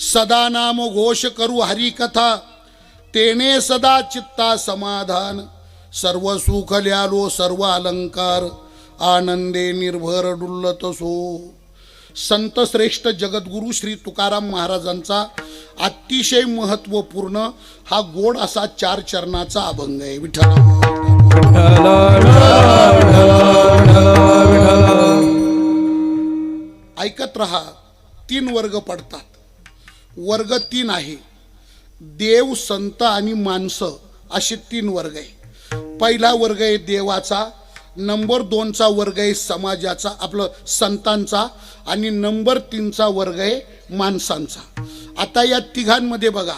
सदा नाम घोष करू हरी कथा, तेने सदा चित्ता समाधान. सर्व सुख ल्यालो सर्व अलंकार, आनंदे निर्भर डुल्लत सो. संत श्रेष्ठ जगद्गुरु श्री तुकाराम महाराजांचा अतिशय महत्वपूर्ण हा गोड असा 4 चरणाचा अभंग आहे. विठ्ठल ऐकत रहा. 3 वर्ग पडतात. वर्ग 3 आहे. देव, संत आणि माणसं असे 3 वर्ग आहे. पहिला वर्ग आहे देवाचा, नंबर 2चा वर्ग आहे समाजाचा आपलं संतांचा, आणि नंबर 3चा वर्ग आहे माणसांचा. आता या तिघांमध्ये बघा,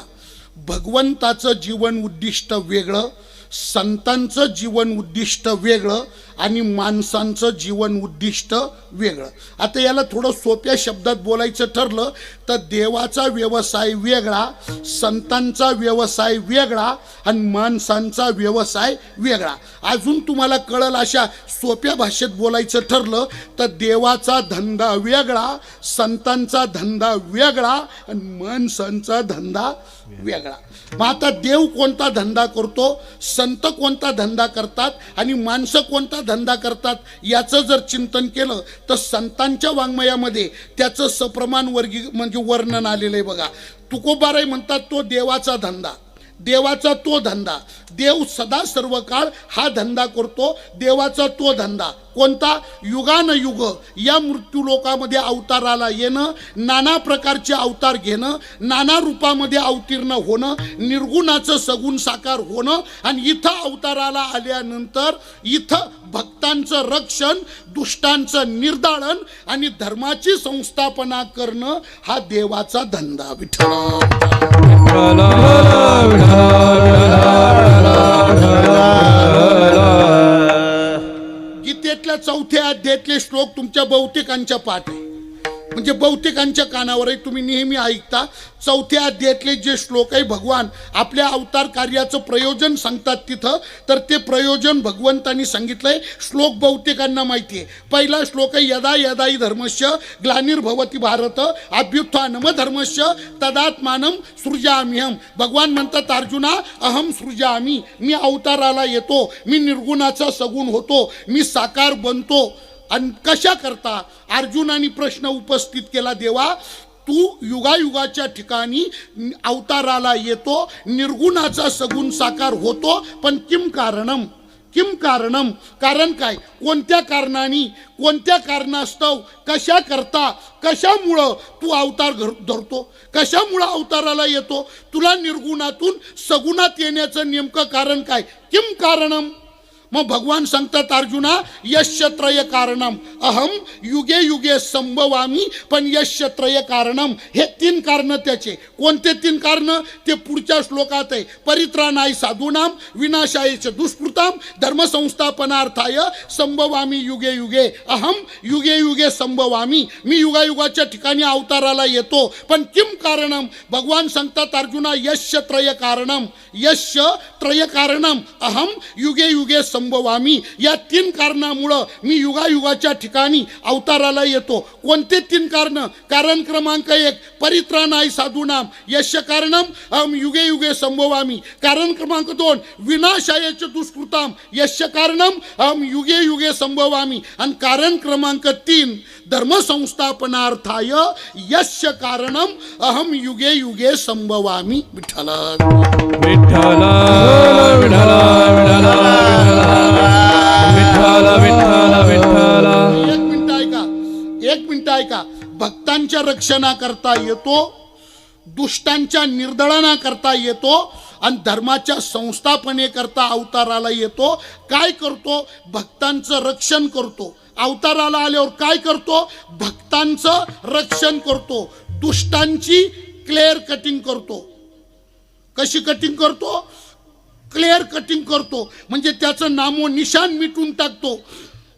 भगवंताचं जीवन उद्दिष्ट वेगळं, संतांचं जीवन उद्दिष्ट वेगळं आणि माणसांचं जीवन उद्दिष्ट वेगळं. आता याला थोडं सोप्या शब्दात बोलायचं ठरलं तर देवाचा व्यवसाय वेगळा, संतांचा व्यवसाय वेगळा आणि माणसांचा व्यवसाय वेगळा. अजून तुम्हाला कळलं अशा सोप्या भाषेत बोलायचं ठरलं तर देवाचा धंदा वेगळा, संतांचा धंदा वेगळा आणि माणसांचा धंदा वेगळा. मग आता देव कोणता धंदा करतो, संत कोणता धंदा करतात आणि माणसं कोणता धंदा करतात याचं जर चिंतन केलं तर संतांच्या वाङ्मयामध्ये त्याचं सप्रमाण म्हणजे वर्णन आलेलं आहे. बघा, तुकोबाराय म्हणतात तो देवाचा धंदा, देवाचा तो धंदा. देव सदा सर्व काळ हा धंदा करतो. देवाचा तो धंदा कोणता? युगानयुग या मृत्यू लोकामध्ये अवताराला येणं, नाना प्रकारचे अवतार घेणं, नाना रूपामध्ये अवतीर्ण होणं, निर्गुणाचं सगुण साकार होणं आणि इथं अवताराला आल्यानंतर इथं भक्तांचं रक्षण, दुष्टांचं निर्दाळन आणि धर्माची संस्थापना करणं हा देवाचा धंदा. विठ्ठल गीतेतल्या 4थ्या अध्यायातले श्लोक तुमच्या बहुतेकांच्या पाठ आहे, म्हणजे बहुतेकांच्या कानावर आहे, तुम्ही नेहमी ऐकता. 4थ्या अध्यायातले जे श्लोक आहे भगवान आपल्या अवतार कार्याचं प्रयोजन सांगतात तिथं, तर ते प्रयोजन भगवंतांनी सांगितलंय. श्लोक बहुतेकांना माहिती आहे. पहिला श्लोक आहे यदा यदा हि धर्मस्य ग्लानिर्भवति भारत अभ्युत्थानम धर्मस्य तदात्मानं सृजाम्यहम. भगवान म्हणतात अर्जुना अहम सृजामी, मी अवताराला येतो, मी निर्गुणाचा सगुण होतो, मी साकार बनतो. आणि कशा करता? अर्जुनाने प्रश्न उपस्थित केला, देवा तू युगायुगाच्या ठिकाणी अवताराला येतो, निर्गुणाचा सगुण साकार होतो, पण किम कारणम, किम कारणम, कारण काय? कोणत्या कारणाने, कोणत्या कारणास्तव, कशा करता, कशामुळं तू अवतार धरतो, कशामुळं अवताराला येतो? तुला निर्गुणातून सगुणात येण्याचं नेमकं कारण काय? किम कारणम. मग भगवान सांगतात अर्जुना यस्य त्रय कारणम अहम युगे युगे संभवामी, पण यस्य त्रय कारणम, हे 3 कारण त्याचे. कोणते 3 कारण? ते पुढच्या श्लोकात आहे. परित्राणाय साधूनाम विनाशाय च दुष्कृताम धर्मसंस्थापनार्थाय संभवामी युगे युगे. अहम युगे युगे संभवामी, मी युगायुगाच्या ठिकाणी अवताराला येतो, पण किम कारणम. भगवान सांगतात अर्जुना यस्य त्रय कारणम, यस्य त्रय कारणम अहम युगे युगे संभवामी. या 3 कारणामुळं मी युगायुगाच्या ठिकाणी अवताराला येतो. कोणते 3 कारण? कारण क्रमांक 1 परित्राणाय साधूनाम यस्य कारणम अहम युगे युगे संभवामी. कारण क्रमांक 2 विनाशाय च दुष्कृताम यस्य कारणम अहम युगे युगे संभवामी. आणि कारण क्रमांक 3 धर्मसंस्थापनार्थाय यस्य कारणम अहम युगे युगे संभवामी. विठ्ठल विठ्ठल विठ्ठल विठ्ठल विठ्ठल विठ्ठल. एक मिनिट ऐका. भक्तांच्या रक्षणाकरता येतो, दुष्टांच्या निर्दळना करता येतो आणि धर्माच्या संस्थापनेकरता अवताराला येतो. काय करतो? भक्तांचं रक्षण करतो. अवताराला आल्यावर काय करतो? भक्तांचं रक्षण करतो, दुष्टांची क्लिअर कटिंग करतो. कशी कटिंग करतो? क्लिअर कटिंग करतो, म्हणजे त्याचं नामो निशान मिटून टाकतो.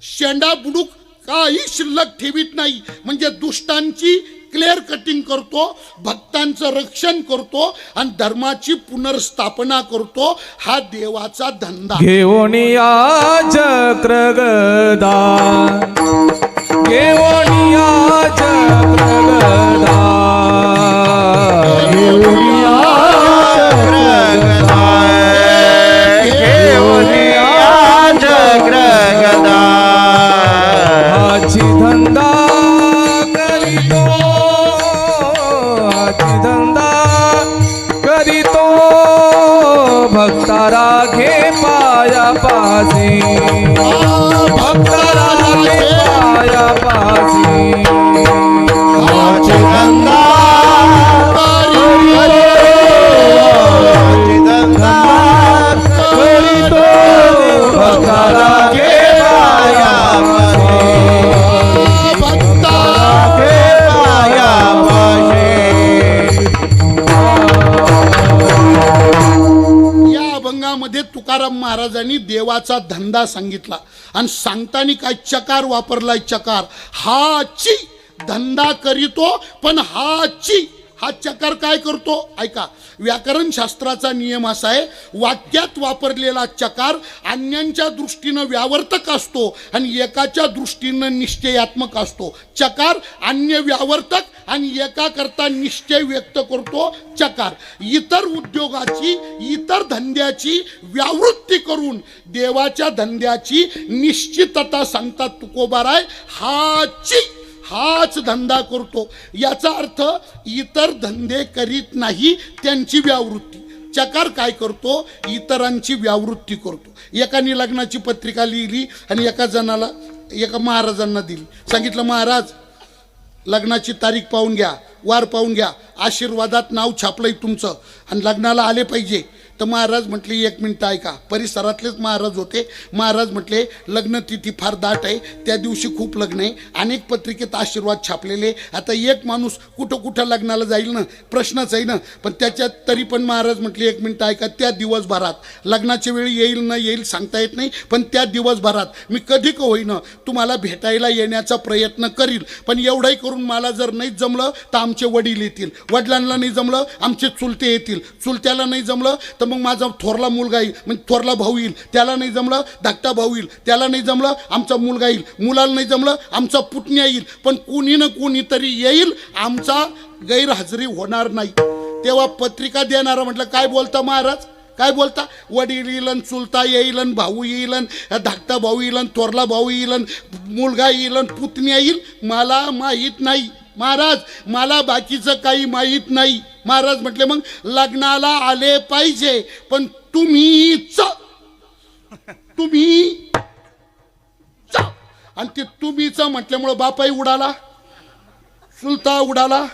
शेंडा बुडूक काही शिल्लक ठेवीत नाही, म्हणजे दुष्टांची क्लिअर कटिंग करतो, भक्तांचं रक्षण करतो आणि धर्माची पुनर्स्थापना करतो. हा देवाचा धंदा. घेऊन या चक्र गदा, घेऊन या चक्र गदा, तुकाराम महाराजांनी देवाचा धंदा सांगितला आणि सांगताना काय चकार वापरलाय, चकार. हाची धंदा करीतो पण हाची, हा चकार काय करतो ऐका. व्याकरण शास्त्राचा नियम असा आहे, वाक्यात वापरलेला चकार अन्यांच्या दृष्टीनं व्यावर्तक असतो आणि एकाच्या दृष्टीनं निश्चयात्मक असतो. चकार अन्य व्यावर्तक आणि एका करता निश्चय व्यक्त करतो चकार. इतर उद्योगाची, इतर धंद्याची व्यावृत्ती करून देवाच्या धंद्याची निश्चितता सांगतात तुकोबाराय. हाच धंदा करतो. याचा अर्थ इतर धंदे करीत नाही त्यांची व्यावृत्ती. चकार काय करतो, इतरांची व्यावृत्ती करतो. एकाने लग्नाची पत्रिका लिहिली आणि एका महाराजांना दिली. सांगितलं महाराज लग्नाची तारीख पाहून घ्या, वार पाहून घ्या, आशीर्वादात नाव छापलंय तुमचं आणि लग्नाला आले पाहिजे. तर महाराज म्हटले 1 मिनिट ऐका. परिसरातलेच महाराज होते. महाराज म्हटले लग्न तिथी फार दाट आहे, त्या दिवशी खूप लग्न आहे, अनेक पत्रिकेत आशीर्वाद छापलेले. आता एक माणूस कुठं लग्नाला जाईल ना, प्रश्नच आहे ना. पण त्याच्यात तरी पण महाराज म्हटले 1 मिनिट ऐका. त्या दिवसभरात लग्नाच्या वेळी येईल ना येईल सांगता येत नाही, पण त्या दिवसभरात मी कधी का होईना तुम्हाला भेटायला येण्याचा प्रयत्न करील. पण एवढंही करून मला जर नाही जमलं तर आमचे वडील येतील, वडिलांना नाही जमलं आमचे चुलते येतील, चुलत्याला नाही जमलं तर मग माझा थोरला मुलगा येईल, म्हणजे थोरला भाऊ येईल, त्याला नाही जमलं धाकटा भाऊ येईल, त्याला नाही जमलं आमचा मुलगा येईल, मुलाला नाही जमलं आमचा पुतण्या येईल. पण कोणी ना कोणीतरी येईल, आमचा गैरहजेरी होणार नाही. तेव्हा पत्रिका देणारा म्हटलं काय बोलता महाराज, काय बोलता. वडील येईल, चुलता येईल, भाऊ येईल, धाकटा भाऊ येईल, थोरला भाऊ येईल, मुलगा येईल, पुतण्या येईल. मला माहीत नाही महाराज, मला बाकीचं काही माहीत नाही. महाराज म्हटले मग लग्नाला आले पाहिजे, पण तुम्हीच आणि ते तुम्हीच म्हटल्यामुळं बापाही उडाला, चुलता उडाला,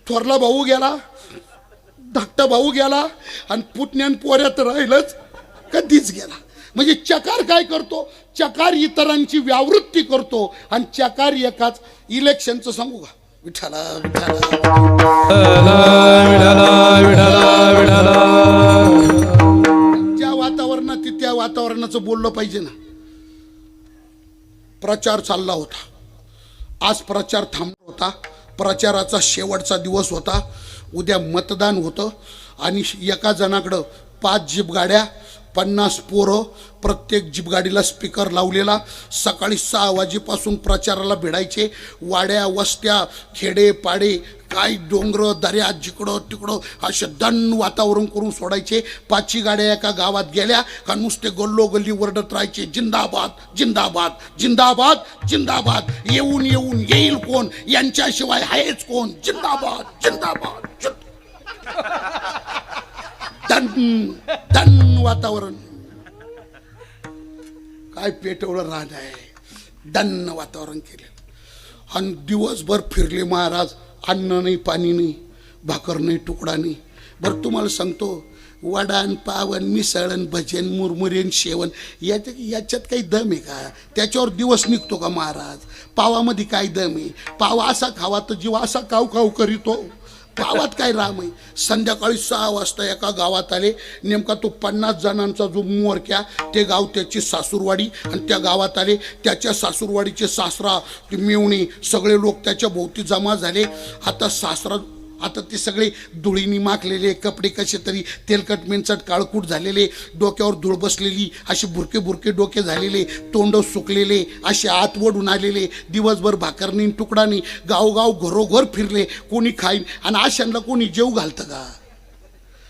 थोरला भाऊ गेला, धाकटा भाऊ गेला आणि पुतण्यान पोऱ्यात राहिलंच कधीच गेला. म्हणजे चकार काय करतो, चकार इतरांची व्यावृत्ती करतो आणि चकार एकाच. इलेक्शनचं सांगू का, विठाला ज्या वातावरणात त्या वातावरणाचं बोललं पाहिजे ना. प्रचार चालला होता, आज प्रचार थांबला होता, प्रचाराचा शेवटचा दिवस होता, उद्या मतदान होतं आणि एका जणाकडं 5 जीप गाड्या, 50 पोरं, प्रत्येक जीपगाडीला स्पीकर लावलेला. सकाळी 6 वाजेपासून प्रचाराला भिडायचे. वाड्या वस्त्या खेडे पाडे काय डोंगर दऱ्या जिकडं तिकडं असे दण वातावरण करून सोडायचे. 5 गाड्या एका गावात गेल्या का नुसते गल्लोगल्ली वरडत राहायचे, जिंदाबाद जिंदाबाद जिंदाबाद जिंदाबाद, येऊन येईल कोण, यांच्याशिवाय आहेच कोण, जिंदाबाद जिंदाबाद. दन वातावरण काय पेटवलं राहत आहे, दन्न वातावरण केले. आणि दिवसभर फिरले महाराज. अन्न नाही, पाणी नाही, भाकर नाही, तुकडा नाही. बरं तुम्हाला सांगतो, वडान पावन मिसळण भजन मुरमुरेन शेवण याच्यात काही दम आहे का? त्याच्यावर दिवस निघतो का महाराज? पावामध्ये काय दम आहे? पाव असा खावा तर जीव असा काव काव करीतो. गावात काय राम आहे. संध्याकाळी 6 वाजता एका गावात आले. नेमका तो 50 जणांचा जो मोरक्या, ते गाव त्याची सासूरवाडी, आणि त्या गावात आले. त्याच्या सासूरवाडीचे सासरा, ते मेवणी, सगळे लोक त्याच्या भोवती जमा झाले. आता ते सगळे धुळीनी माखलेले, कपडे कसे तरी तेलकट मेंचट काळकूट झालेले, डोक्यावर धूळ बसलेली, असे बुरके डोके झालेले, तोंड सुकलेले, असे आत वडून आलेले. दिवसभर भाकर नाही, तुकडा नाही, गावगाव घरोघर फिरले. कोणी खाईन. आणि आशांना कोणी जेव घालतं का?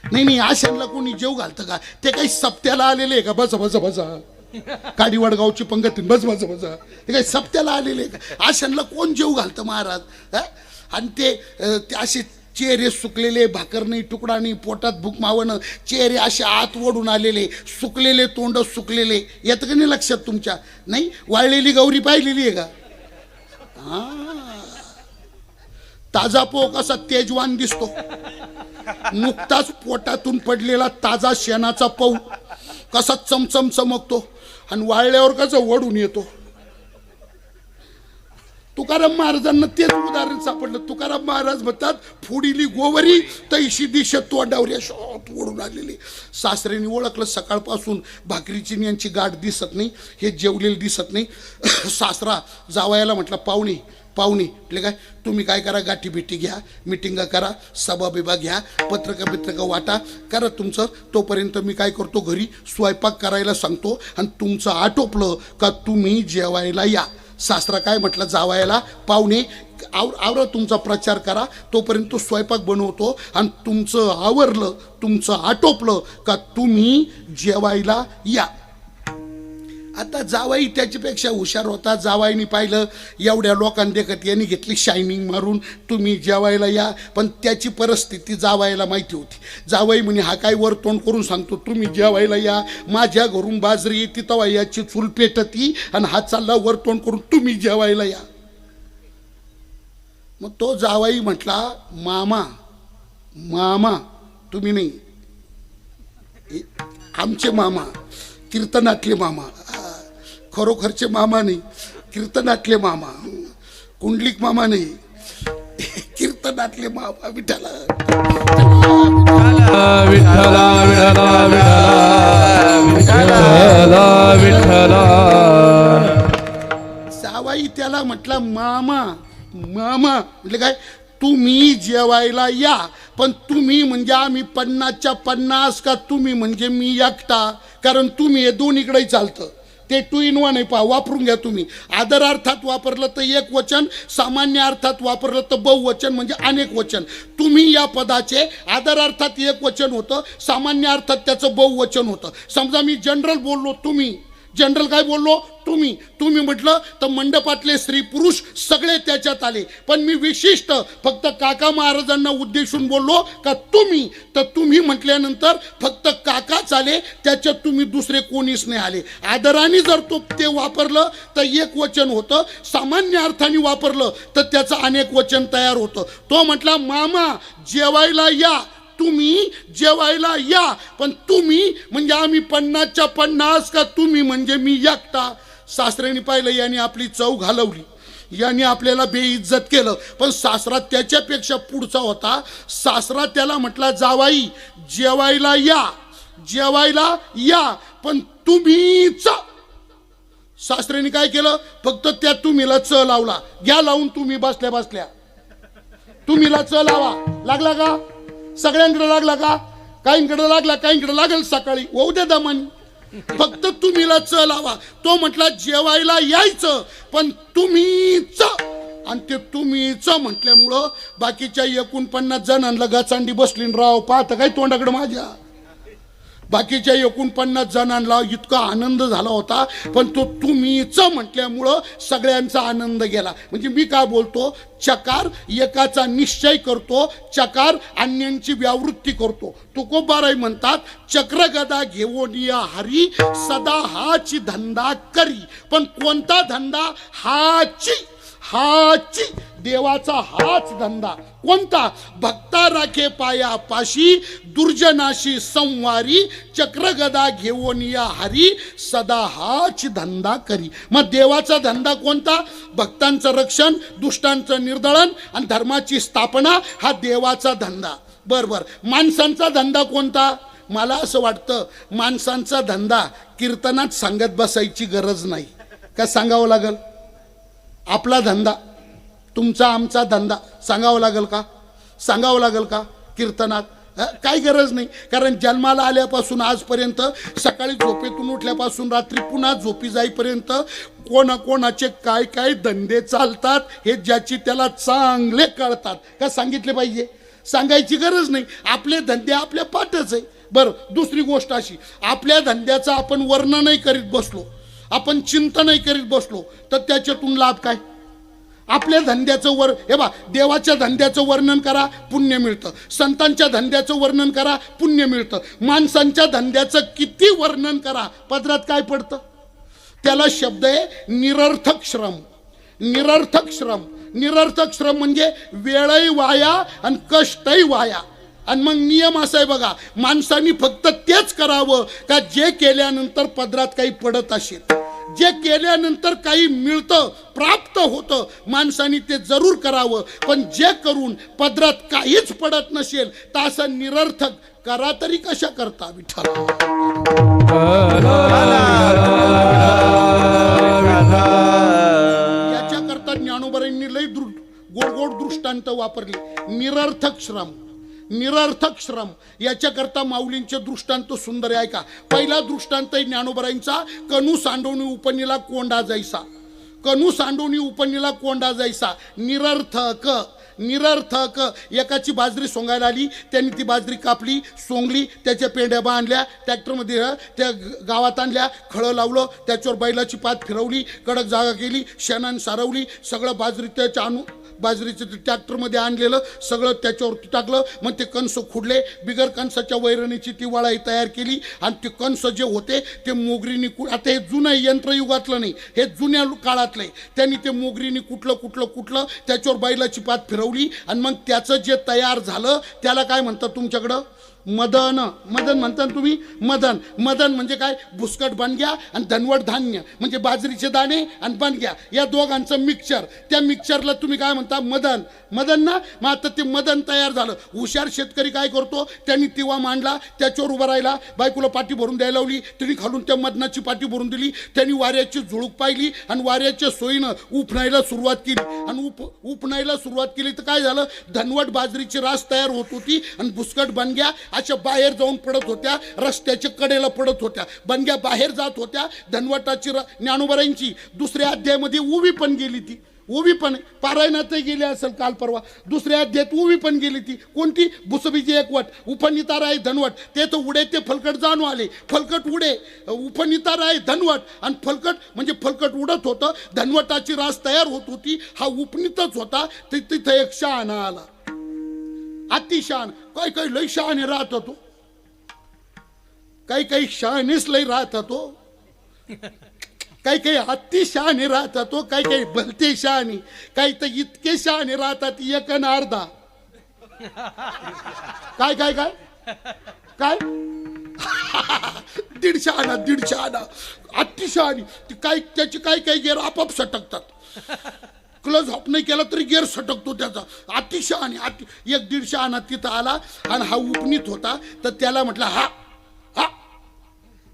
नाही, आशांना कोणी जेव घालतं का? ते काही सप्त्याला आलेले का? बसा काडी वडगावची पंगत बस. ते काही सप्त्याला आलेले का? आशांना कोण जेव घालतं महाराज? आणि ते असे चेहरे सुकलेले, भाकर नाही, तुकडा नाही, पोटात भूक मावणं, चेहरे असे आत वडून आलेले, सुकलेले तोंड सुकलेले. येतं का नाही लक्षात तुमच्या? नाही, वाळलेली गौरी पाहिलेली आहे का? ताजा पोह कसा तेजवान दिसतो, नुकताच पोटातून पडलेला ताजा शेणाचा पौ कसा चमचम चमकतो, आणि वाळल्यावर कसा वडून येतो. तुकाराम महाराजांना तेच उदाहरण सापडलं. तुकाराम महाराज म्हणतात फोडिली गोवरी तैशी दिश तोंडावर ओढून आलेली. सासऱ्याने ओळखलं सकाळपासून भाकरीची यांची गाठ दिसत नाही, हे जेवलेले दिसत नाही. सासरा जावयाला म्हटलं पाहुणे म्हटले काय तुम्ही काय करा, गाठी बिठी घ्या, मिटिंगा करा, सभा बिभा घ्या, पत्रका वाटा करा तुमचं. तोपर्यंत मी काय करतो घरी स्वयंपाक करायला सांगतो आणि तुमचं आटोपलं का तुम्ही जेवायला या. सासरा काय म्हटलं जावयाला, पाहुणे आवरा तुमचा प्रचार करा, तोपर्यंत स्वयंपाक बनवतो आणि तुमचं आवरलं तुमचं आटोपलं का तुम्ही जेवायला या. आता जावाई त्याच्यापेक्षा हुशार होता. जावाईने पाहिलं एवढ्या लोकांना देखत यांनी घेतली शायनिंग मारून तुम्ही जेवायला या. पण त्याची परिस्थिती जावायला माहिती होती. जावाई म्हणे हा काय वर तोंड करून सांगतो तुम्ही जेवायला या, माझ्या घरून बाजरी येते तवा याची चूल पेटती आणि हा चालला वर तोंड करून तुम्ही जेवायला या. मग तो जावाई म्हटला मामा तुम्ही नाही, आमचे मामा कीर्तनातले मामा, खरोखरचे मामा नाही, कीर्तनातले मामा, कुंडलिक मामा नाही, कीर्तनातले मामा. विठ्ठला विठ्ठला विठ्ठला विठ्ठला. जावाई त्याला म्हटला मामा म्हणजे काय तुम्ही जेवायला या. पण तुम्ही म्हणजे आम्ही 50च्या 50 का तुम्ही म्हणजे मी एकटा, कारण तुम्ही हे दोन्हीकडे चालतं. ते 2 in 1 आहे पहा, वापरून घ्या तुम्ही. आदर अर्थात वापरलं तर एक वचन, सामान्य अर्थात वापरलं तर बहुवचन म्हणजे अनेक वचन. तुम्ही या पदाचे आदर अर्थात एक वचन होतं, सामान्य अर्थात त्याचं बहुवचन होतं. समजा मी जनरल बोललो तुम्ही, जनरल काय बोललो तुम्ही म्हटलं तर मंडपातले स्त्री पुरुष सगळे त्याच्यात आले. पण मी विशिष्ट फक्त काका महाराजांना उद्देशून बोललो का तुम्ही, तर तुम्ही म्हटल्यानंतर फक्त काकाच आले, त्याच्यात तुम्ही दुसरे कोणीच नाही आले. आदराने जर ते वापरलं तर एक वचन होतं, सामान्य अर्थाने वापरलं तर त्याचं अनेक वचन तयार होतं. तो म्हटला मामा जेवायला या, तुम्ही जेवायला या. पण तुम्ही म्हणजे आम्ही 50च्या 50 का तुम्ही म्हणजे मी एकटा. सासऱ्याने पाहिलं याने आपली चव घालवली, याने आपल्याला बेइज्जत केलं. पण सासरा त्याच्यापेक्षा पुढचा होता. सासरा त्याला म्हटला जावाई जेवायला या पण तुम्हीच. सासऱ्याने काय केलं, फक्त त्या तुम्हीला च लावला. घ्या लावून तुम्ही बसल्या तुम्हीला च लावा. लागला का सगळ्यांकडे? लागला का? काहींकडे लागला, काहींकडे लागेल सकाळी, होऊ द्या दमानी. फक्त तुम्हीला च लावा. तो म्हटला जेवायला यायचं पण तुम्हीच. आणि ते तुम्हीच म्हटल्यामुळं बाकीच्या 49 जणांना गाचांडी बसली. राव पाहता काय तोंडाकडे माझ्या, बाकीच्या 49 जणांना इतका आनंद झाला होता. पण तो तुम्हीच म्हटल्यामुळं सगळ्यांचा आनंद गेला. म्हणजे मी काय बोलतो, चकार एकाचा निश्चय करतो, चकार अन्यांची व्यावृत्ती करतो. तुकोबाराय म्हणतात चक्रगदा घेऊन या हरी सदा हाची धंदा करी. पण कोणता धंदा? हाची देवाचा हाच धंदा. कोणता? भक्ता राखे पाया पाशी दुर्जनाशी संवारी चक्रगदा घेऊन या हरी सदा हाच धंदा करी. मग देवाचा धंदा कोणता? भक्तांचं रक्षण, दुष्टांचं निर्दळन आणि धर्माची स्थापना, हा देवाचा धंदा. बरोबर. माणसांचा धंदा कोणता? मला असं वाटतं माणसांचा धंदा कीर्तनात सांगत बसायची गरज नाही. का सांगावं लागल? आपला धंदा, तुमचा आमचा धंदा सांगावं लागल का कीर्तनात? काही गरज नाही. कारण जन्माला आल्यापासून आजपर्यंत, सकाळी झोपेतून उठल्यापासून रात्री पुन्हा झोपी जाईपर्यंत कोणाचे काय काय धंदे चालतात हे ज्याची त्याला चांगले कळतात. का सांगितले पाहिजे? सांगायची गरज नाही. आपले धंदे आपल्या पाठच आहे. बरं, दुसरी गोष्ट अशी, आपल्या धंद्याचं आपण वर्णनही करीत बसलो, आपण चिंतनही करीत बसलो तर त्याच्यातून लाभ काय? आपल्या धंद्याचं हे बा, देवाच्या धंद्याचं वर्णन करा, पुण्य मिळतं. संतांच्या धंद्याचं वर्णन करा, पुण्य मिळतं. माणसांच्या धंद्याचं किती वर्णन करा, पदरात काय पडतं? त्याला शब्द आहे निरर्थक श्रम. निरर्थक श्रम म्हणजे वेळही वाया आणि कष्टही वाया. आणि मग नियम असा आहे बघा, माणसांनी फक्त तेच करावं का जे केल्यानंतर पदरात काही पडत असेल. जे केल्यानंतर काही मिळतं, प्राप्त होतं, माणसाने ते जरूर करावं. पण जे करून पदरात काहीच पडत नसेल तर असं निरर्थक करा तरी कशा करता विठ्ठल. याच्याकरता ज्ञानोबरांनी लय गोड गोड दृष्टांत वापरले. निरर्थक श्रम, निरर्थक श्रम याच्याकरता माऊलींचे दृष्टांत सुंदर आहे. का पहिला दृष्टांत आहे ज्ञानोबरांचा, कणू सांडवणी उपनीला कोंडा जायसा. कणू सांडवणी उपनीला कोंडा जायसा. निरर्थक, निरर्थक. एकाची बाजरी सोंगायला आली, त्यांनी ती बाजरी कापली, सोंगली, त्याच्या पेंड्या बांधल्या, ट्रॅक्टरमध्ये त्या गावात आणल्या, खळं लावलं, त्याच्यावर बैलाची पात फिरवली, कडक जागा केली, शेणानं सारवली, सगळं बाजरी त्याच्या बाजरीचं ट्रॅक्टरमध्ये आणलेलं सगळं त्याच्यावरती टाकलं. मग ते कणस खुडले, बिगर कणसाच्या वैरणीची ती वळाई तयार केली आणि ते कणस जे होते ते मोगरीनी आता हे जुनं यंत्रयुगातलं नाही, हे जुन्या काळातलं आहे. त्यांनी ते मोगरीनी कुठलं त्याच्यावर बैलाची पात फिरवली आणि मग त्याचं जे तयार झालं त्याला काय म्हणतात तुमच्याकडं? मदन. मदन म्हणता तुम्ही? मदन. मदन म्हणजे काय? भुसकट बनग्या आणि धनवट धान्य म्हणजे बाजरीचे दाणे आणि बनग्या या दोघांचं मिक्सचर. त्या मिक्सचरला तुम्ही काय म्हणता? मदन. मदन ना. मग आता ते मदन तयार झालं. हुशार शेतकरी काय करतो? त्यांनी तिवा मांडला, त्याच्यावर उभा राहिला, बायकोला पाठी भरून द्यायला लावली, तिने खालून त्या मदनाची पाठी भरून दिली, त्यांनी वाऱ्याची झुळूक पाहिली आणि वाऱ्याच्या सोयीनं उपणायला सुरुवात केली आणि उपणायला सुरुवात केली तर काय झालं? धनवट बाजरीची रास तयार होत होती आणि भुसकट बनग्या अशा बाहेर जाऊन पडत होत्या, रस्त्याच्या कडेला पडत होत्या, बनग्या बाहेर जात होत्या. धनवटाची ज्ञानोबरांची दुसऱ्या अध्यायामध्ये उभी पण गेली. ती उभी पण पारायणातही गेली असेल काल परवा. दुसऱ्या अध्यायात उभी पण गेली. ती कोणती? भुसबीजी एकवट, उपनितार आहे धनवट. ते तर उडे ते फलकट जाणू आले. फलकट उडे, उपनितार आहे धनवट आणि फलकट म्हणजे फलकट उडत होतं. धनवटाची रास तयार होत होती, हा उपनीतच होता. तिथं एक शहाणा आला, अतिशहाण. काही लय शहाणे राहत होतो, काही शहाणेच लय राहत होतो, काही अतिशहाणे राहत होतो, काही भलते शहाणे, काही तर इतके शहाणे राहतात एक आणि अर्धा. काय काय काय काय दीडशे आणा अतिशहाणी. काय त्याची काही गेर आपाप सटकतात. क्लच हॉप नाही केला तरी गेअर सटकतो त्याचा. अतिशहाणी. एक 150 आणा तिथं आला आणि हा उपनीत होता. तर त्याला म्हटलं हा हा.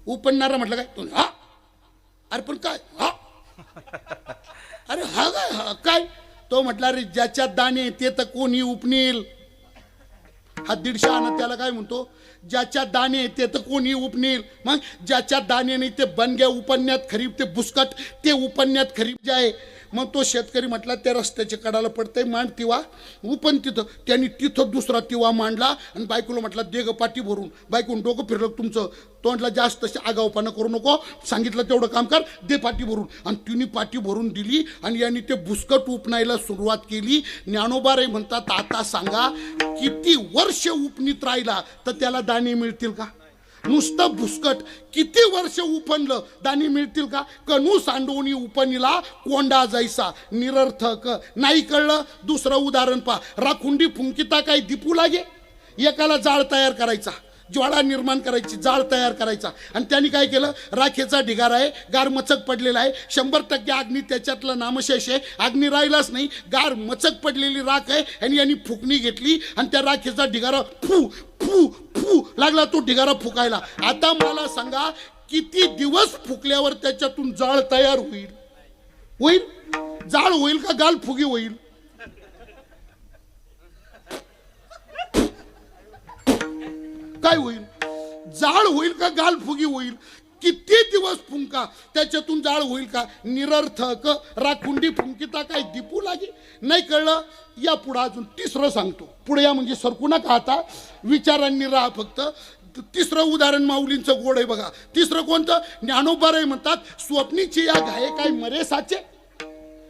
उपणणारा म्हटलं काय? तो हा. अरे पण काय हा? अरे हा काय? हा काय? तो म्हटला अरे ज्याच्यात दाणे ते तर कोणी उपनील. हा 150 आणा त्याला काय म्हणतो? ज्याच्यात दाणे ते तर कोणी उपनील. मग ज्याच्यात दाणे नाही ते बनग्या उपन्यात खरीप, ते बुसकट ते उपन्यात खरीप जे आहे. मग तो शेतकरी म्हटला त्या रस्त्याच्या कडाला पडतंय, मांड तिवा उपन तिथं. त्यांनी तिथं दुसरा तिवा मांडला आणि बायकोला म्हटला दे ग पाठी भरून. बायकोन डोकं फिरलं तुमचं. तो म्हटला जास्त आगाऊपणा करू नको, सांगितलं तेवढं काम कर, दे पाठी भरून. आणि तिने पाठी भरून दिली आणि यांनी ते बुसकट उपणायला सुरुवात केली. ज्ञानोबाराय म्हणतात आता सांगा किती वर्ष उपनीत राहिला तर त्याला दाणे मिळतील का? नुसतं भुसकट किती वर्ष उपनलं, दाणे मिळतील का? कणू सांडवणी उपनीला कोंडा जायसा. निरर्थक. नाही कळलं? दुसरं उदाहरण पहा. राखुंडी फुंकिता काय दिपू लागे? एकाला जाळ तयार करायचा, ज्वाळा निर्माण करायची, जाळ तयार करायचा. आणि त्यांनी काय केलं? राखेचा ढिगार आहे, गार मचक पडलेला आहे, 100% अग्नी त्याच्यातलं नामशेष आहे, अग्नी राहिलाच नाही, गार मचक पडलेली राख आहे. आणि यांनी फुकणी घेतली आणि त्या राखेचा ढिगारा फू फू फू लागला तो ढिगारा फुकायला. आता मला सांगा किती दिवस फुकल्यावर त्याच्यातून जाळ तयार होईल? होईल? जाळ होईल का गाल फुगी होईल? काय होईल? जाळ होईल का गाल फुगी होईल? किती दिवस फुंका त्याच्यातून जाळ होईल का? निरर्थक. राखुंडी फुंकिता काय दिपू लागे? नाही कळलं? या पुढे अजून तिसरं सांगतो. पुढे या म्हणजे सरकू नका, आता विचारांनी राहा फक्त. तिसरं उदाहरण माऊलींचं गोड आहे बघा. तिसरं कोणतं? ज्ञानोबाराय म्हणतात स्वप्नीची या घाये काय मरेसाचे.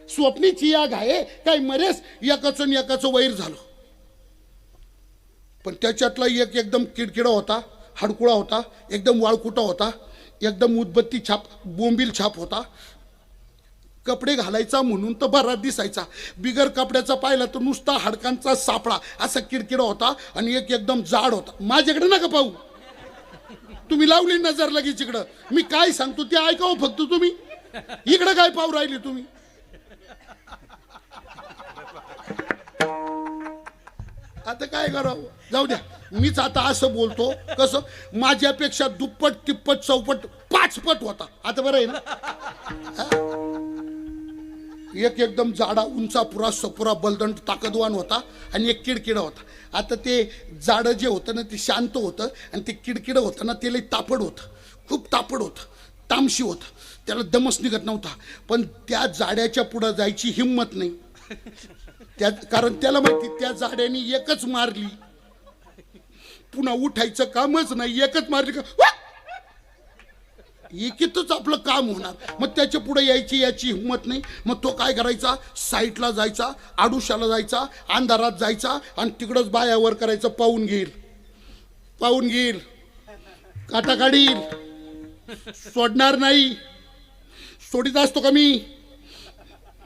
स्वप्नीची या घाये काय मरेस. एकाचं एकाचं वैर झालं. पण त्याच्यातला एक एकदम किडकिडा होता, हडकुळा होता, एकदम वाळकुटा होता, एकदम उदबत्ती छाप बोंबील छाप होता. कपडे घालायचा म्हणून तर बरा दिसायचा, बिगर कपड्याचा पाहिला तर नुसता हाडकांचा सापळा असा किरकिडा होता. आणि एक एकदम जाड होता. माझ्याकडे नका पाहू, तुम्ही लावली नजर लगेच इकडं. मी काय सांगतो ते ऐकावं फक्त तुम्ही. इकडे काय पाहू राहिले तुम्ही? आता काय करावं, जाऊ द्या. मीच आता असं बोलतो कसं माझ्यापेक्षा दुप्पट तिप्पट चौपट 5 पट होता. आता बरं आहे ना. एक एकदम जाडा उंचा पुरा सपुरा बलदंड ताकदवान होता आणि एक किडकिडा होता. आता ते जाडं जे होतं ना ते शांत होतं आणि ते किडकिडं होतं ना ते लई तापड होतं, खूप तापड होतं, तामशी होतं, त्याला दमच निघत नव्हता. पण त्या जाड्याच्या पुढं जायची हिंमत नाही त्या, कारण त्याला माहिती त्या जाड्याने एकच मारली पुन्हा उठायचं कामच नाही, एकच मारली का एकीतच आपलं काम होणार. मग त्याच्या पुढे याची हिंमत नाही. मग तो काय करायचा, साईटला जायचा, आडुशाला जायचा, अंधारात जायचा आणि तिकडंच बायावर करायचं, पाहून घेईल काटा काढील, सोडणार नाही, सोडित असतो का मी,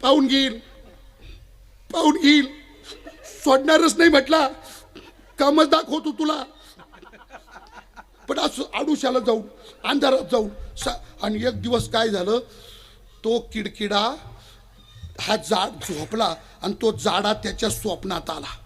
पाहून घेईल सोडणारच नाही म्हटला, कामच दाखवतो तुला. पण असं आडुशाला जाऊन अंधारात जाऊन आणि एक दिवस काय झालं, तो किडकिडा हा जाड झोपला आणि तो जाडा त्याच्या स्वप्नात आला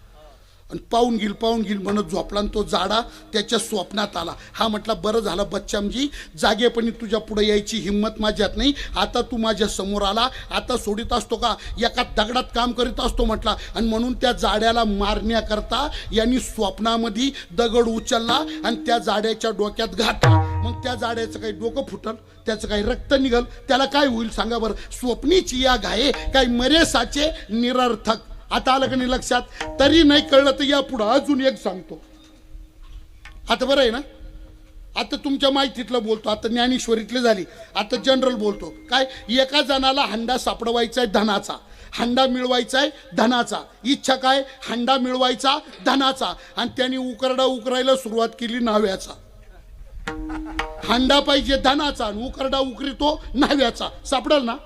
आणि पाहून घेईल म्हणत झोपला आणि तो जाडा त्याच्या स्वप्नात आला. हा म्हटला बरं झालं बच्चामजी, जागेपणी तुझ्या पुढे यायची हिंमत माझ्यात नाही, आता तू माझ्या समोर आला, आता सोडित असतो का, एका दगडात काम करीत असतो म्हटला. आणि म्हणून त्या जाड्याला मारण्याकरता यांनी स्वप्नामध्ये दगड उचलला आणि त्या जाड्याच्या डोक्यात घातला. मग त्या जाड्याचं काही डोकं फुटल, त्याचं काही रक्त निघल, त्याला काय होईल सांगा बरं. स्वप्नीची या घाये काय मरेसाचे निरर्थक. आता आलं का नाही लक्षात? तरी नाही कळलं तर या पुढं अजून एक सांगतो. आता बरं आहे ना, आता तुमच्या माहितीतलं बोलतो, आता ज्ञानेश्वरीतले झाली, आता जनरल बोलतो. काय, एका जणाला हंडा सापडवायचा आहे धनाचा, हंडा मिळवायचा आहे धनाचा, इच्छा काय, हंडा मिळवायचा धनाचा, आणि त्यांनी उकरायला सुरुवात केली नाव्याचा. हंडा पाहिजे धनाचा आणि उकरडा उकरीतो नाव्याचा. सापडल ना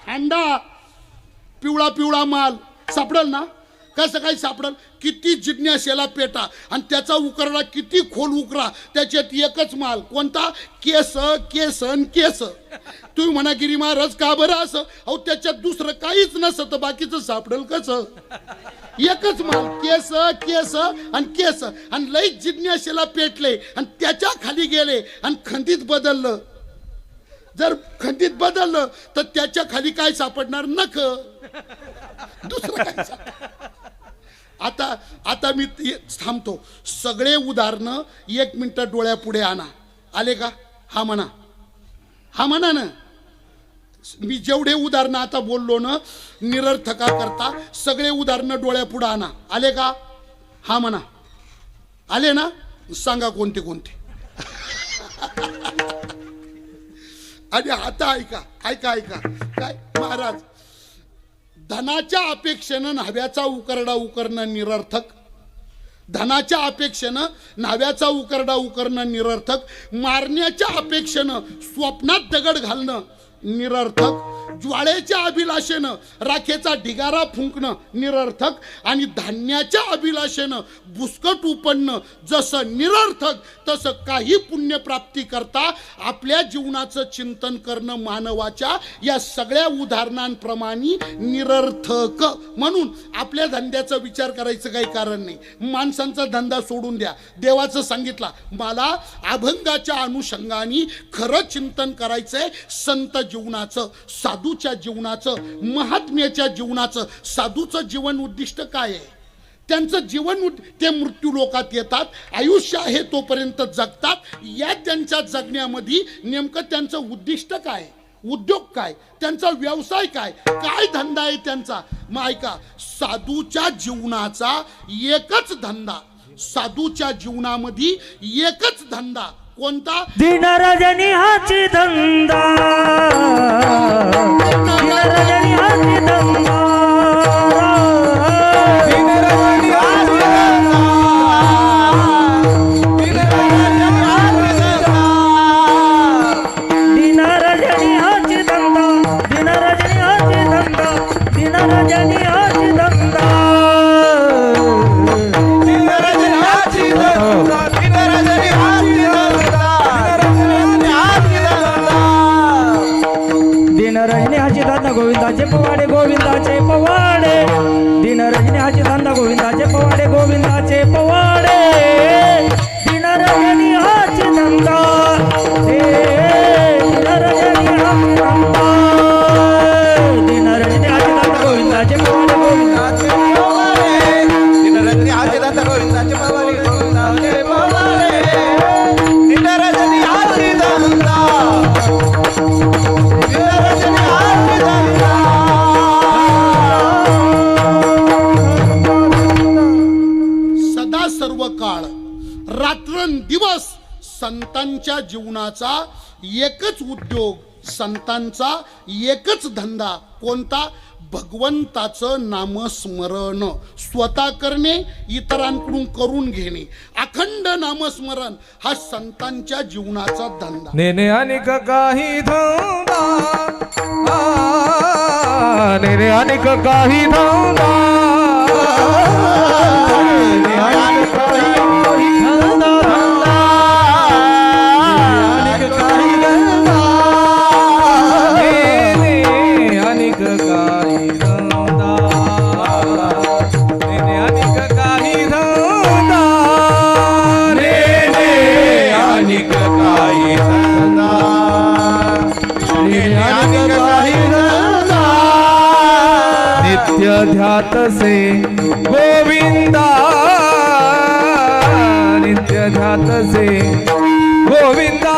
हंडा पिवळा माल सापडल ना? कसं काय सापडल? किती जिज्ञासेला पेटा आणि त्याचा उकरडा किती खोल उकरा, त्याच्यात एकच माल कोणता, केस. तुम्ही म्हणा गिरी महाराज का बरं असं? अहो त्याच्यात दुसरं काहीच नसतं, बाकीचं सापडेल कसं? एकच माल, केस आणि केस. आणि लई जिज्ञासेला पेटले आणि त्याच्या खाली गेले आणि खंडीत बदललं. जर खंडीत बदललं तर त्याच्या खाली काय सापडणार, नख, दुसरं काय. आता मी थांबतो. सगळे उदाहरणं 1 मिनिट डोळ्यापुढे आणा. आले का? हा म्हणा ना. मी जेवढे उदाहरणं आता बोललो ना निरर्थका करता, सगळे उदाहरणं डोळ्यापुढे आणा. आले का? हा म्हणा. आले ना? सांगा कोणते. आणि आता ऐका. काय महाराज, धनाच्या अपेक्षेनं न्हाव्याचा उकरडा उकरणं निरर्थक, धनाच्या अपेक्षेनं न्हाव्याचा उकरडा उकरणं निरर्थक, मारण्याच्या अपेक्षेनं स्वप्नात दगड घालणं निरर्थक, ज्वाळेच्या अभिलाषेनं राखेचा ढिगारा फुंकणं निरर्थक, आणि धान्याच्या अभिलाषेनं बुसकट उपडणं जसं निरर्थक, तसं काही पुण्यप्राप्ती करता आपल्या जीवनाचं चिंतन करणं मानवाच्या या सगळ्या उदाहरणांप्रमाणे निरर्थक. म्हणून आपल्या धंद्याचा विचार करायचं काही कारण नाही. माणसांचा धंदा सोडून द्या. देवाचं सांगितलं मला अभंगाच्या अनुषंगाने खरं चिंतन करायचंय, संत जीवनाचं, साधूच्या जीवनाचं, महात्म्याच्या जीवनाचं. साधूचं जीवन उद्दिष्ट काय आहे? त्यांचं जीवन ते मृत्यू लोकात येतात, आयुष्य आहे तोपर्यंत जगतात. या त्यांच्या जगण्यामध्ये नेमकं त्यांचं उद्दिष्ट काय, उद्योग काय, त्यांचा व्यवसाय काय धंदा आहे त्यांचा. मग ऐका, साधूच्या जीवनाचा एकच धंदा, साधूच्या जीवनामध्ये एकच धंदा कोणता? दिनरजनी हाची धंदा, दिनरजनी हाची धंदा, दिनरजनी हाची धंदा, दिनरजनी हाची धंदा, दिनरजनी हाची धंदा, दिनरजनी हाची धंदा, दिनरजनी हाची धंदा, दिनरजनी हाची धंदा. गोविंद गोविंदाचे भवानी गोविंदाचे भवानी निरजनी हाती धंदा निरजनी हाती धंदा सदा सर्व काळ रात्रंदिवस संतांच्या जीवनाचा एकच उद्योग, संतांचा एकच धंदा कोणता? भगवंताचं नामस्मरण स्वतः करणे, इतरांकडून करून घेणे. अखंड नामस्मरण हा संतांच्या जीवनाचा धंदा. नेने अनेक काही धंदा, नेने अनेक काही धंदा, नेने अनेक काही धंदा, अनेक काही धंदा, नेने अनेक काही धंदा, नेने अनेक काही धंदा, नेने अनेक काही धंदा, नेने अनेक काही धंदा, नित्य ध्यात से गोविंदा, नित्य ध्यात से गोविंदा,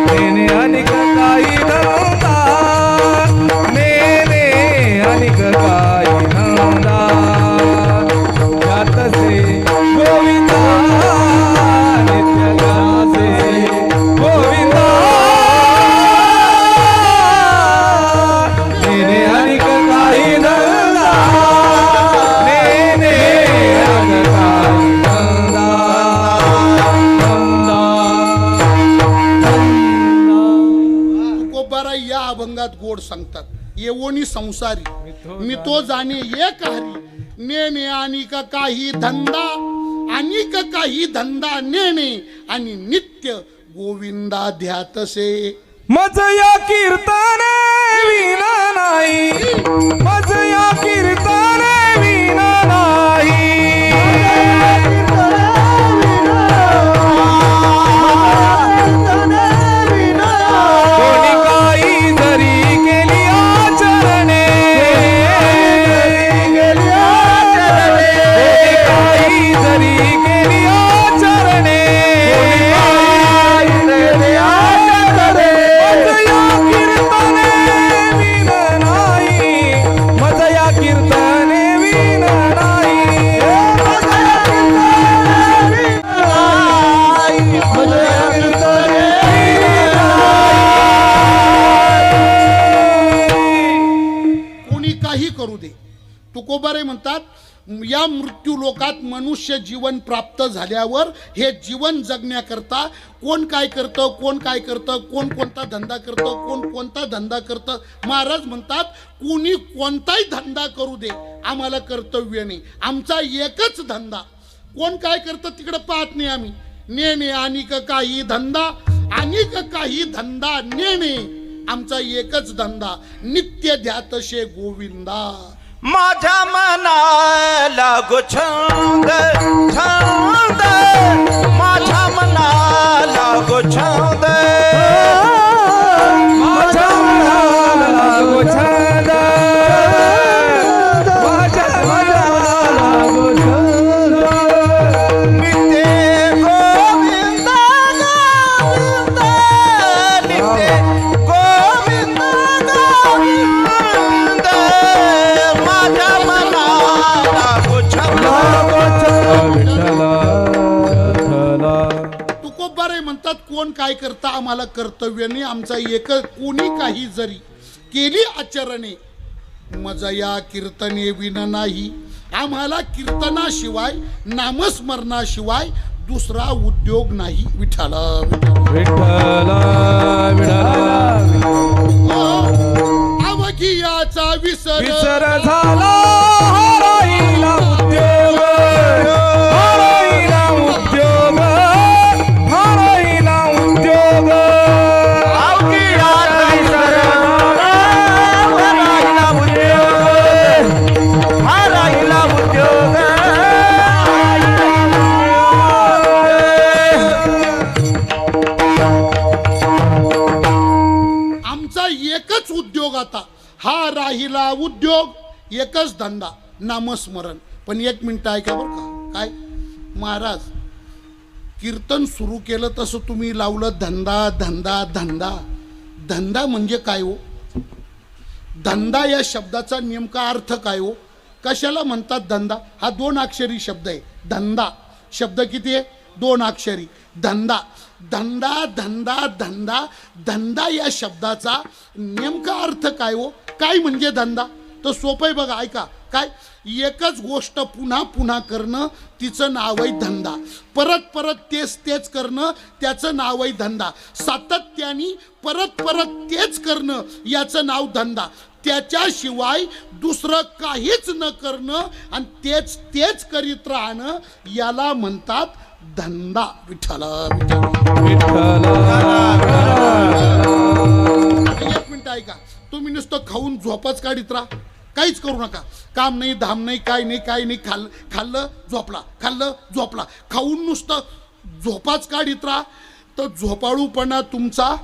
नेने अनेक काही धंदा, नेने अनेक काही धंदा, ध्यात से गोविंदा, नित्य ध्यात से गोविंदा, नेने अनेक काही धंदा, नेने अनेक काही धंदा, तुकोबारा या अभंगात गोड सांगतात. येवोनी संसारी मी तो जाणे एक हरी, नेणे अनिक काही धंदा, अनिक काही धंदा नेणे आणि नित्य गोविंदा ध्यातसे. मज या कीर्तने विना नाही, मज या कीर्तने विना नाही, कोणी काही जरी केली आचरणे, कोणी काही जरी केली आचरणे, मज या कीर्तने विना नाही, कोणी काही करू दे. तुकोबारे म्हणतात या मृत्यू लोकात मनुष्य जीवन प्राप्त झाल्यावर हे जीवन जगण्याकरता कोण काय करतं, कोण काय करतं, कोण कोणता धंदा करतं, कोण कोणता धंदा करतं. महाराज म्हणतात कोणी कोणताही धंदा करू दे, आम्हाला कर्तव्य नाही. आमचा एकच धंदा. कोण काय करतं तिकडं पाहत नाही आम्ही. नेणे अनिक काही धंदा, अनिक काही धंदा नेणे, आमचा एकच धंदा नित्य ध्यातशे गोविंदा. माझ्या मनाला छंद छंद, माझ्या मनाला छंद, माझ्या मनाला लागो छंद, माझ्या मनाला लागो छंद, नित्य गोविंद गोविंद, नित्य गोविंद गोविंद, माझ्या मनाला छंद. विठ्ठला विठ्ठला. तुकोबारे म्हणतात कोण काय करता आम्हाला कर्तव्य नाही. आमचा एक कोणी काही जरी केली आचरणे, मजा या कीर्तने विन नाही. आम्हाला कीर्तनाशिवाय नामस्मरणाशिवाय दुसरा उद्योग नाही. विठ्ठला विठ्ठला विठ्ठला. अवघियाचा विसर झाला हराईला उद्योग, हराईला उद्योग, हराईला उद्योग, अवघियाचा विसर झाला हराईला उद्योग, हराईला उद्योग. आमचा एकच उद्योग आता हा राही राहिला उद्योग एकच धंदा नामस्मरण. पण एक मिनिट ऐका बरं का. काय महाराज कीर्तन सुरू केलं तसं तुम्ही लावलं धंदा धंदा धंदा. धंदा म्हणजे काय हो? धंदा या शब्दाचा नेमका अर्थ काय हो? कशाला म्हणतात धंदा? हा 2 अक्षरी शब्द आहे. धंदा शब्द किती आहे? 2 अक्षरी. धंदा धंदा धंदा धंदा. धंदा या शब्दाचा नेमका अर्थ काय हो? काय म्हणजे धंदा? तर सोपं आहे बघा, ऐका. काय? एकच गोष्ट पुन्हा पुन्हा करणं तिचं नाव आहे धंदा. परत परत तेच तेच करणं त्याचं नाव आहे धंदा. सातत्याने परत परत तेच करणं याचं नाव धंदा. त्याच्याशिवाय दुसरं काहीच न करणं आणि तेच तेच करीत राहणं याला म्हणतात धंदा. विठ्ठला एक मिनिट ऐका. तुम्ही नुसतं खाऊन झोपच काढीत राहा, काहीच करू नका. काम नाही धाम नाही काय नाही काय नाही. खाल्लं झोपला, खाल्लं झोपला. खाऊन नुसतं झोपाच काढीत राहा तर झोपाळूपणा तुमचा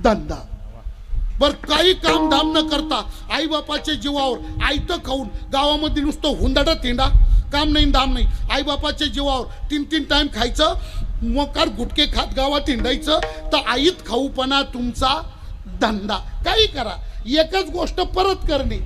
धंदा. बर काही काम धाम न करता आई बापाच्या जीवावर आयतं खाऊन गावामध्ये नुसतं हुंदाडा थिंडा. काम नाही धाम नाही. आई बापाच्या जीवावर 3-3 टाइम खायचं, मोकार गुटके खात गावात हिंडायचं तर आईत खाऊपणा तुमचा धंदा. काही करा, एकच गोष्ट परत करणे.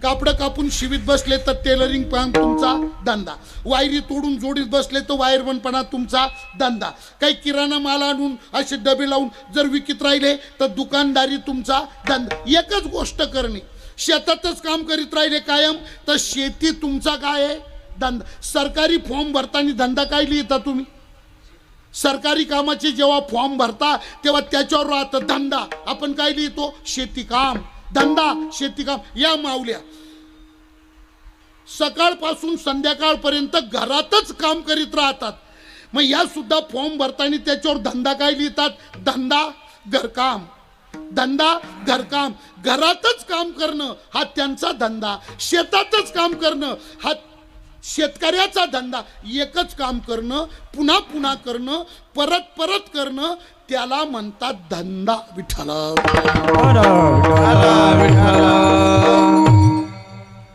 कापडं कापून शिवीत बसले तर टेलरिंग पण तुमचा धंदा. वायरी तोडून जोडीत बसले तर वायरमनपणा तुमचा धंदा. काही किराणा माल आणून असे डबे लावून जर विकत राहिले तर दुकानदारी तुमचा धंदा. एकच गोष्ट करणे. शेतातच काम करीत राहिले कायम तर शेती तुमचा काय आहे? धंदा. सरकारी फॉर्म भरताना धंदा काय लिहिता तुम्ही? सरकारी कामाचे जेव्हा फॉर्म भरता तेव्हा त्याच्यावर राहतं धंदा. आपण काय लिहितो? शेती काम. धंदा शेती काम. या माऊल्या सकाळपासून संध्याकाळपर्यंत घरातच काम करीत राहतात. मग या सुद्धा फॉर्म भरताना त्याच्यावर धंदा काय लिहितात? धंदा घरकाम. धंदा घरकाम. घरातच काम करणं हा त्यांचा धंदा. शेतातच काम करणं हा शेतकऱ्याचा धंदा. एकच काम करणं पुन्हा पुन्हा करणं परत परत करणं त्याला म्हणतात धंदा. विठ्ठला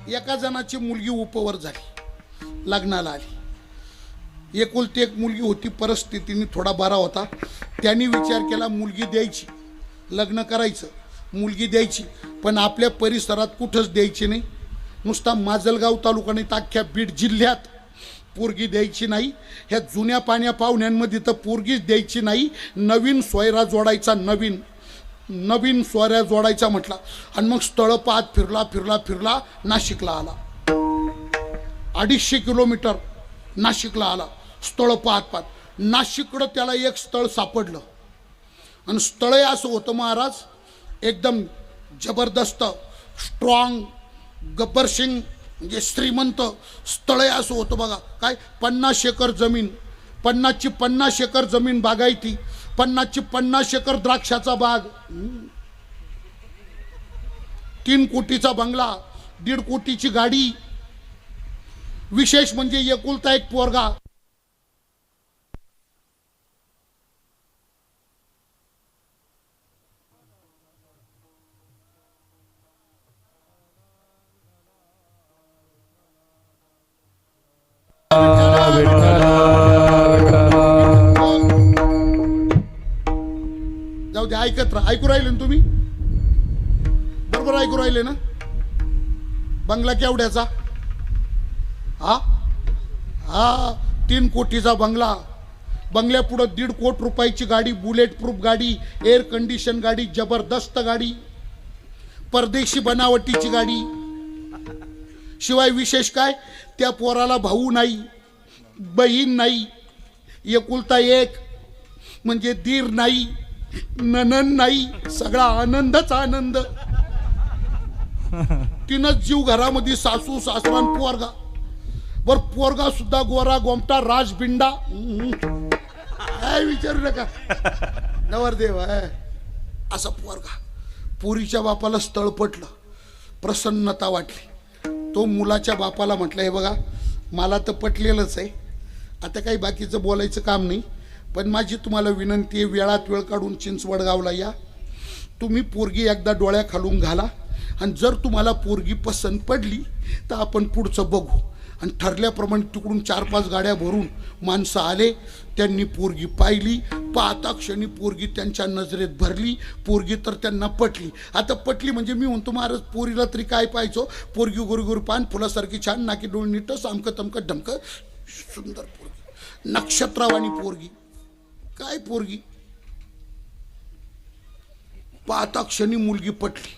एका जणाची मुलगी उपवर झाली, लग्नाला आली. एकुलती एक मुलगी होती. परिस्थितीने थोडा बरा होता. त्यांनी विचार केला मुलगी द्यायची, लग्न करायचं, मुलगी द्यायची. पण आपल्या परिसरात कुठंच द्यायची नाही. नुसता माजलगाव तालुका नाही तर अख्ख्या बीड जिल्ह्यात पोरगी द्यायची नाही. ह्या जुन्या पाण्या पाहुण्यांमध्ये तर पोरगीच द्यायची नाही. नवीन सोयरा जोडायचा. नवीन सोयरा जोडायचा म्हटला आणि मग स्थळ पाहत फिरला फिरला फिरला नाशिकला आला. 250 किलोमीटर नाशिकला आला. स्थळ पाहत पाहत नाशिककडं त्याला एक स्थळ सापडलं. आणि स्थळ असं होतं महाराज एकदम जबरदस्त स्ट्रॉंग गब्बर सिंग म्हणजे श्रीमंत स्थळ असं होतं बघा. काय 50 एकर जमीन, 50 एकर जमीन बागायती, 50 एकर द्राक्षाचा बाग, 3 कोटीचा बंगला, 1.5 कोटीची गाडी. विशेष म्हणजे एकुलता एक पोरगा. जाऊ दे, ऐकत राहा. ऐकू राहिले ना तुम्ही? बरोबर ऐकू राहिले ना? बंगला केवढ्याचा? हा 3 कोटीचा बंगला. बंगल्या पुढं 1.5 कोटी रुपयाची गाडी, बुलेट प्रूफ गाडी, एअर कंडिशन गाडी, जबरदस्त गाडी, परदेशी बनावटीची गाडी. शिवाय विशेष काय, त्या पोराला भाऊ नाही, बहीण नाही, एकुलता एक म्हणजे दीर नाही, ननन नाही. सगळा आनंदच आनंद. तीनच जीव घरामध्ये, सासू सासरा आणि पोरगा. बर पोरगा सुद्धा गोरा गोमटा राजबिंडा. काय विचारू नका, नवरदेव आहे असा पोरगा. पोरीच्या बापाला स्थळ पटलं, प्रसन्नता वाटली. तो मुलाच्या बापाला म्हटलं हे बघा मला तर पटलेलंच आहे, आता काही बाकीचं बोलायचं काम नाही, पण माझी तुम्हाला विनंती आहे वेळात वेळ काढून चिंचवडगावला या. तुम्ही पोरगी एकदा डोळ्या खालून घाला आणि जर तुम्हाला पोरगी पसंत पडली तर आपण पुढचं बघू. आणि ठरल्याप्रमाणे तिकडून 4-5 गाड्या भरून माणसं आले. त्यांनी पोरगी पाहिली. पाहता क्षणी पोरगी त्यांच्या नजरेत भरली. पोरगी तर त्यांना पटली. आता पटली म्हणजे मी म्हणतो महाराज पोरीला तरी काय पाहायचो, पोरगी गोरी पान फुलासारखी छान, नाकी डोळी नीट, सामकं तमकं ढमकं, सुंदर पोरगी, नक्षत्रवाणी पोरगी. काय पोरगी, पाहता क्षणी मुलगी पटली.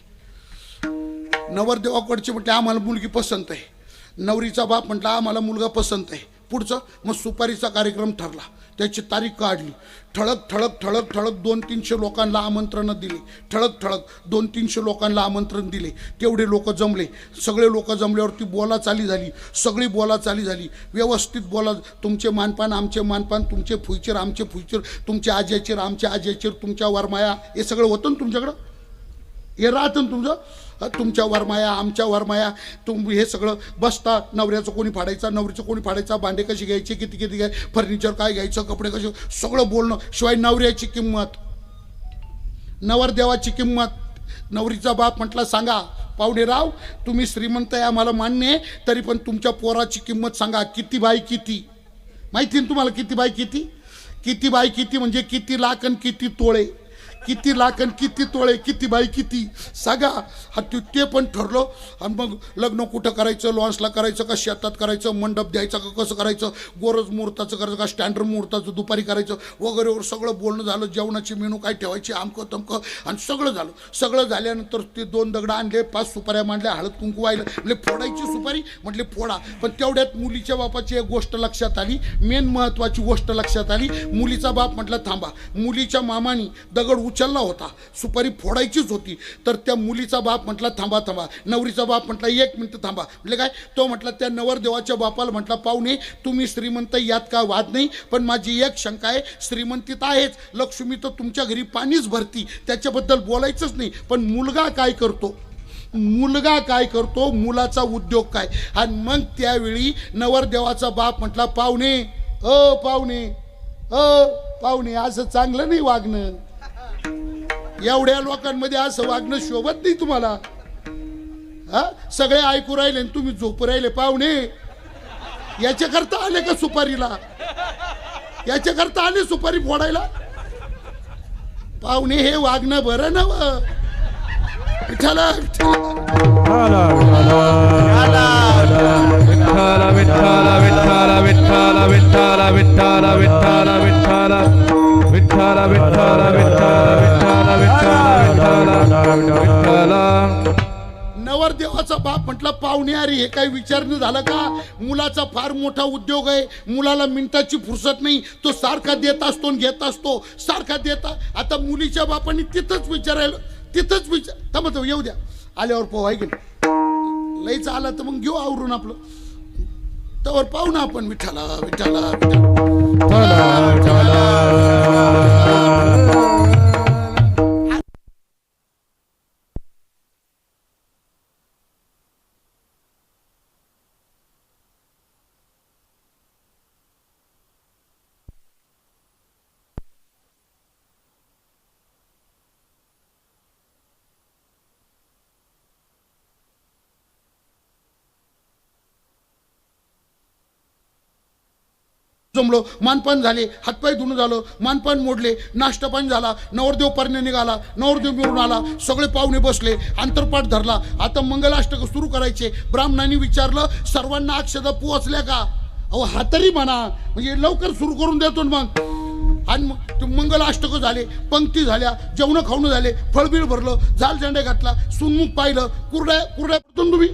नवरदेवाकडचे म्हटले आम्हाला मुलगी पसंत आहे. नवरीचा बाप म्हटला आम्हाला मुलगा पसंत आहे. पुढचं मग सुपारीचा कार्यक्रम ठरला. त्याची तारीख काढली. ठळक ठळक ठळक ठळक 200-300 लोकांना आमंत्रणं दिली. ठळक ठळक 200-300 लोकांना आमंत्रण दिले. तेवढे लोक जमले. सगळे लोक जमल्यावरती बोला चाली झाली. सगळी बोला चाली झाली. व्यवस्थित बोला. तुमचे मानपान आमचे मानपान, तुमचे फुईचीर आमचे फुईचीर, तुमचे आज्याचीर आमचे आज्याचीर, तुमच्या वरमाया हे सगळं होतं ना तुमच्याकडं. हे राहतं ना तुमचं. तुमच्या वरमाया आमच्या वरमाया हे सगळं बसता. नवऱ्याचं कोणी फाडायचा, नवरीचं कोणी फाडायचा, भांडे कशी घ्यायचे, किती किती घ्याय, फर्निचर काय घ्यायचं, कपडे कसे, सगळं बोलणं. शिवाय नवऱ्याची किंमत, नवरदेवाची किंमत. नवरीचा बाप म्हटला सांगा पाहुणेराव तुम्ही श्रीमंत आहे आम्हाला मान्य आहे, तरी पण तुमच्या पोराची किंमत सांगा. किती बाय किती माहिती ना तुम्हाला? किती बाय किती, किती बाय किती म्हणजे किती लाख आणि किती तोळे, किती लाख आणि किती तोळे, किती बाई किती सांगा. हा ते पण ठरलं. आणि मग लग्न कुठं करायचं, लॉन्सला करायचं का शेतात करायचं, मंडप द्यायचा का कसं करायचं, गोरज मुहूर्ताचं करायचं का स्टँडर्ड मुहूर्ताचं दुपारी करायचं वगैरे वगैरे सगळं बोलणं झालं. जेवणाची मेनू काय ठेवायची आमकं तमकं आणि सगळं झालं. सगळं झाल्यानंतर ते 2 दगडं आणले, 5 सुपाऱ्या मांडल्या, हळद कुंकू व्हायला म्हणजे फोडायची सुपारी म्हटले फोडा. पण तेवढ्यात मुलीच्या बापाची एक गोष्ट लक्षात आली. मेन महत्त्वाची गोष्ट लक्षात आली. मुलीचा बाप म्हटलं थांबा. मुलीच्या मामानी दगड उचलला होता, सुपारी फोडायचीच होती. तर त्या मुलीचा बाप म्हटला थांबा थांबा. नवरीचा बाप म्हटला 1 मिनिट थांबा. म्हणजे काय तो म्हटला त्या नवरदेवाच्या बापाला म्हटला पाहुणे तुम्ही श्रीमंत यात काय वाद नाही, पण माझी एक शंका आहे. श्रीमंतीत आहेच, लक्ष्मी तर तुमच्या घरी पाणीच भरती, त्याच्याबद्दल बोलायचंच नाही. पण मुलगा काय करतो, मुलगा काय करतो, मुलाचा उद्योग काय. आणि मग त्यावेळी नवरदेवाचा बाप म्हटला पाहुणे पाहुणे पाहुणे असं चांगलं नाही वागणं. एवढ्या लोकांमध्ये असं वागणं शोभत नाही तुम्हाला. हा सगळे ऐकू राहिले आणि तुम्ही झोपू राहिले. पाहुणे याच्याकरता आले का सुपारीला, याच्याकरता आले सुपारी फोडायला. पाहुणे हे वागणं बरं नव. विठ्ठला विठ्ठला विठ्ठला विठ्ठला विठ्ठला विठ्ठला विठ्ठला विठ्ठला विठ्ठला विठ्ठला विठ्ठला विठ्ठला विठ्ठला विठ्ठला विठ्ठला. नवरदेवाचा बाप म्हटला पाहुणे अरे हे काही विचारणं झालं का. मुलाचा फार मोठा उद्योग आहे, मुलाला मिनिटाची फुरसत नाही. तो सारखा देत असतो आणि घेत असतो, सारखा देता. आता मुलीच्या बापाने तिथंच विचारायला, तिथंच विचार थांबत येऊ द्या आल्यावर पाहू आहे की लईच आला तर मग घेऊ आवरून आपलं. तर पाहू ना आपण. विठ्ठला विठ्ठला जमलो. मानपान झाले, हातपाय धुणं झालं, मानपान मोडले, नाश्ता पाणी झाला, नवरदेव परणे निघाला, नवरदेव मिळून आला, सगळे पाहुणे बसले, अंतरपाठ धरला. आता मंगलाष्टक सुरू करायचे. ब्राह्मणांनी विचारलं सर्वांना अक्षता पोहोचल्या का. अहो हा तरी म्हणा म्हणजे लवकर सुरू करून देतो मग. आणि मग मंगलाष्टक झाले, पंक्ती झाल्या, जेवण खावणं झाले, फळबीळ भरलं, झाल झेंडे घातला, सुनमुख पाहिलं. कुरड्या कुरड्या तुम्ही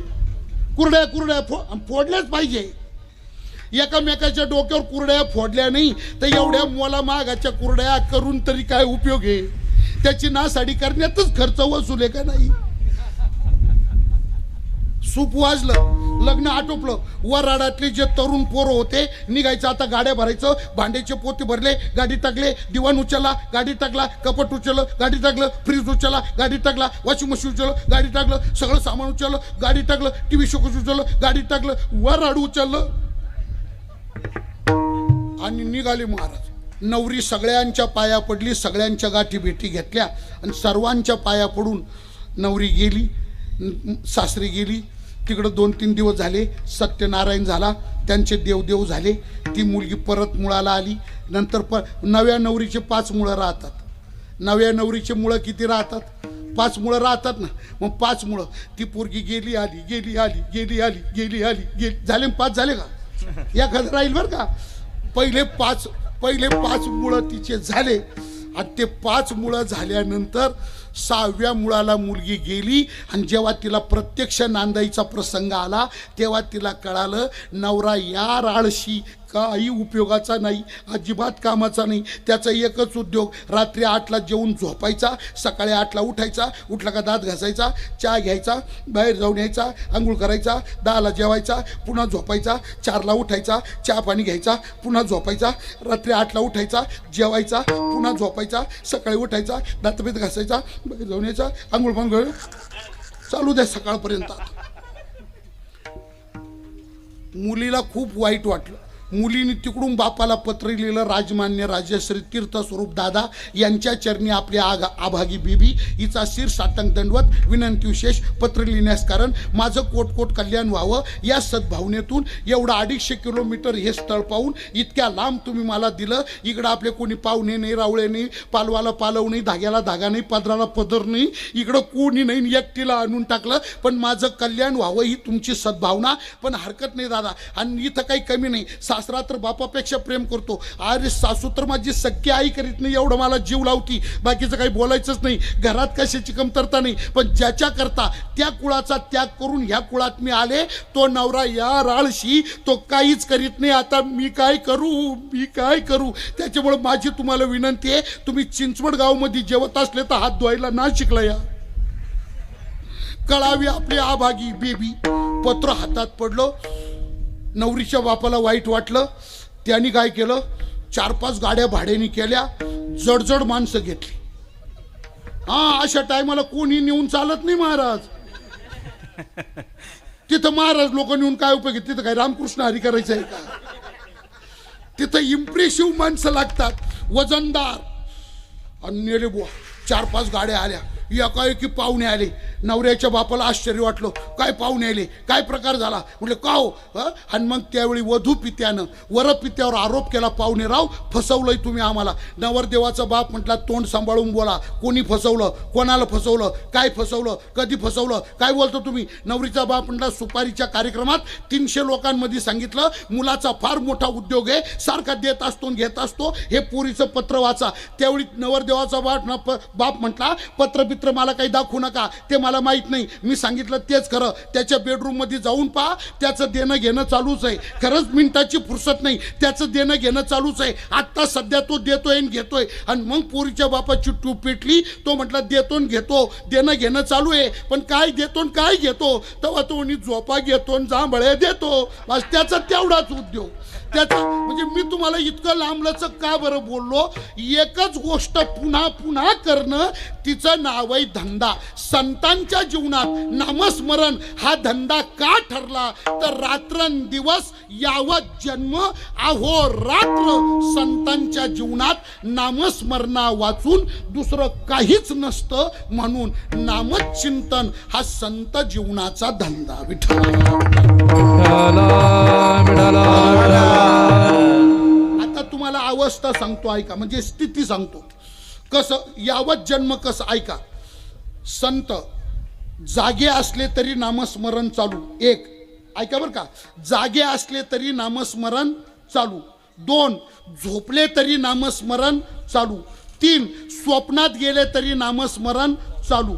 कुरड्या कुरड्या फोडल्याच पाहिजे. एकामेकाच्या डोक्यावर कुरड्या फोडल्या नाही तर एवढ्या मोला मागाच्या कुरड्या करून तरी काय उपयोग आहे. त्याची नासाडी करण्यातच खर्च वसूल आहे का नाही. सूप वाजलं, लग्न आटोपलं. वराडातले जे तरुण पोरं होते निघायचं. आता गाड्या भरायचं, भांड्याचे पोते भरले, गाडी टाकले, दिवाण उचलला, गाडी टाकला, कपट उचललं, गाडी टाकलं, फ्रीज उचलला, गाडी टाकला, वॉशिंग मशीन उचललं, गाडी टाकलं, सगळं सामान उचललं, गाडी टाकलं, टीव्ही शोकस उचललं, गाडी टाकलं, वराड उचललं आणि निघाले महाराज. नवरी सगळ्यांच्या पाया पडली, सगळ्यांच्या गाठी भेटी घेतल्या आणि सर्वांच्या पाया पडून नवरी गेली. सासरी गेली. तिकडं 2-3 दिवस झाले, सत्यनारायण झाला, त्यांचे देवदेव झाले. ती मुलगी परत मुळाला आली. नंतर नव्या नवरीचे 5 मुळं राहतात. नव्या नवरीचे मुळं किती राहतात? 5 मुळं राहतात ना. मग 5 मुळं. ती पोरगी गेली आली, गेली आली, गेली आली, गेली आली, गेली. झाले 5 झाले का? एखादं राहील बरं का. पहिले 5 मुळं तिचे झाले. आणि ते 5 मुळं झाल्यानंतर 6व्या मुळाला मुलगी गेली. आणि जेव्हा तिला प्रत्यक्ष नांदाईचा प्रसंग आला तेव्हा तिला कळालं नवरा यार आळशी, काही उपयोगाचा नाही, अजिबात कामाचा नाही. त्याचा एकच उद्योग, रात्री 8ला जेवून झोपायचा, सकाळी 8ला उठायचा, उठला का दात घासायचा, चहा घ्यायचा, बाहेर जाऊन यायचा, आंघोळ करायचा, 10ला जेवायचा, पुन्हा झोपायचा, 4ला उठायचा, चहा पाणी घ्यायचा, पुन्हा झोपायचा, रात्री 8ला उठायचा, जेवायचा, पुन्हा झोपायचा, सकाळी उठायचा, दातबीत घासायचा, बाहेर जाऊन यायचा, आंघोळ पांघोळ चालू द्या सकाळपर्यंत. मुलीला खूप वाईट वाटलं. मुलीने तिकडून बापाला पत्र लिहिलं, राजमान्य राजश्री तीर्थस्वरूप दादा यांच्या चरणी आपली आभागी बीबी हिचा शिर साटंग दंडवत विनंती विशेष पत्र लिहिण्यास कारण माझं कोटकोट कल्याण व्हावं या सद्भावनेतून एवढं 250 किलोमीटर हे स्थळ पाहून इतक्या लांब तुम्ही मला दिलं. इकडं आपले कोणी पाहुणे नाही, रावळे नाही, पालवाला पालव नाही, धाग्याला धागा नाही, पदराला पदर नाही, इकडं कोणी नाही, एकटीला आणून टाकलं. पण माझं कल्याण व्हावं ही तुमची सद्भावना. पण हरकत नाही दादा. आणि इथं काही कमी नाही. सासरा तर बापापेक्षा प्रेम करतो. अरे सासू तर माझी सख्खी आई करीत नाही, एवढं मला जीव लावती. बाकीचं काही बोलायचंच नाही. घरात कशाची कमतरता नाही. पण ज्याच्या करता त्या कुळाचा त्याग करून ह्या कुळात मी आले, तो नवरा यार आळशी, तो काहीच करीत नाही. आता मी काय करू? त्याच्यामुळे माझी तुम्हाला विनंती आहे, तुम्ही चिंचवड गावमध्ये जेवत असले तर हात धुवायला ना शिकला या. कळावी आपली आभागी बेबी. पत्र हातात पडलं. नवरीच्या बापाला वाईट वाटलं. त्यांनी काय केलं, 4-5 गाड्या भाड्याने केल्या, जडजड माणसं घेतली. अशा टायमाला कोणी नेऊन चालत नाही महाराज. तिथं महाराज लोक नेऊन काय उपयोग आहे? तिथं काय रामकृष्ण हरी करायचं आहे का? तिथं इम्प्रेसिव्ह माणसं लागतात, वजनदार. आणि नेले बुवा, 4-5 गाड्या आल्या. एकाएकी पाहुणे आले. नवऱ्याच्या बापाला आश्चर्य वाटलं, काय पाहुणे आले, काय प्रकार झाला? म्हटलं का हो? आणि मग त्यावेळी वधू पित्यानं वरपित्यावर आरोप केला, पाहुणे राव फसवलंय तुम्ही आम्हाला. नवरदेवाचा बाप म्हटला तोंड सांभाळून बोला, कोणी फसवलं, कोणाला फसवलं, काय फसवलं, कधी फसवलं, काय बोलतो तुम्ही? नवरीचा बाप म्हटला सुपारीच्या कार्यक्रमात 300 लोकांमध्ये सांगितलं, मुलाचा फार मोठा उद्योग आहे, सारखा देत असतो घेत असतो, हे पोरीचं पत्र वाचा. त्यावेळी नवरदेवाचा बाप म्हटला पत्र मला काही दाखवू नका, ते मला माहित नाही. मी सांगितलं तेच खरं. त्याच्या बेडरूम मध्ये जाऊन पहा, त्याचं देणं घेणं चालूच आहे. खरंच मिनिटाची फुरसत नाही, त्याचं देणं घेणं चालूच आहे. आता सध्या तो देतोय आणि घेतोय. आणि मग पोरीच्या बापाची टूप पेटली. तो म्हटला देतो आणि घेतो, देणं घेणं चालू आहे, पण काय देतो आणि काय घेतो? तेव्हा तो झोपा घेतो आणि जांभळ्या देतो. बस त्याचा तेवढाच उद्योग. त्याचा म्हणजे मी तुम्हाला इतकं लांबलचक का बरं बोललो? एकच गोष्ट पुन्हा पुन्हा करणं, तिचं नाव आहे धंदा. संतांच्या जीवनात नामस्मरण हा धंदा का ठरला? तर रात्रंदिवस यावत जन्म अहोरात्र संतांच्या जीवनात नामस्मरणा वाचून दुसरं काहीच नसतं. म्हणून नामचिंतन हा संत जीवनाचा धंदा. आता तुम्हाला अवस्था सांगतो ऐका, म्हणजे स्थिती सांगतो. कसं यावत जन्म कसं ऐका. संत जागे असले तरी नामस्मरण चालू. 1 ऐका बरं का, जागे असले तरी नामस्मरण चालू. 2 झोपले तरी नामस्मरण चालू. 3 स्वप्नात गेले तरी नामस्मरण चालू.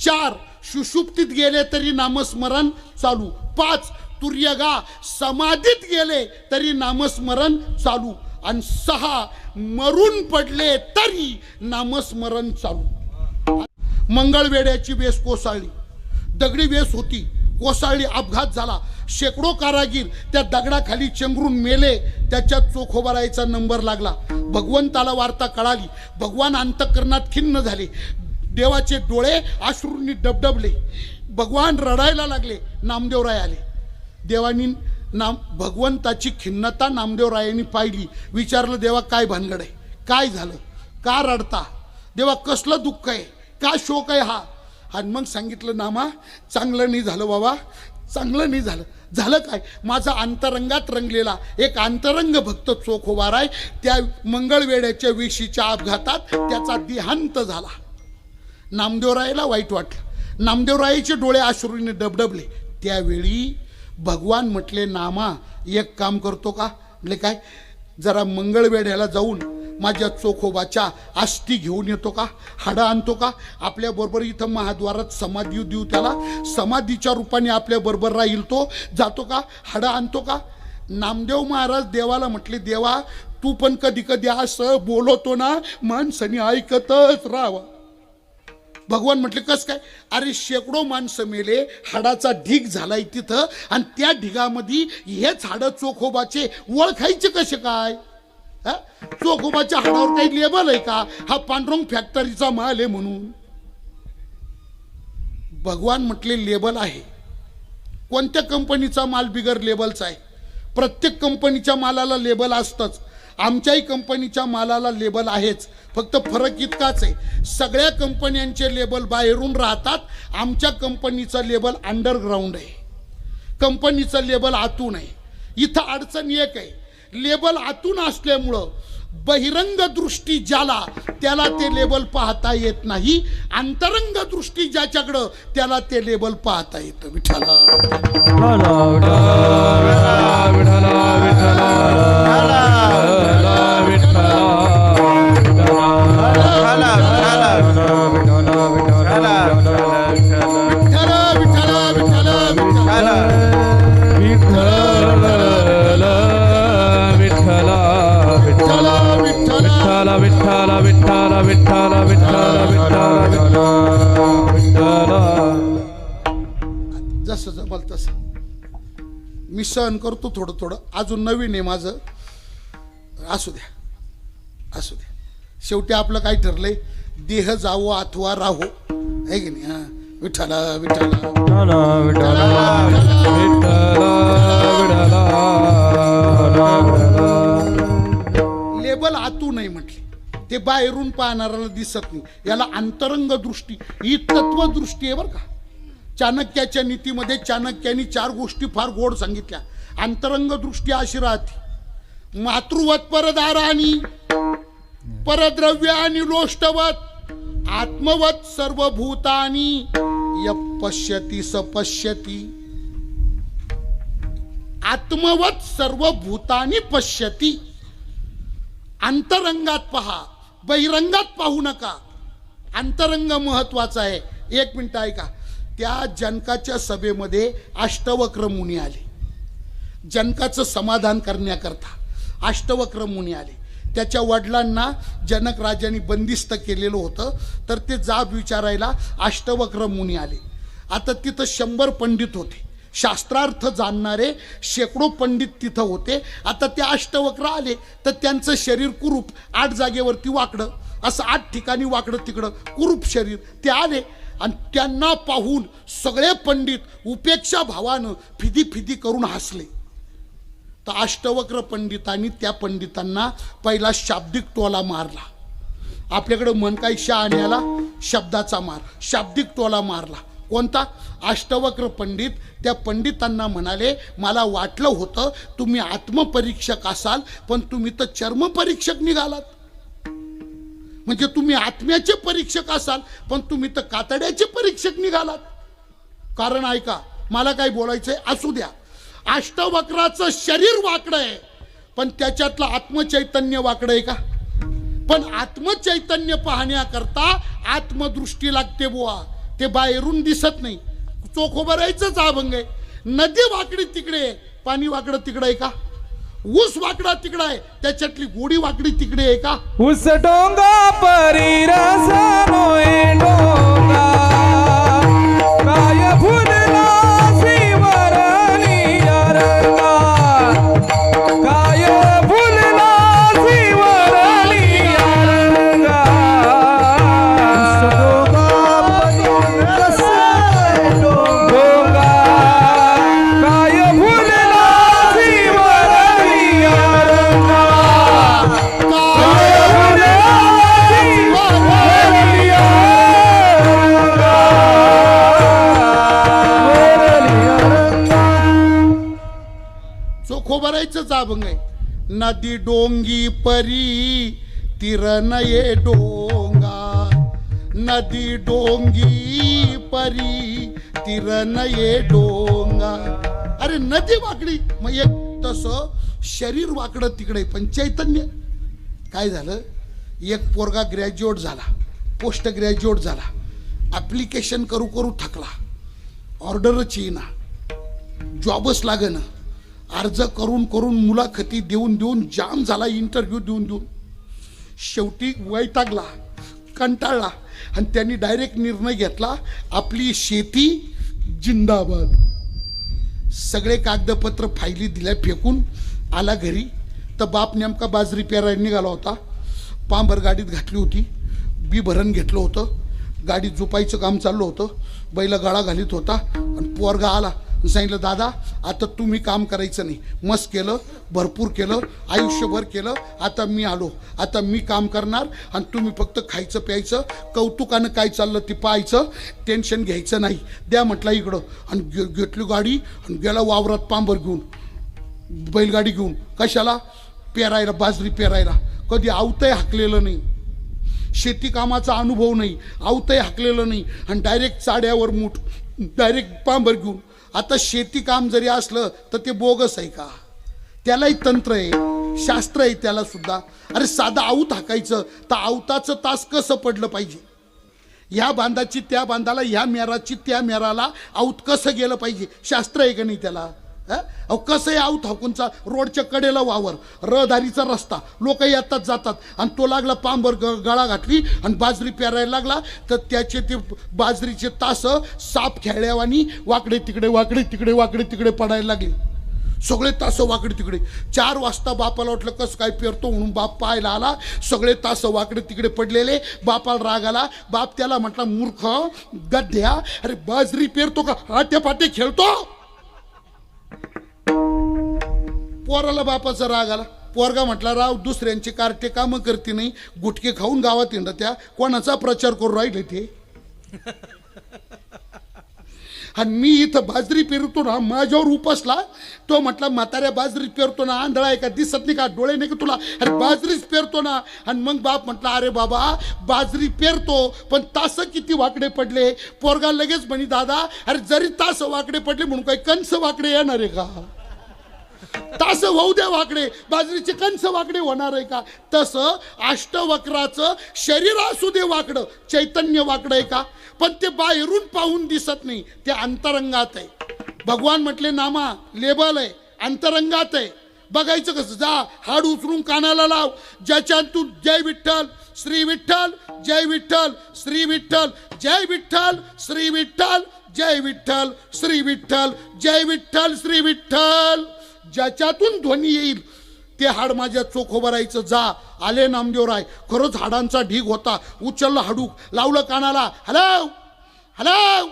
4 सुषुप्तीत गेले तरी नामस्मरण चालू. 5 तुर्यगा समाधीत गेले तरी नामस्मरण चालू. आणि 6 मरून पडले तरी नामस्मरण चालू. मंगळवेड्याची वेस कोसळली, दगडी वेस होती, कोसळली, अपघात झाला. शेकडो कारागीर त्या दगडाखाली चेंगरून मेले. त्याच्यात चोखोबारायचा नंबर लागला. भगवंताला वार्ता कळाली. भगवान अंतःकरणात खिन्न झाले. देवाचे डोळे अश्रूंनी डबडबले. भगवान रडायला लागले. नामदेवराय आले. देवानी भगवंताची खिन्नता नामदेवरायांनी पाहिली. विचारलं देवा काय भानगड आहे, काय झालं, का रडता? देवा कसलं दुःख आहे, का शोक आहे हा? आणि मग सांगितलं नामा चांगलं नाही झालं बाबा, चांगलं नाही झालं. झालं काय, माझा अंतरंगात रंगलेला एक अंतरंग भक्त चोखोबार आहे, त्या मंगळवेड्याच्या वेशीच्या अपघातात त्याचा देहांत झाला. नामदेवरायाला वाईट वाटलं, नामदेवरायाचे डोळे अश्रूने डबडबले. त्यावेळी भगवान म्हटले नामा एक काम करतो का? म्हणजे काय, जरा मंगळवेढ्याला जाऊन माझ्या चोखोबाच्या अस्थी घेऊन येतो का, हाडं आणतो का, आपल्याबरोबर इथं महाद्वारात समाधी देऊ त्याला, समाधीच्या रूपाने आपल्याबरोबर राहील तो, जातो का, हाडं आणतो का? नामदेव महाराज देवाला म्हटले देवा तू पण कधी कधी असं बोलवतो ना माणसाने ऐकतच राहावा. भगवान म्हटले कस काय? अरे शेकडो माणसं मेले, हाडाचा ढीग झालाय तिथं, आणि त्या ढिगामध्ये हेच हाडं चोखोबाचे ओळखायचे कसे काय? चोखोबाच्या हाडावर काही लेबल आहे का, हा पांडुरंग फॅक्टरीचा माल आहे म्हणून? भगवान म्हटले लेबल आहे. कोणत्या कंपनीचा माल बिगर लेबलचा आहे? प्रत्येक कंपनीच्या मालाला लेबल असतंच, आमच्याही कंपनीच्या मालाला लेबल आहेच. फक्त फरक इतकाच आहे, सगळ्या कंपन्यांचे लेबल बाहेरून राहतात, आमच्या कंपनीचं लेबल अंडरग्राऊंड आहे, कंपनीचं लेबल आतून आहे. इथं अडचण एक आहे, लेबल आतून असल्यामुळं बहिरंग दृष्टी ज्याला त्याला ते लेबल पाहता येत नाही, अंतरंग दृष्टी ज्याच्याकडं त्याला ते लेबल पाहता येतं. विठ्ठला जसं जमल तसं मी सहन करतो, थोडं थोडं अजून नवीन आहे माझं. असू द्या असू द्या, शेवटी आपलं काय ठरलंय, देह जावो अथवा राहो, आहे की नाही? हा विठ्ठला विठ्ठला लेबल आतून नाही म्हटले, ते बाहेरून पाहणाऱ्याला दिसत नाही, याला अंतरंग दृष्टी ही तत्वदृष्टी आहे बरं का. चाणक्याच्या नीतीमध्ये चाणक्याने 4 गोष्टी फार गोड सांगितल्या. अंतरंग दृष्टी अशी राहते, मातृवत परदारानी परद्रव्यानी लोष्टवत आत्मवत सर्वभूतानी यपश्यती सपश्यती. आत्मवत सर्वभूतानी पश्यती. अंतरंगात पहा, बहिरंगात पाहू नका. अंतरंग महत्वाचा आहे. 1 मिनिट ऐका. त्या जनकाच्या सभेमध्ये अष्टवक्र मुनी आले, जनकाचं समाधान करण्याकरता अष्टवक्र मुनी आले. त्याच्या वडिलांना जनक राजांनी बंदिस्त केलेलं होतं, तर ते जाब विचारायला अष्टवक्र मुनी आले. आता तिथं 100 पंडित होते, शास्त्रार्थ जाणणारे शेकडो पंडित तिथं होते. आता ते अष्टवक्र आले तर त्यांचं शरीर कुरूप, 8 जागेवरती वाकडं, असं 8 ठिकाणी वाकडं तिकडं कुरूप शरीर. ते आले आणि त्यांना पाहून सगळे पंडित उपेक्षा भावानं फिदी फिदी करून हसले. तर अष्टवक्र पंडितांनी त्या पंडितांना पहिला शाब्दिक टोला मारला. आपल्याकडं मन काही शहाण्याला शब्दाचा मार, शाब्दिक टोला मारला. कोणता? अष्टवक्र पंडित त्या पंडितांना म्हणाले, मला वाटलं होतं तुम्ही आत्मपरीक्षक असाल, पण तुम्ही तर चर्मपरीक्षक निघालात. म्हणजे तुम्ही आत्म्याचे परीक्षक असाल, पण तुम्ही तर कातड्याचे परीक्षक निघालात. कारण ऐका, मला काय बोलायचंय असू द्या. अष्टवक्राचं शरीर वाकडं आहे, पण त्याच्यातलं आत्मचैतन्य वाकडं आहे का? पण आत्मचैतन्य पाहण्याकरता आत्मदृष्टी लागते बुवा, ते बाहेरून दिसत नाही. चोखोबा राहायचंच अभंग आहे. नदी वाकडी तिकडे, पाणी वाकडं तिकडे आहे का? ऊस वाकडा तिकडे आहे, त्याच्यातली गोडी वाकडी तिकडे आहे का? ऊस डोंगा परी रस नोए डोंगा काय फुलला शिवरणी अरंगा काय फुलला शिवरणी अरंगा ऊस डोंगा परी रस डोंगा काय फुलला शिवरणी अरंगा काय फुलला शिवरणी चोखोबरायचंच अभंग आहे. नदी डोंगी परी तीर नये डोंगा, नदी डोंगी परी तीर नये डोंगा. अरे नदी वाकडी, मग एक तसं शरीर वाकडं तिकडे, पण चैतन्य काय झालं. एक पोरगा ग्रॅज्युएट झाला, पोस्ट ग्रॅज्युएट झाला, ॲप्लिकेशन करू करू थकला, ऑर्डरच येईना, जॉबच लागेना, अर्ज करून करून मुलाखती देऊन देऊन जाम झाला, इंटरव्ह्यू देऊन देऊन शेवटी वैतागला, कंटाळला आणि त्यांनी डायरेक्ट निर्णय घेतला, आपली शेती जिंदाबाद. सगळे कागदपत्र फायली दिल्या फेकून आला घरी. तर बाप नेमका बाजरी पेरायला निघाला होता, पांबर गाडीत घातली होती, बी भरण घेतलं होतं, गाडीत झोपायचं काम चाललं होतं, बैला गाळा घालीत होता आणि पोरगा आला. सांगितलं दादा आता तुम्ही काम करायचं नाही, मस्त केलं, भरपूर केलं, आयुष्यभर केलं, आता मी आलो, आता मी काम करणार आणि तुम्ही फक्त खायचं प्यायचं, कौतुकानं काय चाललं ते पाहायचं, टेन्शन घ्यायचं नाही, द्या म्हटलं इकडं. आणि घेतली गाडी आणि गेला वावरात पांबर घेऊन, बैलगाडी घेऊन. कशाला? पेरायला, बाजरी पेरायला. कधी आवतंय हाकलेलं नाही, शेती कामाचा अनुभव नाही, आवतंय हाकलेलं नाही आणि डायरेक्ट चाड्यावर मूठ, डायरेक्ट पांबर घेऊन. आता शेती काम जरी असलं तर ते बोगस आहे का? त्यालाही तंत्र आहे, शास्त्र आहे त्याला सुद्धा. अरे साधं आवत हाकायचं तर आवताचं तास कसं पडलं पाहिजे, ह्या बांधाची त्या बांधाला, ह्या मेराची त्या मेराला आवत कसं गेलं पाहिजे, शास्त्र आहे का नाही त्याला? अहो कसं आहे आवत हाकूनचा, रोडच्या कडेला वावर, रहदारीचा रस्ता, लोक येतात जातात आणि तो लागला पांबर गळा घातली आणि बाजरी पेरायला लागला तर त्याचे ते बाजरीचे तास साप खेळल्यावानी वाकडे तिकडे वाकडे तिकडे वाकडे तिकडे पडायला लागले, सगळे तास वाकडे तिकडे. 4 वाजता बापाला वाटलं कसं काय पेरतो म्हणून बाप पाहायला आला, सगळे तास वाकडे तिकडे पडलेले. बापाला राग आला, बाप त्याला म्हटला मूर्ख गध्या, अरे बाजरी पेरतो का आट्या पाटे खेळतो? पोराला बापाचा राग आला. पोरगा म्हटला राव दुसऱ्यांची कार्टे कामं करते नाही, गुटके खाऊन गावात येणार, त्या कोणाचा प्रचार करू राहिले ते? आणि मी इथं बाजरी पेरतो ना, माझ्यावर उपसला. तो म्हटला म्हाताऱ्या बाजरी पेरतो ना, आंधळा आहे का, दिसत नाही का, डोळे नाही का तुला, अरे बाजरीच पेरतो ना. आणि मग बाप म्हटला अरे बाबा बाजरी पेरतो पण तास किती वाकडे पडले. पोरगा लगेच म्हणे दादा अरे जरी तास वाकडे पडले म्हणून काही कंस वाकडे येणार आहे का? तास होऊ द्या वाकडे, बाजरीचे कंस वाकडे होणार आहे का? तसं अष्टवक्राचं शरीर असू दे वाकडं, चैतन्य वाकडं आहे का? पण ते बाहेरून पाहून दिसत नाही, ते अंतरंगात आहे. भगवान म्हटले नामा लेबल आहे, अंतरंगात आहे. बघायचं कसं? जा हाड उचलून कानाला लाव, ज्याच्यात तू जय विठ्ठल श्री विठ्ठल जय विठ्ठल श्री विठ्ठल जय विठ्ठल श्री विठ्ठल जय विठ्ठल श्री विठ्ठल जय विठ्ठल श्री विठ्ठल, ज्याच्यातून ध्वनी येईल ते हाड माझ्या चोखोबरायचं. जा आले नामदेवराय, खरंच हाडांचा ढीग होता. उचललं हाडूक, लावलं कानाला, hello hello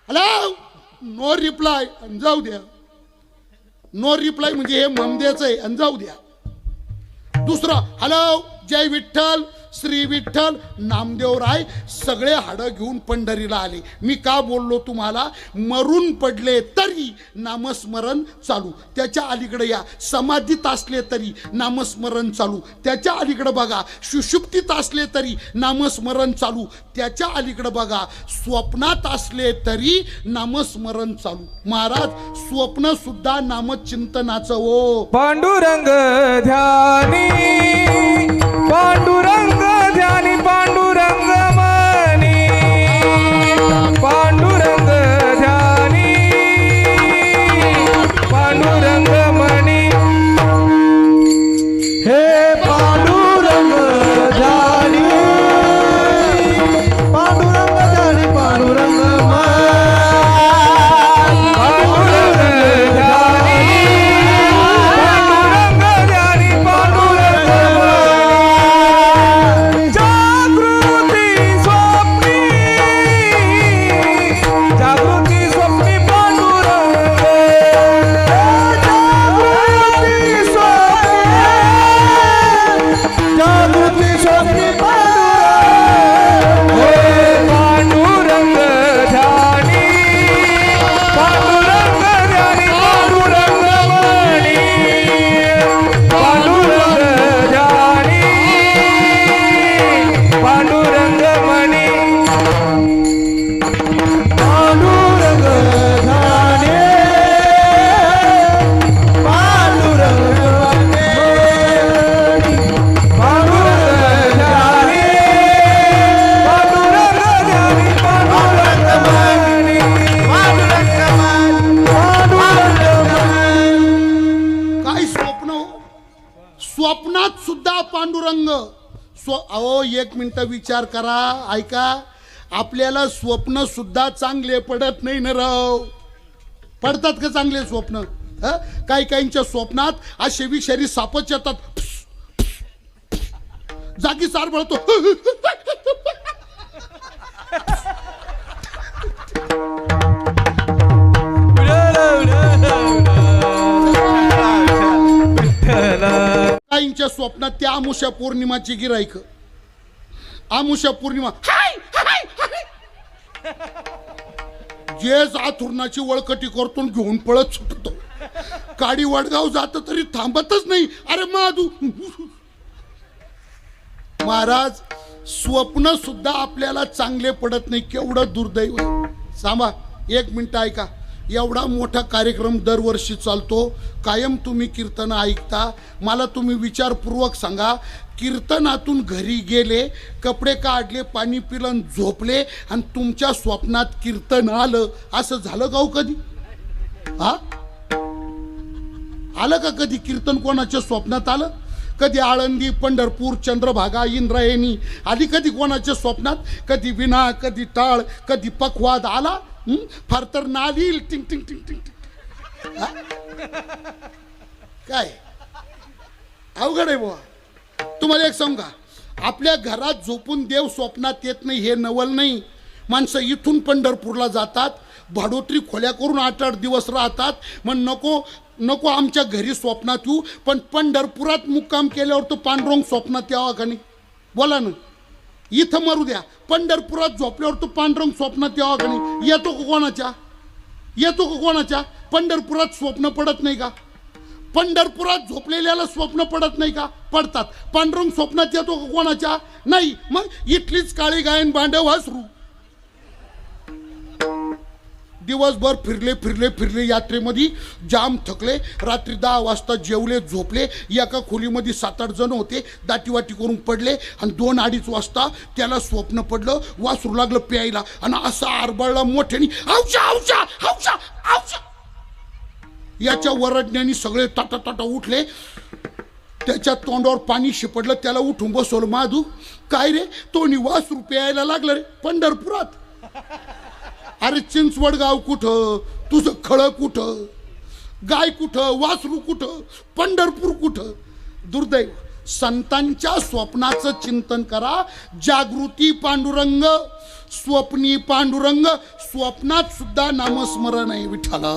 hello, no reply, आणि जाऊ द्या. नो रिप्लाय म्हणजे हे ममदेचं आहे, आणि जाऊ द्या. दुसरं हॅलो जय विठ्ठल श्री विठ्ठल. नामदेवराय सगळे हाडं घेऊन पंढरीला आले. मी का बोललो तुम्हाला? मरून पडले तरी नामस्मरण चालू. त्याच्या अलीकडे या, समाधीत असले तरी नामस्मरण चालू. त्याच्या अलीकडे बघा, सुषुप्तीत असले तरी नामस्मरण चालू. त्याच्या अलीकडे बघा, स्वप्नात असले तरी नामस्मरण चालू. महाराज स्वप्न सुद्धा नामचिंतनाचं ओ. पांडुरंग ध्यानी पांडुरंग ध्यानी पांडुरंग मनी पांडुरंग ध्यानी पांडुरंग मनी हे पांडुरंग ध्यानी पांडुरंग ध्यानी पांडुरंग पांडुरंग अहो एक मिनिट विचार करा, ऐका. आपल्याला स्वप्न सुद्धा चांगले पडत नाही ना राव. पडतात का चांगले स्वप्न? काही काहींच्या स्वप्नात असे विषारी सापच येतात, जागी सार बळतो. काहींच्या स्वप्नात त्या आमुषा पौर्णिमाची गिराईक, आमुषा पौर्णिमा जेच आथुरणाची वळकटी करतो घेऊन पळत सुटतो. काडी वडगाव जात तरी थांबतच नाही. अरे माधू महाराज, स्वप्न सुद्धा आपल्याला चांगले पडत नाही. केवढं दुर्दैव आहे. सांभा एक मिनिट ऐका. एवढा मोठा कार्यक्रम दरवर्षी चालतो, कायम तुम्ही कीर्तन ऐकता. मला तुम्ही विचारपूर्वक सांगा, कीर्तनातून घरी गेले, कपडे काढले, पाणी पिलं, झोपले आणि तुमच्या स्वप्नात कीर्तन आलं, असं झालं का हो कधी? हा आलं का कधी कीर्तन? कोणाच्या स्वप्नात आलं? कधी आळंदी, पंढरपूर, चंद्रभागा, इंद्रायणी आधी कधी कोणाच्या स्वप्नात? कधी विना, कधी टाळ, कधी पखवाद आला? फार तर नालील टिंग टिंग टिंग टिंग टिंग. काय अवघड आहे बुवा. तुम्हाला एक सांगा, आपल्या घरात झोपून देव स्वप्नात येत नाही हे नवल नाही. माणसं इथून पंढरपूरला जातात, भाडोत्री खोल्या करून 8-8 दिवस राहतात. मग नको नको आमच्या घरी स्वप्नात येऊ, पण पंढरपुरात मुक्काम केल्यावर तो पांडुरंग स्वप्नात यावा का नाही? बोला ना. इथं मरू द्या, पंढरपुरात झोपल्यावर तो पांडुरंग स्वप्नात यावा का नाही? येतो का कोणाच्या? येतो का कोणाच्या? पंढरपुरात स्वप्न पडत नाही का? पंढरपुरात झोपलेल्याला स्वप्न पडत नाही का? पडतात. पांडुरंग स्वप्नात येतो का कोणाच्या? नाही. मग इथलीच काळी गायन भांड वासरू. दिवसभर फिरले फिरले फिरले यात्रेमध्ये, जाम थकले, रात्री 10 वाजता जेवले, झोपले. एका खोलीमध्ये 7-8 जण होते, दाटीवाटी करून पडले आणि 2-2:30 वाजता त्याला स्वप्न पडलं, वासरू लागलं प्यायला आणि असा आरबळला मोठ्याने, औषा औषा औषा औषा. याच्या वरडण्याने सगळे टाटा टाटा उठले. त्याच्या तोंडावर पाणी शिपडलं, त्याला उठून बसवलं. माधू काय रे? तोंडी वासरू प्यायला लागलं रे पंढरपुरात. अरे चिंचवड गाव कुठं? तुझं खळं कुठं? गाय कुठं? वासरू कुठं? पंढरपूर कुठं? दुर्दैव. संतांच्या स्वप्नाचं चिंतन करा. जागृती पांडुरंग, स्वप्नी पांडुरंग. स्वप्नात सुद्धा नामस्मरण आहे. विठ्ठला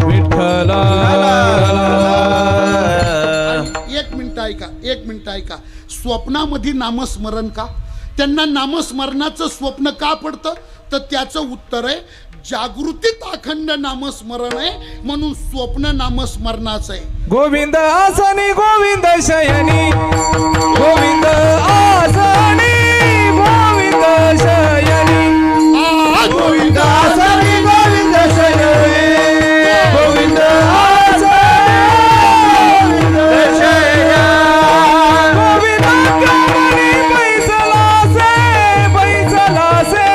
विठ्ठला. एक मिनिट ऐका, एक मिनिट ऐका. स्वप्नामध्ये नामस्मरण का? त्यांना नामस्मरणाचं स्वप्न का पडतं? तर त्याचं उत्तर आहे, जागृतीत अखंड नामस्मरण आहे म्हणून स्वप्न नामस्मरणाचं आहे. गोविंद आसनी गोविंद शयनी, गोविंद आसनी गोविंद शयनी, गोविंद आसनी गोविंद शयनी, गोविंद आसनी गोविंद शयनी, गोविंद गमनी बैसला से, बैसला से,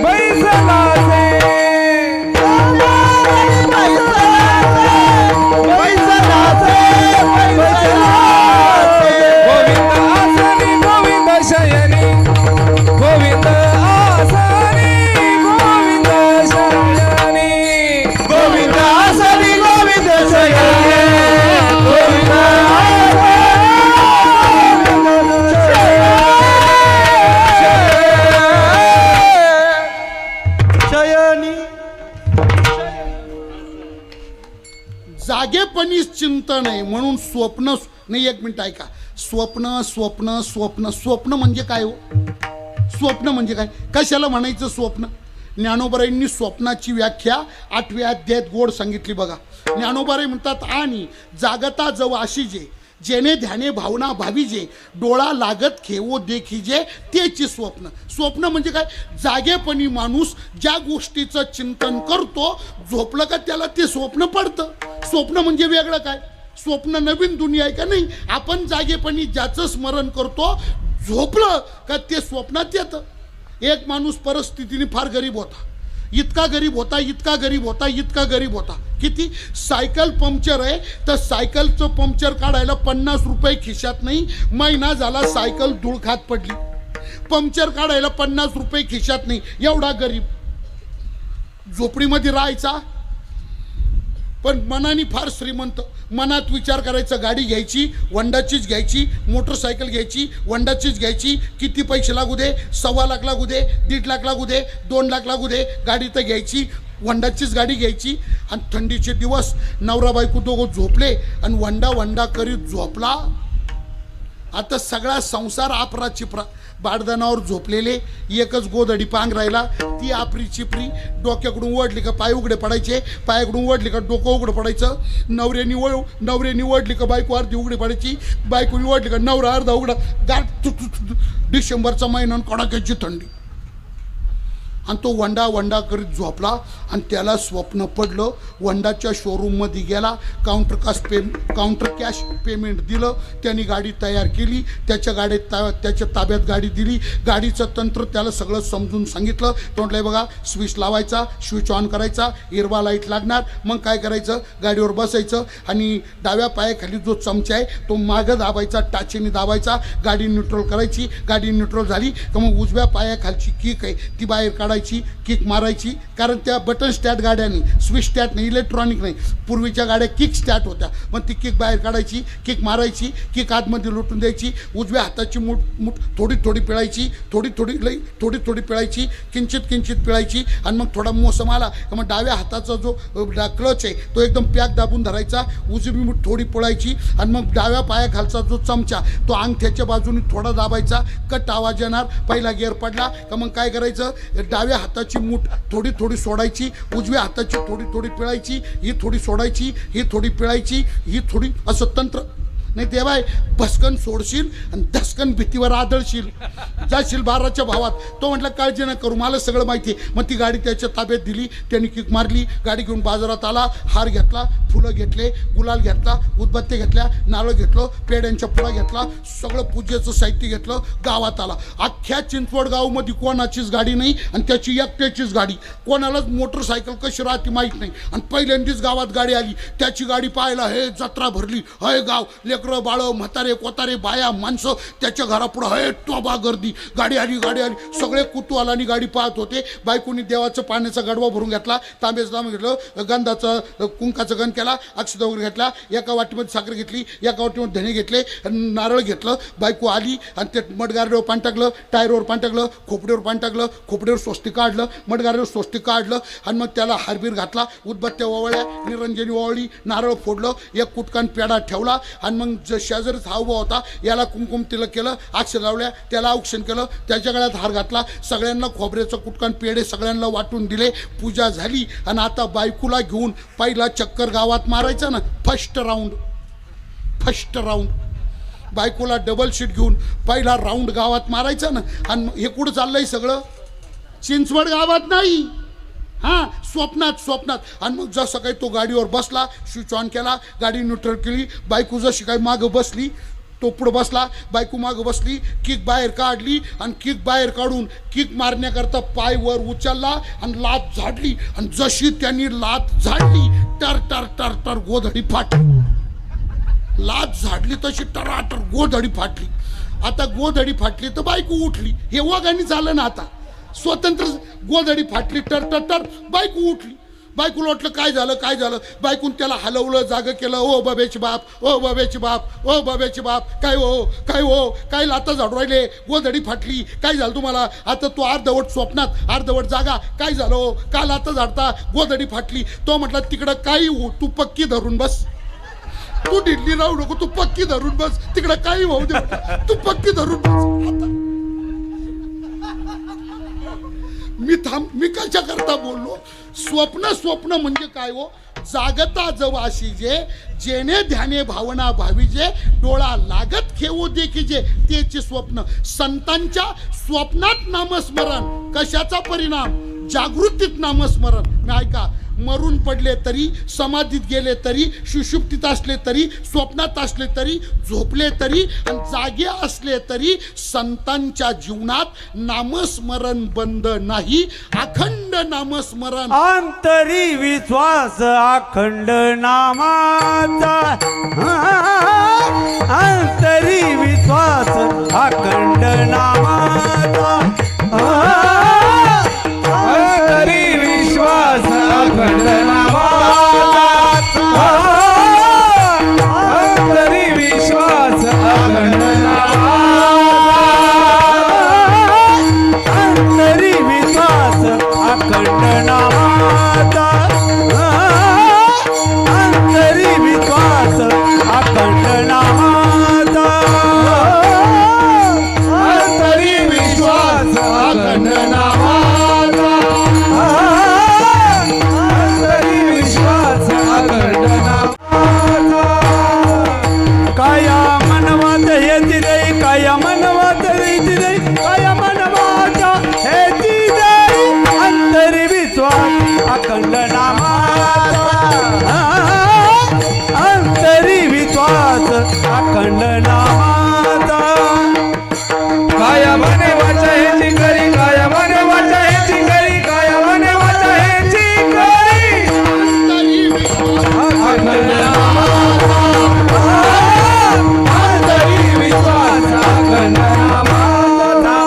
बैसला से, गोविंद आसनी गोविंद शयनी, गोविंद आसनी गोविंद शयनी, गोविंद आसनी गोविंद शयनी, गोविंद शयनी. जागेपणीच चिंतन आहे म्हणून स्वप्न नाही. एक मिनिट ऐका. स्वप्न स्वप्न स्वप्न स्वप्न म्हणजे काय हो? स्वप्न म्हणजे काय? कशाला म्हणायचं स्वप्न? ज्ञानोबारायांनी स्वप्नाची व्याख्या 8व्या अध्यायात गोड सांगितली बघा. ज्ञानोबाराय म्हणतात, आणि जागता जव आशिजे, जेणे ध्याने भावना भावीजे, डोळा लागत खेवो देखीजे, तेची स्वप्न. स्वप्न म्हणजे काय? जागेपणी माणूस ज्या गोष्टीचं चिंतन करतो, झोपलं का त्याला ते स्वप्न पडतं. स्वप्न म्हणजे वेगळं काय? स्वप्न नवीन दुनिया आहे का? नाही. आपण जागेपणी ज्याचं स्मरण करतो, झोपलं का ते स्वप्नात येतं. एक माणूस परिस्थितीने फार गरीब होता, इतका गरीब होता, इतका गरीब होता, इतका गरीब होता. किती? सायकल पंक्चर आहे तर सायकलचं पंक्चर काढायला 50 रुपये खिशात नाही. महिना झाला सायकल धूळ खात पडली. पंक्चर काढायला 50 रुपये खिशात नाही. एवढा गरीब झोपडीमध्ये राहायचा, पण मनाने फार श्रीमंत. मनात विचार करायचा, गाडी घ्यायची, होंडाचीच घ्यायची, मोटरसायकल घ्यायची, होंडाचीच घ्यायची. किती पैसे लागू दे, 1.25 लाख लागू दे, 1.5 लाख लागू दे, 2 लाख लागू दे, गाडी तर घ्यायची, होंडाचीच गाडी घ्यायची. आणि थंडीचे दिवस नवरा बायको दोघं झोपले आणि वंडा करीत झोपला. आता सगळा संसार आपरा चिपरा. बाडदानावर झोपलेले, एकच गोधडी पांग राहिला, ती आपरी चिपरी. डोक्याकडून ओढली का पाय उघडे पडायचे, पायाकडून ओढली का डोकं उघडं पडायचं. नवऱ्यानी ओढली का बायको अर्धी उघडी पडायची, बायकोनी ओढली का नवरा अर्धा उघडा. गाठ. डिसेंबरचा महिना, कडाक्याची थंडी. आणि तो वंडा करीत झोपला. आणि त्याला स्वप्न पडलं, वंडाच्या शोरूममध्ये गेला, काउंटर कॅश पेमेंट दिलं, त्यांनी गाडी तयार केली, त्याच्या ताब्यात गाडी दिली. गाडीचं तंत्र त्याला सगळं समजून सांगितलं. तो म्हटलंय बघा, स्विच लावायचा, स्विच ऑन करायचा, हिरवा लाईट लागणार. मग काय करायचं, गाडीवर बसायचं आणि डाव्या पायाखाली जो चमचा आहे तो मागं दाबायचा, टाचेने दाबायचा, गाडी न्यूट्रल करायची. गाडी न्यूट्रल झाली का मग उजव्या पायाखालची किक आहे ती बाहेर काढायची, किक मारायची. कारण त्या बटन स्टार्ट गाड्या नाही, स्विच स्टार्ट नाही, इलेक्ट्रॉनिक नाही. पूर्वीच्या गाड्या किक स्टार्ट होत्या. मग ती किक बाहेर काढायची, किक मारायची, किक आतमध्ये लुटून द्यायची. उजव्या हाताची मूठ थोडी पिळायची, थोडी पिळायची, किंचित पिळायची. आणि मग थोडा मोसम आला तर मग डाव्या हाताचा जो क्लच आहे तो एकदम पॅक दाबून धरायचा, उजवी मूठ थोडी पिळायची. आणि मग डाव्या पायाखालचा जो चमचा तो अंगठ्याच्या बाजूने थोडा दाबायचा. कट आवाज येणार, पहिला गिअर पडला का मग काय करायचं, डाव्या हाताची मूठ थोडी सोडायची, उजव्या हाताची थोडी पिळायची, ही थोडी सोडायची, ही थोडी पिळायची, ही थोडी. असं तंत्र नाही देवाय. भस्कन सोडशील आणि धस्कन भीतीवर आदळशील, जाशील 12च्या भावात. तो म्हटलं काळजी न करू, मला सगळं माहिती आहे. मग ती गाडी त्याच्या ताब्यात दिली, त्यांनी किक मारली. गाडी घेऊन बाजारात आला, हार घेतला, फुलं घेतले, गुलाल घेतला, उदबत्ती घेतल्या, नारळ घेतलं, पेड्यांच्या पुडा घेतला, सगळं पूजेचं साहित्य घेतलं, गावात आला. अख्ख्या चिंचवड गावमध्ये कोणाचीच गाडी नाही आणि त्याची एकट्याचीच गाडी. कोणालाच मोटरसायकल कशी राहते माहीत नाही. आणि पहिल्यांदाच गावात गाडी आली, त्याची गाडी पाहायला हे जत्रा भरली. हय गाव, लेकरं बाळं, म्हातारे कोतारे, बाया माणसं त्याच्या घरापुढं हय टोबा गर्दी. गाडी आली. सगळे कुतूहलाने गाडी पाहत होते. बायकोनी देवाचं पाण्याचा गडवा भरून घेतला, तांब्याचं तांब घेतलं, गंधाचं कुंकाचं गण केला, अक्षता वगैरे घेतला, एका वाटीमध्ये साखर घेतली, एका वाटीमध्ये धणे घेतले, नारळ घेतलं. बायको आली आणि ते मडगारड्यावर पाणी टाकलं, टायरवर पाणी टाकलं, खोपड्यावर पाणी टाकलं, खोपड्यावर स्वस्तिक काढलं, मडगारड्यावर स्वस्तिक काढलं. आणि मग त्याला हारबीर घातला, उदबत्त्या ओवळल्या, निरंजनी ओवळली, नारळ फोडलं, एक कुटकान पेढा ठेवला. आणि मग शेजारीच हावभाव होता, याला कुंकुम तिलक केलं, अक्षर लावल्या, त्याला औक्षण केलं, त्याच्या गळ्यात हार घातला. सगळ्यांना खोबऱ्याचं कुटकान पेढे सगळ्यांना वाटून दिले. पूजा झाली. आणि आता बायकोला घेऊन पहिला चक्कर गावात मारायचा ना, फर्स्ट राऊंड बायकोला डबल शीट घेऊन पहिला राऊंड गावात मारायचा ना. आणि हे कुठं चाललंय सगळं, चिंचवड गावात नाही, हां स्वप्नात. आणि मग जसं काही तो गाडीवर बसला, स्विच ऑन केला, गाडी न्यूट्रल केली, बायको जशी काही मागं बसली तो पुढं बसला, बायको मागं बसली, किक बाहेर काढली. आणि किक बाहेर काढून किक मारण्याकरता पाय वर उचलला आणि लात झाडली. आणि जशी त्यांनी लात झाडली, टर गोधडी फाटली. लात झाडली तशी टराटर गोधडी फाटली. आता गोधडी फाटली तर बायको उठली. हे वागाने झालं ना. आता स्वतंत्र गोधडी फाटली, टर बायको उठली. बायकोला वाटलं काय झालं. बायकून त्याला हलवलं, जागं केलं. ओ बाब्याची बाप, काय लाता झाडू राहिले, गोधडी फाटली, काय झालं तुम्हाला. आता तो अर्धवट स्वप्नात, अर्धवट जागा. काय झालं, का लाता झाडता, गोधडी फाटली. तो म्हटला तिकडं काही हो, तू पक्की धरून बस, तू ढिल्ली राहू नको, तू पक्की धरून बस, तिकडं काही होऊ दे, तू पक्की धरून बस. मी कशा करता बोललो. स्वप्न म्हणजे काय हो, जागता जवाशी जेने ध्याने भावना भावीजे, डोळा लागत खेवू देखीजे, तेचे स्वप्न. संतांच्या स्वप्नात नामस्मरण, कशाचा परिणाम, जागृतीत नामस्मरण. मी ऐका, मरून पडले तरी, समाधीत गेले तरी, सुषुप्तीत असले तरी, स्वप्नात असले तरी, झोपले तरी आणि जागे असले तरी संतांच्या जीवनात नामस्मरण बंद नाही, अखंड नामस्मरण. अंतरी विश्वास अखंड नामाचा, अंतरी विश्वास अखंड नामाचा, अंतरी विश्वास अखंड नामाचा, अंतरी विश्वास अखंड नामाचा, अंतरी विश्वास अखंड नामाचा, अंतरी विश्वास अखंड नामाचा, अंतरी विश्वास अखंड नामाचा, अंतरी विश्वास अखंड नामाचा. काया मनवात हेची रे, काया मनवात हेची रे, काया मनवात हेची रे, अंतरी विश्वास अखंड नामाचा, अंतरी विश्वास अखंड नामाचा. काया मने वाचा हेची करी, काया मने वाचा हेची करी, काया मने वाचा हेची करी, तरी विश्वास अखंड नामाचा, अंतरी विश्वास अखंड नामाचा.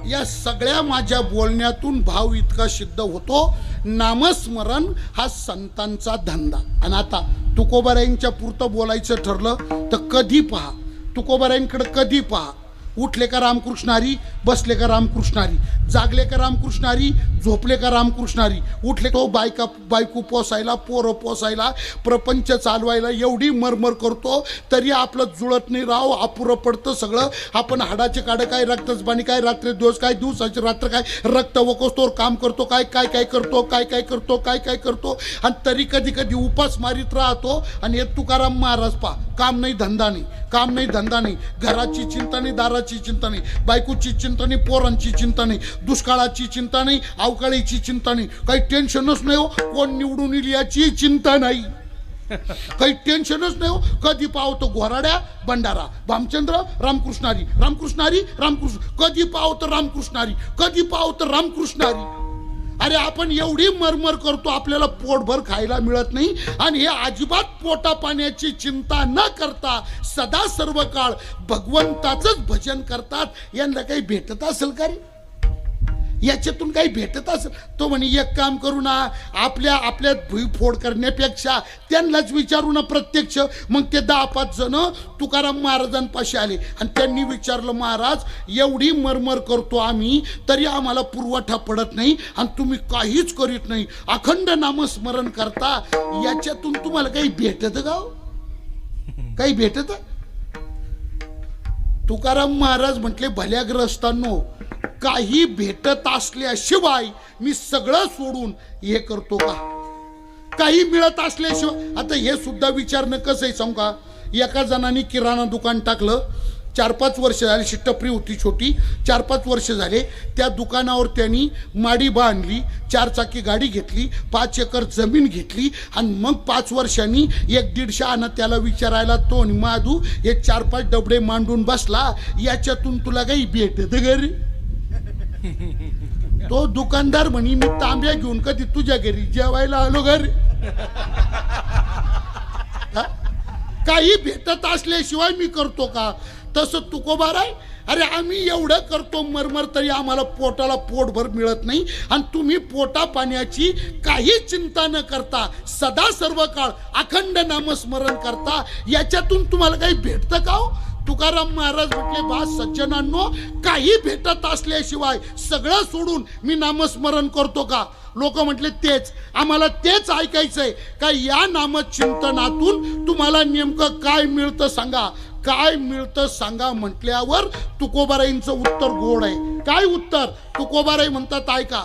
या सगळ्या माझ्या बोलण्यातून भाव इतका सिद्ध होतो, नामस्मरण हा संतांचा धंदा. आणि आता तुकोबारायांच्या पुरतं बोलायचं ठरलं तर कधी पहा, तुकोबारायांकडे कधी पहा, उठले का रामकृष्णारी, बसले का रामकृष्णारी, जागले का रामकृष्णारी, झोपले का रामकृष्णारी, उठले तो बायको पोसायला, पोरं पोसायला, प्रपंच चालवायला एवढी मरमर करतो तरी आपलं जुळत नाही राव, अपुरं पडतं सगळं. आपण हाडाचे काढं काय, रक्तच पाणी काय, रात्री दिवस काय, दिवसाची रात्र काय, रक्त वकोस्तोवर काम करतो काय काय काय करतो, काय काय करतो, काय काय करतो, आणि तरी कधी कधी उपास मारित राहतो. आणि हे तुकाराम महाराज पा, काम नाही धंदा नाही, काम नाही धंदा नाही, घराची चिंता नाही, दाराची चिंता नाही, बायकोची चिंता नाही, पोरांची चिंता नाही, दुष्काळाची चिंता नाही, अवकाळीची चिंता नाही, काही टेन्शनच नाही हो, कोण निवडून येईल याची चिंता नाही, काही टेन्शनच नाही हो. कधी पावतो घोराड्या भंडारा, भामचंद्र रामकृष्णारी, रामकृष्णारी रामकृष्ण, कधी पावतो रामकृष्णारी, कधी पावतो रामकृष्णारी. अरे आपण एवढी मरमर करतो, आपल्याला पोटभर खायला मिळत नाही, आणि हे अजिबात पोटा पाण्याची चिंता न करता सदा सर्व काळ भगवंताचंच भजन करतात. यांना काही भेटत असेल का रे, याच्यातून काही भेटत असेल? तो म्हणे एक काम करू ना, आपल्यात भुईफोड करण्यापेक्षा त्यांनाच विचारू ना प्रत्यक्ष. मग ते 10-5 जण तुकाराम महाराजांपाशी आले आणि त्यांनी विचारलं, महाराज एवढी मरमर करतो आम्ही तरी आम्हाला पुरवठा पडत नाही आणि तुम्ही काहीच करीत नाही, अखंड नामस्मरण करता, याच्यातून तुम्हाला काही भेटत का? काही भेटत? तुकाराम महाराज म्हटले, भल्याग्रस्तांनो, काही भेटत असल्याशिवाय मी सगळं सोडून हे करतो का? काही मिळत असल्याशिवाय. आता हे सुद्धा विचारणं कसं आहे सांगू का? एका जणांनी किराणा दुकान टाकलं, 4-5 वर्ष झाली, शिट्टपरी होती छोटी, 4-5 वर्ष झाले. त्या दुकानावर त्यांनी माडी बांधली, 4 चाकी गाडी घेतली, 5 एकर जमीन घेतली, आणि मग 5 वर्षांनी 1-1.5 आणा त्याला विचारायला, तो माधू हे 4-5 डबडे मांडून बसला, याच्यातून तुला काही भेटत घरी? तो दुकानदार म्हणी, मी तांब्या घेऊन कधी तुझ्या घरी जेवायला आलो घरी? काही भेटत असल्याशिवाय मी करतो का? तसं तुकोबार आहे. अरे आम्ही एवढं करतो मरमर तरी आम्हाला पोटाला पोटभर मिळत नाही, आणि तुम्ही पोटा पाण्याची काही चिंता न करता सदा सर्व काळ अखंड नामस्मरण करता, याच्यातून तुम्हाला काही भेटतं का हो? तुकाराम महाराज म्हटले, बा सज्जनांनो, काही भेटत असल्याशिवाय सगळं सोडून मी नामस्मरण करतो का? लोक म्हटले, तेच आम्हाला तेच ऐकायचंय का? या नामचिंतनातून तुम्हाला नेमकं काय मिळतं सांगा, काय मिळतं सांगा म्हटल्यावर तुकोबाराईंचं उत्तर गोड आहे. काय उत्तर? तुकोबाराई म्हणतात, ऐका,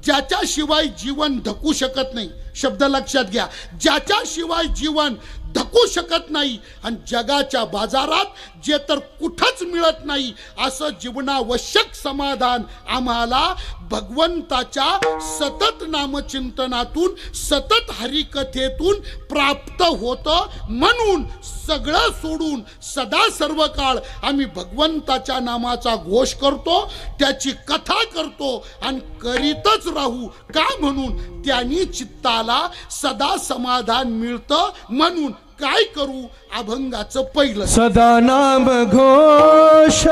ज्याच्याशिवाय जीवन धकू शकत नाही, शब्द लक्षात घ्या, ज्याच्याशिवाय जीवन धकू शकत नाही आणि जगाच्या बाजारात जे तर कुठंच मिळत नाही असं जीवनावश्यक समाधान आम्हाला भगवंताच्या सतत नामचिंतनातून सतत हरिकथेतून प्राप्त होतं. म्हणून सगळं सोडून सदा सर्व काळ आम्ही भगवंताच्या नामाचा घोष करतो, त्याची कथा करतो आणि करीतच राहू. का? म्हणून त्यांनी चित्ताला सदा समाधान मिळतं. म्हणून काय करू? अभंगाचं पहिलं सदा नाम घोष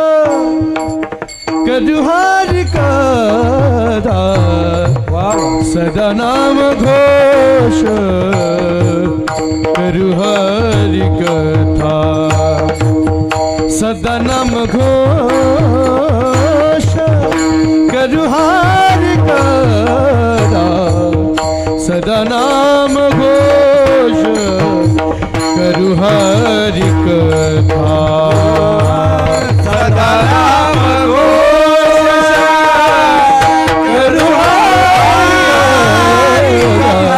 करू हरि कथा. सदा नाम घोष करू हरि कथा. सदा नाम घोष करू हरि कथा. सदा नाम घोष करू हरि कथा. सदा नाम घोष करू हरि कथा.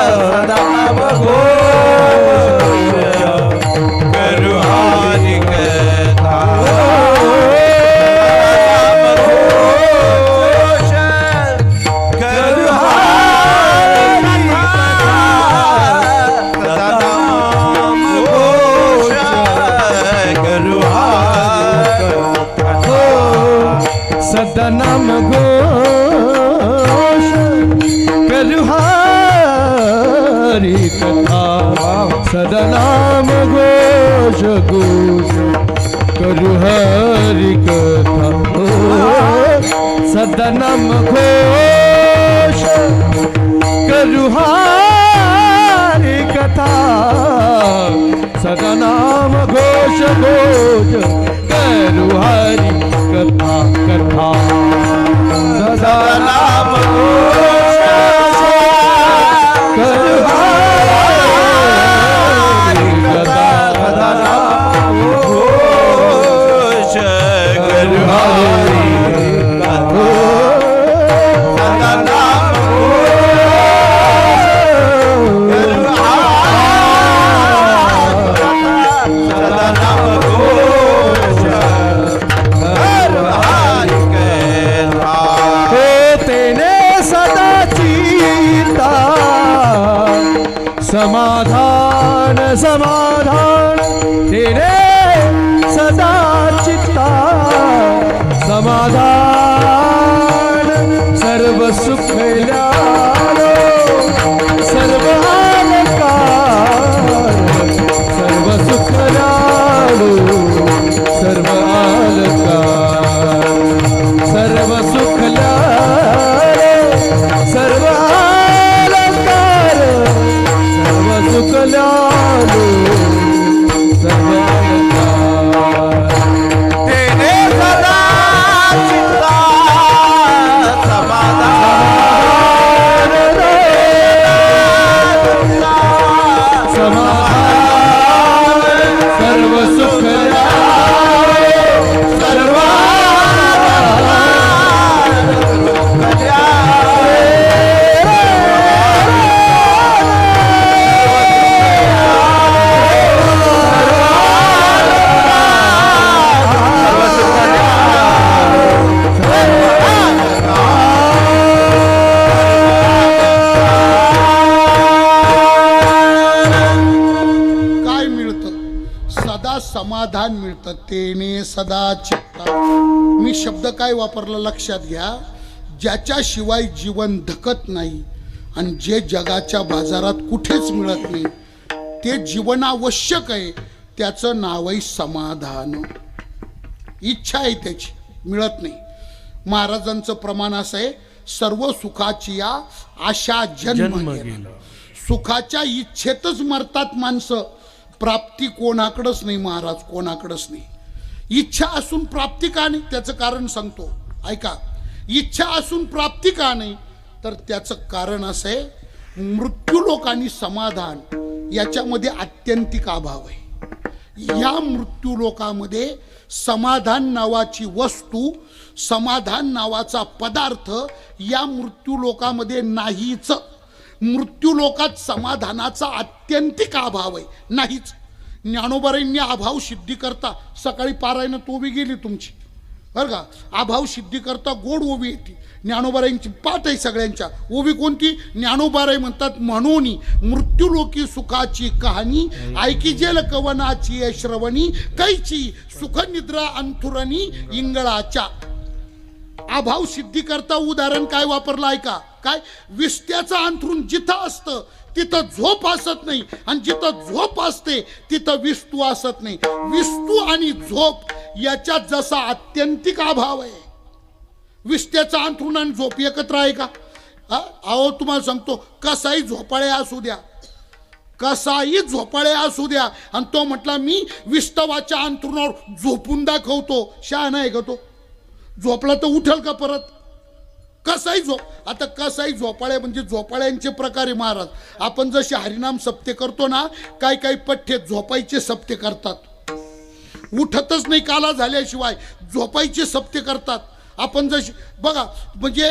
सदा नाम घोष करू हरि कथा. सदा नाम घोष करू हरि कथा. सदा नाम घोष घोष करू हरि कथा. सदा नाम घोष करू हरि कथा. सदा नाम घोष घोष करू हरि कथा कथा. सदा नाम घोष करू हरि कथा. सदा नाम घोष करू हरि कथा. सदा नाम घोष करू सदा नाम घोष तेने सदा चित्ता समाधान समाधान. तेने सदा चित्ता समाधान. सर्व सुख ल्यालो सर्व अलंकार. सर्व सुख ल्यालो सर्व अलंकार. सर्व सुख ल्यालो सर्व अलंकार. सर्व सुख ल्यालो सर्व अलंकार. तेने सदा चित्ता समाधान समाधान. सर्व सुख सर्व काय मिळतं? सदा समाधान मिळतं. तेने सदा चित्ता. मी शब्द काय वापरला लक्षात घ्या. ज्याच्याशिवाय जीवन धकत नाही आणि जे जगाच्या बाजारात कुठेच मिळत नाही ते जीवनावश्यक आहे, त्याचं नाव आहे समाधान. इच्छा आहे त्याची, मिळत नाही. महाराजांचं प्रमाण असं आहे, सर्व सुखाची या आशा जन्म गेला. सुखाच्या इच्छेतच मरतात माणसं. प्राप्ती कोणाकडंच नाही महाराज, कोणाकडंच नाही. इच्छा असून प्राप्ती का नाही? त्याचं कारण सांगतो, ऐका. इच्छा असून प्राप्ती का नाही? तर त्याचं कारण असं आहे, मृत्यूलोक आणि समाधान याच्यामध्ये आत्यंतिक अभाव आहे. या मृत्यूलोकामध्ये समाधान नावाची वस्तू, समाधान नावाचा पदार्थ या मृत्यूलोकामध्ये नाहीच. मृत्यू लोकात समाधानाचा आत्यंतिक अभाव आहे. नाहीच. ज्ञानोबारांनी अभाव सिद्धी करता सकाळी पारायण तो बी गेली तुमची बरं का. अभाव सिद्धी करता गोड ओवी येते. ज्ञानोबारांची पाठ आहे सगळ्यांच्या. ओवी कोणती? ज्ञानोबाराय म्हणतात, म्हणून मृत्यूलोकी सुखाची कहाणी ऐकी जेल कवनाची श्रवणी कैची सुखनिद्रा अंथुरणी इंगळाच्या. अभाव सिद्धी करता उदाहरण काय वापरलं ऐका. काय? विस्त्याचं अंथरून जिथं असतं तिथं झोप असत नाही, आणि जिथं झोप असते तिथं विस्तू असत नाही. विस्तू आणि झोप याच्यात जसा आत्यंतिक अभाव आहे. विस्त्याचं अंथरून आणि झोप एकत्र आहे का? अहो तुम्हाला सांगतो, कसाही झोपाळे असू द्या, कसाही झोपाळे असू द्या, आणि तो म्हटला मी विस्तवाच्या अंथरुणावर झोपून दाखवतो. शहाणा आहे का तो? झोपला तर उठल का परत? कसाही झोप. आता कसाही झोपाळे म्हणजे झोपाळ्यांचे प्रकारे महाराज. आपण जसे हरिनाम सप्ते करतो ना, काही काही पठ्ठे झोपायचे सप्ते करतात. उठतच नाही काला झाल्याशिवाय झोपायचे सप्ते करतात. आपण जसे बघा, म्हणजे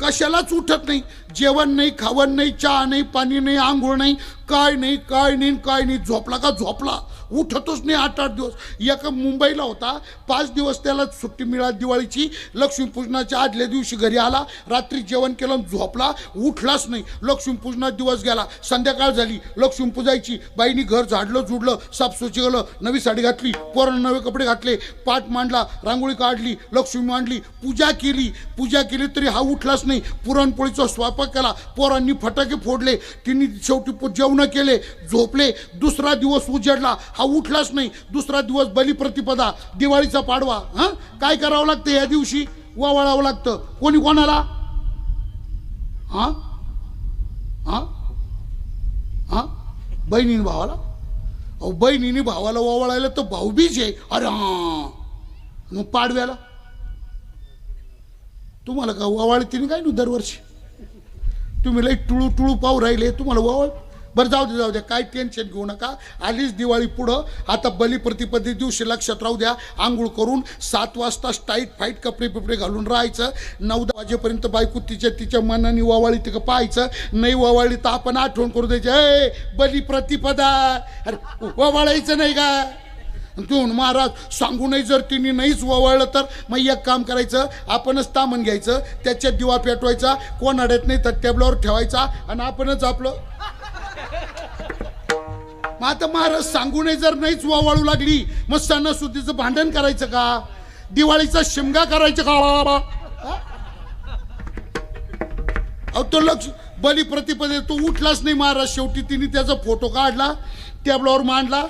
कशालाच उठत नाही. जेवण नाही, खावण नाही, चहा नाही, पाणी नाही, आंघोळ नाही, काय नाही काय नाही काय नाही. झोपला का झोपला, उठतच नाही 8-8 दिवस. एका मुंबईला होता, 5 दिवस त्याला सुट्टी मिळाली दिवाळीची. लक्ष्मीपूजनाच्या आदल्या दिवशी घरी आला, रात्री जेवण केलं, झोपला, उठलाच नाही. लक्ष्मीपूजनात दिवस गेला, संध्याकाळ झाली, लक्ष्मीपूजायची. बाईनी घर झाडलं झुडलं, साफसूची गेलं, नवी साडी घातली, पोरांना नवे कपडे घातले, पाट मांडला, रांगोळी काढली, लक्ष्मी मांडली, पूजा केली तरी हा उठलाच नाही. पुरणपोळीचा स्वयंपाक केला, पोरांनी फटाके फोडले, तिने शेवटी जेवण केले, झोपले. दुसरा दिवस उजेडला, हा उठलाच नाही. दुसरा दिवस बलिप्रतिपदा, दिवाळीचा पाडवा. काय करावं लागतं या दिवशी? वावळावं लागतं. कोणी कोणाला? बहिणीने भावाला. अहो बहिणीने भावाला वावळायला तर भाऊबीज आहे. अरे मग पाडव्याला तुम्हाला का वावळ तिने काय नाही दरवर्षी? तुम्ही लई टुळू पाहू राहिले, तुम्हाला वावळ. बरं जाऊ द्या, काय टेन्शन घेऊ नका. आलीच दिवाळी पुढं. आता बलिप्रतिपदे दिवशी लक्षात राहू द्या, आंघोळ करून 7 वाजता टाईट फाईट कपडे घालून राहायचं. 9-10 वाजेपर्यंत बायको तिच्या मनाने वावळी तिकडं पाहायचं. नाही वावळली तर आपण आठवण करू द्यायची, ए बलिप्रतिपदा, अरे वावळायचं नाही का? तू महाराज सांगू नाही, जर तिने नाहीच वळलं तर मग एक काम करायचं, आपणच तामण घ्यायचं, त्याच्यात दिवा पेटवायचा, कोण अडत नाही तर टेबलावर ठेवायचा, आणि आपणच आपलं. मग आता महाराज सांगू नाही, जर नाहीच वावळू लागली मग सणासुदीचं भांडण करायचं का? दिवाळीचा शिमगा करायचं का? अहो तो लक्ष बलिप्रतिपदे तो उठलाच नाही महाराज. शेवटी तिने त्याचा फोटो काढला, टेबलावर मांडला,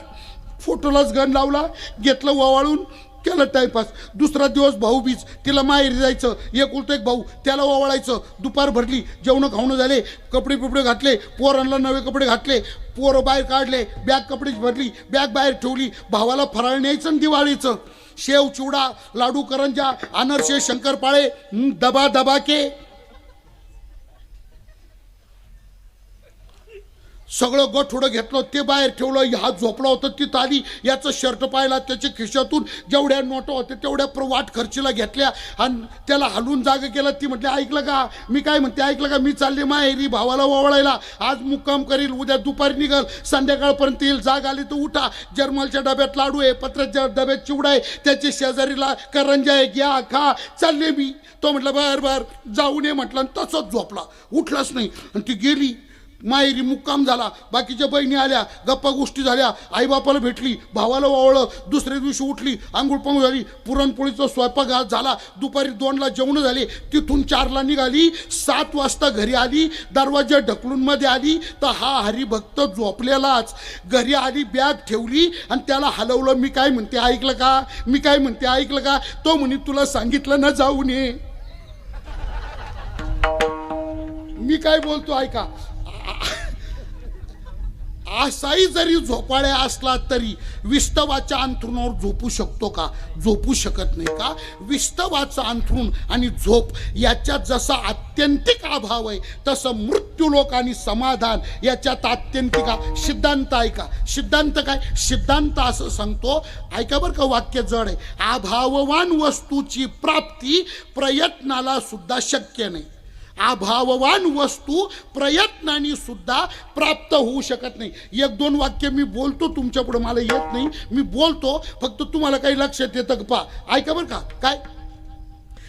फोटोलाच गण लावला, घेतलं वावळून, केलं टाइमपास. दुसरा दिवस भाऊबीज, तिला माहेरी जायचं, एकुलता एक भाऊ, त्याला वावळायचं. दुपार भरली, जेवण खावणं झाले, कपडे घातले, पोरांना नवे कपडे घातले, पोरं बाहेर काढले, बॅग कपडे भरली, बॅग बाहेर ठेवली. भावाला फराळ न्यायचं आणि दिवाळीचं शेव चिवडा लाडू करंजा अनारसे शंकरपाळे दबा के सगळं गठोडं घेतलं, ते बाहेर ठेवलं. हा झोपला होता, तिथं आली, याचं शर्ट पाहिला, त्याच्या खिशातून जेवढ्या नोटा होत्या तेवढ्या वाट खर्चीला घेतल्या आणि त्याला हलवून जागा केला. ती म्हटली ऐकलं का? मी काय म्हणते ऐकलं का? मी चालले माहेरी भावाला वावळायला, आज मुक्काम करील, उद्या दुपारी निघाल, संध्याकाळपर्यंत येईल. जाग आली तर उठा, जर्मलच्या डब्यात लाडू आहे, पत्राच्या डब्यात चिवडा आहे, त्याच्या शेजारीला करंजा आहे, घ्या खा, चालले मी. तो म्हटलं बर जाऊ नये म्हटलं, आणि तसंच झोपला, उठलाच नाही. आणि ती गेली माहेरी, मुक्काम झाला. बाकीच्या बहिणी आल्या, गप्पा गोष्टी झाल्या, आईबापाला भेटली, भावाला वावळलं. दुसऱ्या दिवशी उठली, आंघोळ पांघोळ झाली, पुरणपोळीचा स्वयंपाक झाला, दुपारी 2ला जेवण झाले, तिथून 4ला निघाली, 7 वाजता घरी आली. दरवाजा ढकलून मध्ये आली तर हा हरिभक्त झोपलेलाच. घरी आली, बॅग ठेवली आणि त्याला हलवलं. मी काय म्हणते ऐकलं का? तो म्हणे तुला सांगितलं ना जाऊ नये. मी काय बोलतो ऐका. असाही जरी झोपाळ्या असला तरी विस्तवाच्या अंथरुणावर झोपू शकतो का? झोपू शकत नाही का? विस्तवाचं अंथरुण आणि झोप याच्यात जसा आत्यंतिक अभाव आहे तसं मृत्यूलोक आणि समाधान याच्यात आत्यंतिक सिद्धांत ऐका. सिद्धांत काय? सिद्धांत असं सांगतो, ऐका बरं का, वाक्य जड आहे. अभाववान वस्तूची प्राप्ती प्रयत्नाला सुद्धा शक्य नाही. अभाववान वस्तू प्रयत्नाने सुद्धा प्राप्त होऊ शकत नाही. एक दोन वाक्य मी बोलतो, तुमच्या पुढे मला येत नाही, मी बोलतो, फक्त तुम्हाला काही लक्षात येतं का पहा, ऐका बरं का. काय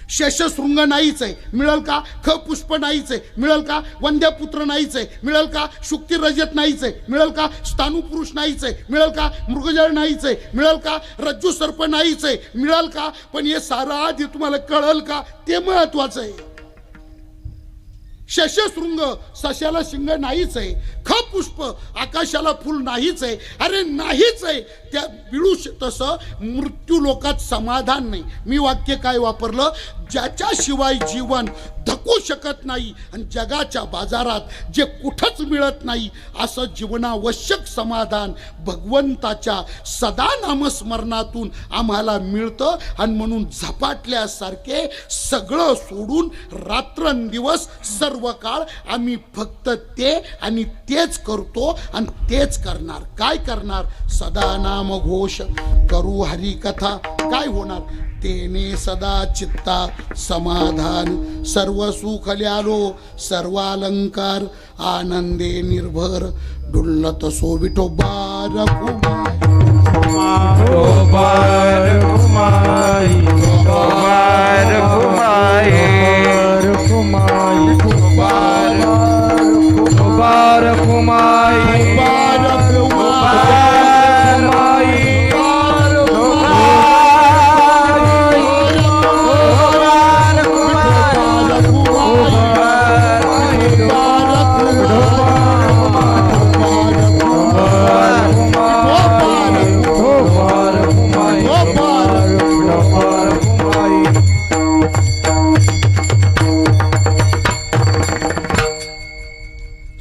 शेषशृंग नाहीच आहे, मिळेल का? ख पुष्प नाहीच आहे, मिळेल का? वंद्यपुत्र नाहीच आहे, मिळेल का? शुक्ती रजत नाहीच आहे, मिळेल का? स्थाणुपुरुष नाहीच आहे, मिळेल का? मृगजळ नाहीच आहे, मिळेल का? रज्जू सर्प नाहीच आहे, मिळेल का? पण हे सारं आधी तुम्हाला कळेल का? ते महत्वाचं आहे. शशशृंग सशाला शिंग नाहीच आहे, ख पुष्प आकाशाला फुल नाहीच आहे. अरे नाहीच आहे, त्या मिळू तसं मृत्यू लोकात समाधान नाही. मी वाक्य काय वापरलं? ज्याच्याशिवाय जीवन धकू शकत नाही आणि जगाच्या बाजारात जे कुठंच मिळत नाही असं जीवनावश्यक समाधान भगवंताच्या सदा नामस्मरणातून आम्हाला मिळतं. आणि म्हणून झपाटल्यासारखे सगळं सोडून रात्रंदिवस सर्व काळ आम्ही फक्त ते आणि तेच करतो आणि तेच करणार. काय करणार? सदा नाम घोष करू हरी कथा. काय होणार? तेने सदा चित्ता समाधान, सर्व सुख ल्यालो सर्व अलंकार, आनंदे निर्भर डुल्लत सो विठोबा रघुमाई.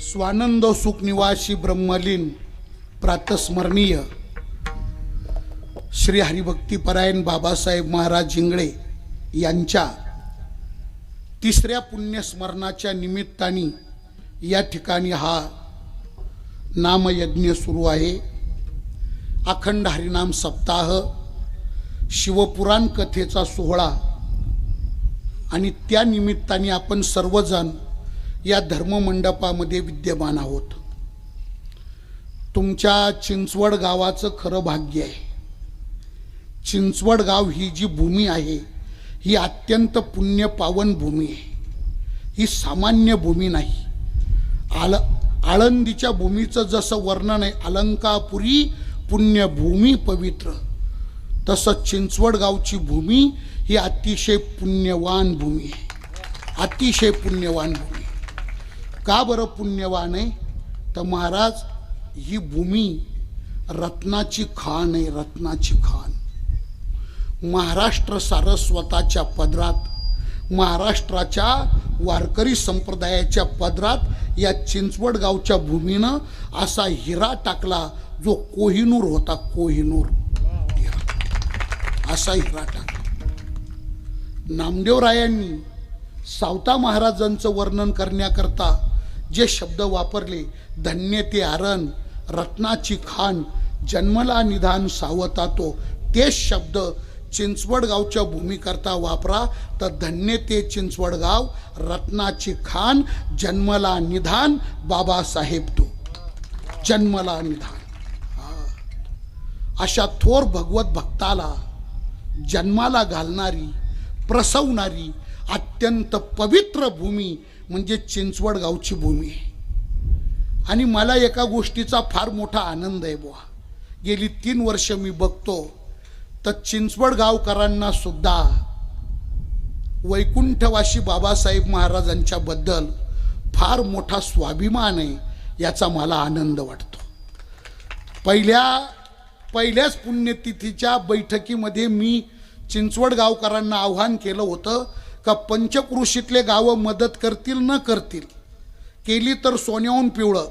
स्वानंद सुख निवासी ब्रह्मलीन प्रातस्मरणीय श्री हरिभक्तीपरायण बाबासाहेब महाराज जिंगळे यांच्या तिसऱ्या पुण्यस्मरणाच्या निमित्ताने या ठिकाणी हा नामयज्ञ सुरू आहे. अखंड हरिनाम सप्ताह, शिवपुराण कथेचा सोहळा आणि त्या निमित्ताने आपण सर्वजण या धर्ममंडपामध्ये विद्यमान आहोत. तुमच्या चिंचवड गावाचं खरं भाग्य आहे. चिंचवड गाव ही जी भूमी आहे ही अत्यंत पुण्य पावन भूमी आहे. ही सामान्य भूमी नाही. आळंदीच्या भूमीचं जसं वर्णन आहे, अलंकापुरी पुण्यभूमी पवित्र, तसं चिंचवड गावची भूमी ही अतिशय पुण्यवान भूमी आहे. अतिशय पुण्यवान भूमी. का बरं पुण्यवान आहे? तर महाराज ही भूमी रत्नाची खाण आहे, रत्नाची खाण. महाराष्ट्र सारस्वताच्या पदरात, महाराष्ट्राच्या वारकरी संप्रदायाच्या पदरात या चिंचवड गावच्या भूमीनं असा हिरा टाकला जो कोहिनूर होता. कोहिनूर असा हिरा टाकला. नामदेवरायांनी सावता महाराजांचं वर्णन करण्याकरता जे शब्द वापरले, धन्य ते आरण, रत्नाची खाण, जन्मला निधान सावता तो, तेच शब्द चिंचवड गावच्या भूमीकरता वापरा तर धन्य ते चिंचवड गाव, रत्नाची खाण, जन्मला निधान बाबासाहेब तो. जन्मला निधान. अशा थोर भगवत भक्ताला जन्माला घालणारी, प्रसवणारी अत्यंत पवित्र भूमी म्हणजे चिंचवड गावची भूमी आहे. आणि मला एका गोष्टीचा फार मोठा आनंद आहे बुवा. गेली 3 वर्ष मी बघतो तर चिंचवड गावकरांना सुद्धा वैकुंठवासी बाबासाहेब महाराजांच्या बद्दल फार मोठा स्वाभिमान आहे, याचा मला आनंद वाटतो. पहिल्याच पुण्यतिथीच्या बैठकीमध्ये मी चिंचवड गावकरांना आव्हान केलं होतं का पंचक्रोशीतले गावं मदत करतील न करतील, केली तर सोन्याहून पिवळं,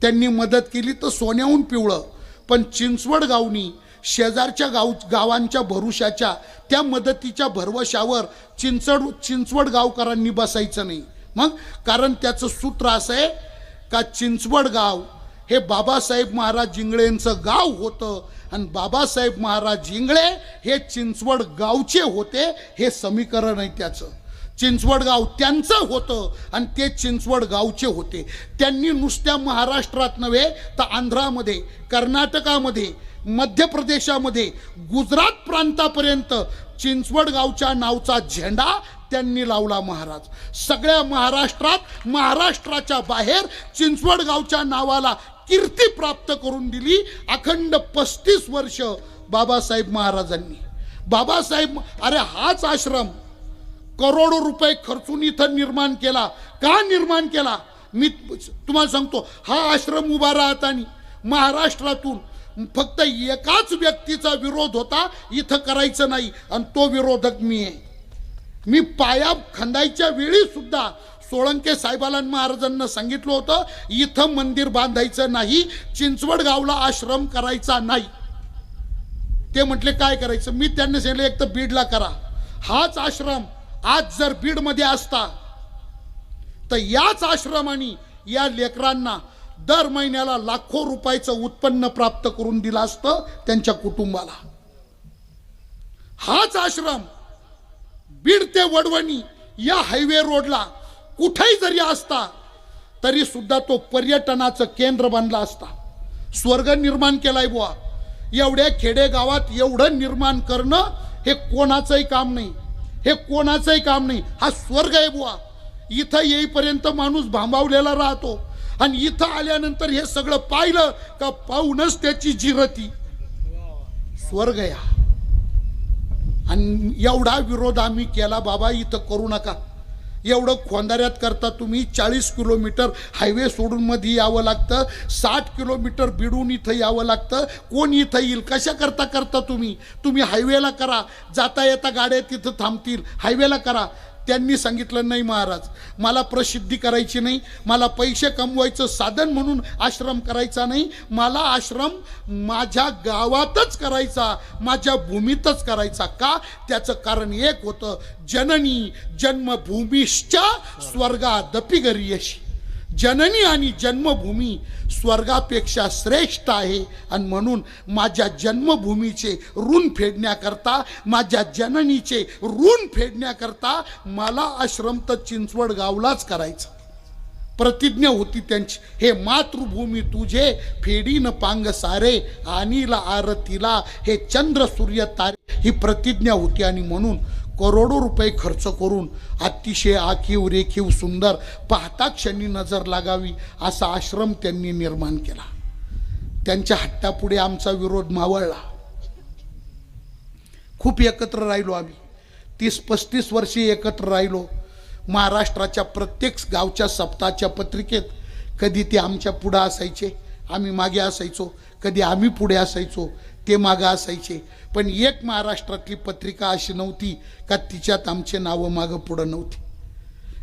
त्यांनी मदत केली तर सोन्याहून पिवळं, पण चिंचवड गावनी शेजारच्या गावांच्या भरोशाच्या त्या मदतीच्या भरवशावर चिंचवड गावकरांनी बसायचं नाही. मग कारण त्याचं सूत्र असं आहे का चिंचवड गाव हे बाबासाहेब महाराज जिंगळे यांचं गाव होतं आणि बाबासाहेब महाराज जिंगळे हे चिंचवड गावचे होते. हे समीकरण आहे त्याचं. चिंचवड गाव त्यांचं होतं आणि ते चिंचवड गावचे होते. त्यांनी नुसत्या महाराष्ट्रात नव्हे तर आंध्रामध्ये, कर्नाटकामध्ये, मध्य प्रदेशामध्ये, गुजरात प्रांतापर्यंत चिंचवड गावच्या नावचा झेंडा त्यांनी लावला. महाराज सगळ्या महाराष्ट्रात, महाराष्ट्राच्या बाहेर चिंचवड गावच्या नावाला कीर्ती प्राप्त करून दिली. अखंड 35 वर्ष बाबासाहेब महाराजांनी. बाबासाहेब, अरे हाच आश्रम करोडो रुपये खर्चून इथं निर्माण केला. का निर्माण केला मी तुम्हाला सांगतो. हा आश्रम उभा राहताना महाराष्ट्रातून फक्त एकाच व्यक्तीचा विरोध होता, इथं करायचं नाही, आणि तो विरोधक मी आहे. मी पाया खंदायच्या वेळी सुद्धा सोळंके साहेबाला महाराजांना सांगितलं होतं इथं मंदिर बांधायचं नाही, चिंचवड गावला आश्रम करायचा नाही. ते म्हटले काय करायचं. मी त्यांना सांगितलं एक तर बीडला करा. हाच आश्रम आज जर बीडमध्ये असता तर याच आश्रमाने या लेकरांना दर महिन्याला लाखो रुपयाचं उत्पन्न प्राप्त करून दिलं असतं त्यांच्या कुटुंबाला. हाच आश्रम बीड ते वडवणी या हायवे रोडला कुठेही जरी असता तरी सुद्धा तो पर्यटनाचं केंद्र बनला असता. स्वर्ग निर्माण केलाय बुवा. एवढ्या खेडेगावात एवढं निर्माण करणं हे कोणाचंही काम नाही, हे कोणाचंही काम नाही. हा स्वर्ग आहे बुवा. इथं येईपर्यंत माणूस भांबावलेला राहतो आणि इथं आल्यानंतर हे सगळं पाहिलं का पाहूनच त्याची जिरती. स्वर्ग या. आणि एवढा विरोध आम्ही केला, बाबा इथं करू नका. एवढं खोंदाऱ्यात करता तुम्ही. 40 किलोमीटर हायवे सोडून मध्ये यावं लागतं, 60 किलोमीटर बिडून इथं यावं लागतं. कोण इथं येईल. कशा करता तुम्ही हायवेला करा. जाता येता गाड्या तिथं थांबतील. हायवेला करा. त्यांनी सांगितलं नाही महाराज, मला प्रसिद्धी करायची नाही, मला पैसे कमवायचं साधन म्हणून आश्रम करायचा नाही, मला आश्रम माझ्या गावातच करायचा, माझ्या भूमीतच करायचा. का. त्याचं कारण एक होतं, जननी जन्मभूमीश्च स्वर्गादपि गरीयसी. जननी आणि जन्मभूमी स्वर्गापेक्षा श्रेष्ठ आहे. आणि म्हणून माझ्या जन्मभूमीचे ऋण फेडण्याकरता, माझ्या जननीचे ऋण फेडण्याकरता मला आश्रम तर चिंचवड गावलाच करायचा. प्रतिज्ञा होती त्यांची. हे मातृभूमी तुझे फेडीन पांग सारे, आणीला आरतीला हे चंद्र सूर्य तारे, ही प्रतिज्ञा होती. आणि म्हणून करोडो रुपये खर्च करून अतिशय आखीव रेखीव सुंदर पाहता क्षणी नजर लागावी असा आश्रम त्यांनी निर्माण केला. त्यांच्या हट्टापुढे आमचा विरोध मावळला. खूप एकत्र राहिलो आम्ही. 30-35 वर्षे एकत्र राहिलो. महाराष्ट्राच्या प्रत्येक गावच्या सप्ताहाच्या पत्रिकेत कधी ते आमच्या पुढं असायचे, आम्ही मागे असायचो, कधी आम्ही पुढे असायचो, ते मागं असायचे. पण एक महाराष्ट्रातली पत्रिका अशी नव्हती का तिच्यात आमचे नावं मागं पुढं नव्हती.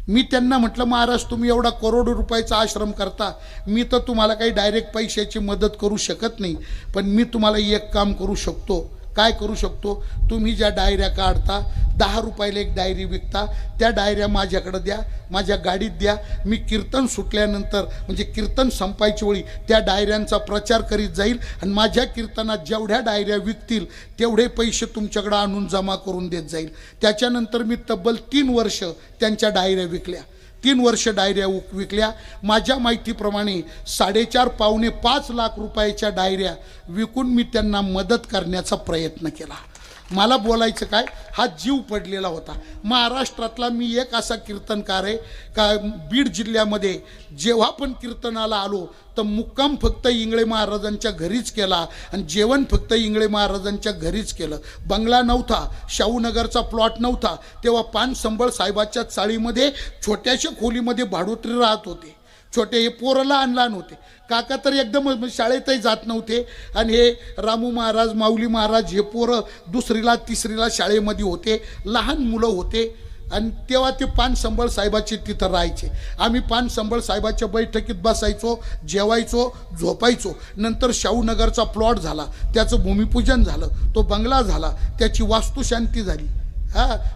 मी त्यांना म्हटलं महाराज तुम्ही एवढा करोडो रुपयाचा आश्रम करता, मी तर तुम्हाला काही डायरेक्ट पैशाची मदत करू शकत नाही, पण मी तुम्हाला एक काम करू शकतो. काय करू शकतो. तुम्ही ज्या डायऱ्या काढता, 10 रुपयाला एक डायरी विकता, त्या डायऱ्या माझ्याकडे द्या, माझ्या गाडीत द्या. मी कीर्तन सुटल्यानंतर म्हणजे कीर्तन संपायच्या वेळी त्या डायऱ्यांचा प्रचार करीत जाईल आणि माझ्या कीर्तनात जेवढ्या डायऱ्या विकतील तेवढे पैसे तुमच्याकडे आणून जमा करून देत जाईल. त्याच्यानंतर मी तब्बल 3 वर्ष त्यांच्या डायऱ्या विकल्या. 3 वर्ष डायऱ्या विकल्या. माझ्या माहितीप्रमाणे 4.5-5 लाख रुपयाच्या डायऱ्या विकून मी त्यांना मदत करण्याचा प्रयत्न केला. मला बोलायचं काय, हा जीव पडलेला होता. महाराष्ट्रातला मी एक असा कीर्तनकार आहे का बीड जिल्ह्यामध्ये जेव्हा पण कीर्तनाला आलो तर मुक्काम फक्त इंगळे महाराजांच्या घरीच केला आणि जेवण फक्त इंगळे महाराजांच्या घरीच केलं. बंगला नव्हता, शाहूनगरचा प्लॉट नव्हता. तेव्हा पानसंबळ साहेबाच्या चाळीमध्ये छोट्याशा खोलीमध्ये भाडोत्री राहत होते. छोटे हे पोरं लहान होते. काका तर एकदम शाळेतही जात नव्हते आणि हे रामू महाराज, माऊली महाराज हे पोरं 2रीला 3रीला शाळेमध्ये होते. लहान मुलं होते आणि तेव्हा ते पानसंबळ साहेबाचे तिथं राहायचे. आम्ही पानसंबळ साहेबाच्या बैठकीत बसायचो, जेवायचो, झोपायचो. नंतर शाहूनगरचा प्लॉट झाला, त्याचं भूमिपूजन झालं, तो बंगला झाला, त्याची वास्तुशांती झाली.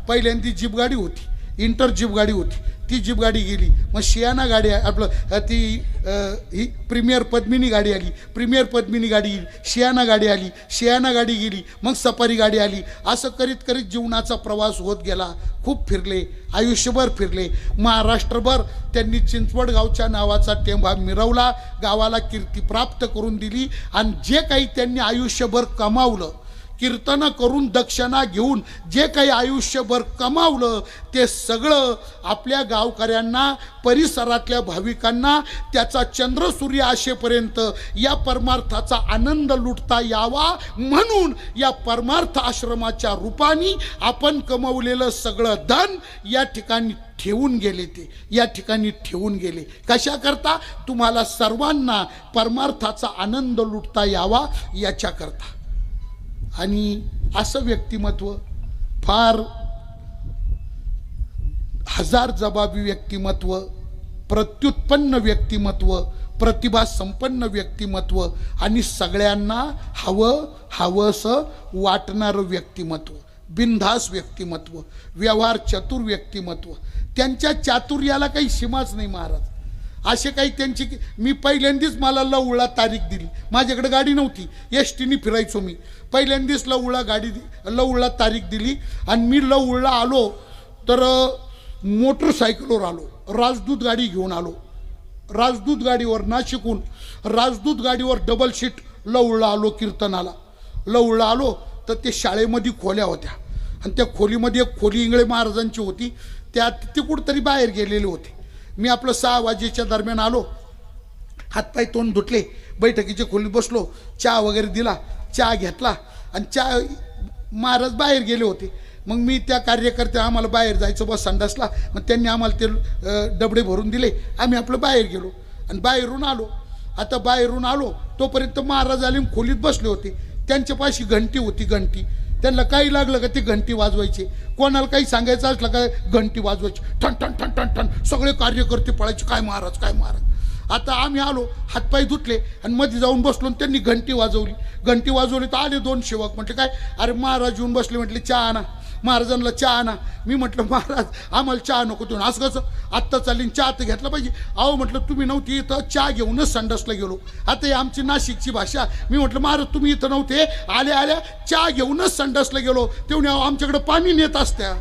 पहिल्यांदी जीप गाडी होती, इंटर जीप गाडी होती, ती जीप गाडी गेली, मग शियाना गाडी आपलं ही प्रीमियर पद्मिनी गाडी आली, प्रीमियर पद्मिनी गाडी गेली, शियाना गाडी आली, शियाना गाडी गेली, मग सफारी गाडी आली. असं करीत करीत जीवनाचा प्रवास होत गेला. खूप फिरले, आयुष्यभर फिरले. महाराष्ट्रभर त्यांनी चिंचवडगावच्या नावाचा टेंभा मिरवला, गावाला कीर्ती प्राप्त करून दिली. आणि जे काही त्यांनी आयुष्यभर कमावलं, कीर्तनं करून दक्षिणा घेऊन जे काही आयुष्यभर कमावलं, ते सगळं आपल्या गावकऱ्यांना, परिसरातल्या भाविकांना त्याचा चंद्रसूर्य असेपर्यंत या परमार्थाचा आनंद लुटता यावा म्हणून या परमार्थ आश्रमाच्या रूपाने आपण कमवलेलं सगळं धन या ठिकाणी ठेवून गेले. ते या ठिकाणी ठेवून गेले. कशा करता? तुम्हाला सर्वांना परमार्थाचा आनंद लुटता यावा याच्याकरता. आणि असं व्यक्तिमत्व, फार हजार जबाबी व्यक्तिमत्व, प्रत्युत्पन्न व्यक्तिमत्व, प्रतिभा संपन्न व्यक्तिमत्व आणि सगळ्यांना हवंसं वाटणारं व्यक्तिमत्व, बिनधास व्यक्तिमत्व, व्यवहार चतुर व्यक्तिमत्व. त्यांच्या चातुर्याला काही सीमाच नाही महाराज. असे काही त्यांची, मी पहिल्यांदाच मला लवळा तारीख दिली. माझ्याकडे गाडी नव्हती, एस टीने फिरायचो मी. पहिल्यांदाच लवळा तारीख दिली आणि मी लवळला आलो तर मोटरसायकलवर आलो, राजदूत गाडी घेऊन आलो. राजदूत गाडीवर नाशिकहून राजदूत गाडीवर डबल सीट लवळला आलो. कीर्तनाला लवळला आलो तर ते शाळेमध्ये खोल्या होत्या आणि त्या खोलीमध्ये एक खोली इंगळे महाराजांची होती. त्यात ते कुठंतरी बाहेर गेलेले होते. मी आपलं 6 वाजेच्या दरम्यान आलो, हातपाय तोंड धुतले, बैठकीच्या खोलीत बसलो, चहा वगैरे दिला, चहा घेतला आणि चहा, महाराज बाहेर गेले होते. मग मी त्या कार्यकर्त्या, आम्हाला बाहेर जायचं बस संडासला, मग त्यांनी आम्हाला ते डबडे भरून दिले. आम्ही आपलं बाहेर गेलो आणि बाहेरून आलो. आता बाहेरून आलो तोपर्यंत महाराज आले, खोलीत बसले होते. त्यांच्यापाशी घंटी होती. घंटी त्यांना काही लागलं का ते घंटी वाजवायचे. कोणाला काही सांगायचं असलं का घंटी वाजवायची, ठण ठण ठण ठण ठण. सगळे कार्यकर्ते पळायचे, काय महाराज, काय महाराज. आता आम्ही आलो, हातपाय धुतले आणि मध्ये जाऊन बसलो आणि त्यांनी घंटी वाजवली. घंटी वाजवली तर आले 2 सेवक. म्हटले काय? अरे महाराज येऊन बसले. म्हटले चहा आणा. महाराजांना चहा आणा. मी म्हटलं महाराज आम्हाला चहा नको. तुम्ही असं कसं? आत्ता चालीन चहा तर घेतला पाहिजे. अहो म्हटलं तुम्ही नव्हती इथं, चहा घेऊनच संडासला गेलो. आता ही आमची नाशिकची भाषा. मी म्हटलं महाराज तुम्ही इथं नव्हते, आल्या आल्या चहा घेऊनच संडासला गेलो. तेवढे आमच्याकडे पाणी नेत असत्या.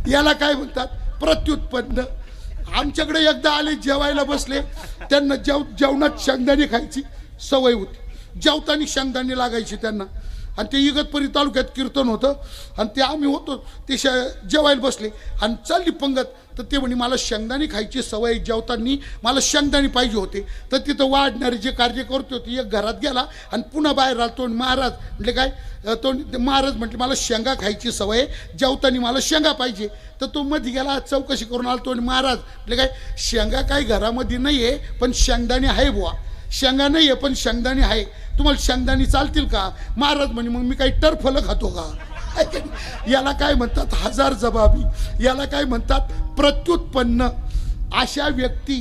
याला काय म्हणतात? प्रत्युत्पन्न. आमच्याकडे एकदा आले, जेवायला बसले, त्यांना जेवणात शेंगदाणे खायची सवय होती. जेवताना शेंगदाणे लागायची त्यांना. आणि ते इगतपुरी तालुक्यात कीर्तन होतं आणि ते आम्ही होतो, ते जेवायला बसले आणि चालली पंगत. तर ते म्हणे मला शेंगदाणे खायची सवय, जेवताना मला शेंगदाणे पाहिजे होते. तर तिथं वाढणारे जे कार्यकर्ते होते, एक घरात गेला आणि पुन्हा बाहेर आला. महाराज म्हटले काय? तो महाराज म्हटले मला शेंगा खायची सवय, जेवताना मला शेंगा पाहिजे. तर तो मध्ये गेला, चौकशी करून आला. तो महाराज म्हटले काय? शेंगा काही घरामध्ये नाही आहे, पण शेंगदाणे आहे बुवा. शेंगा नाही आहे पण शेंगदाणे आहे. तुम्हाला शेंगदाणे चालतील का? महाराज म्हणे मग मी काही टरफलं खातो का? याला काय म्हणतात? हजार जबाबी. याला काय म्हणतात? प्रत्युत्पन्न. अशा व्यक्ती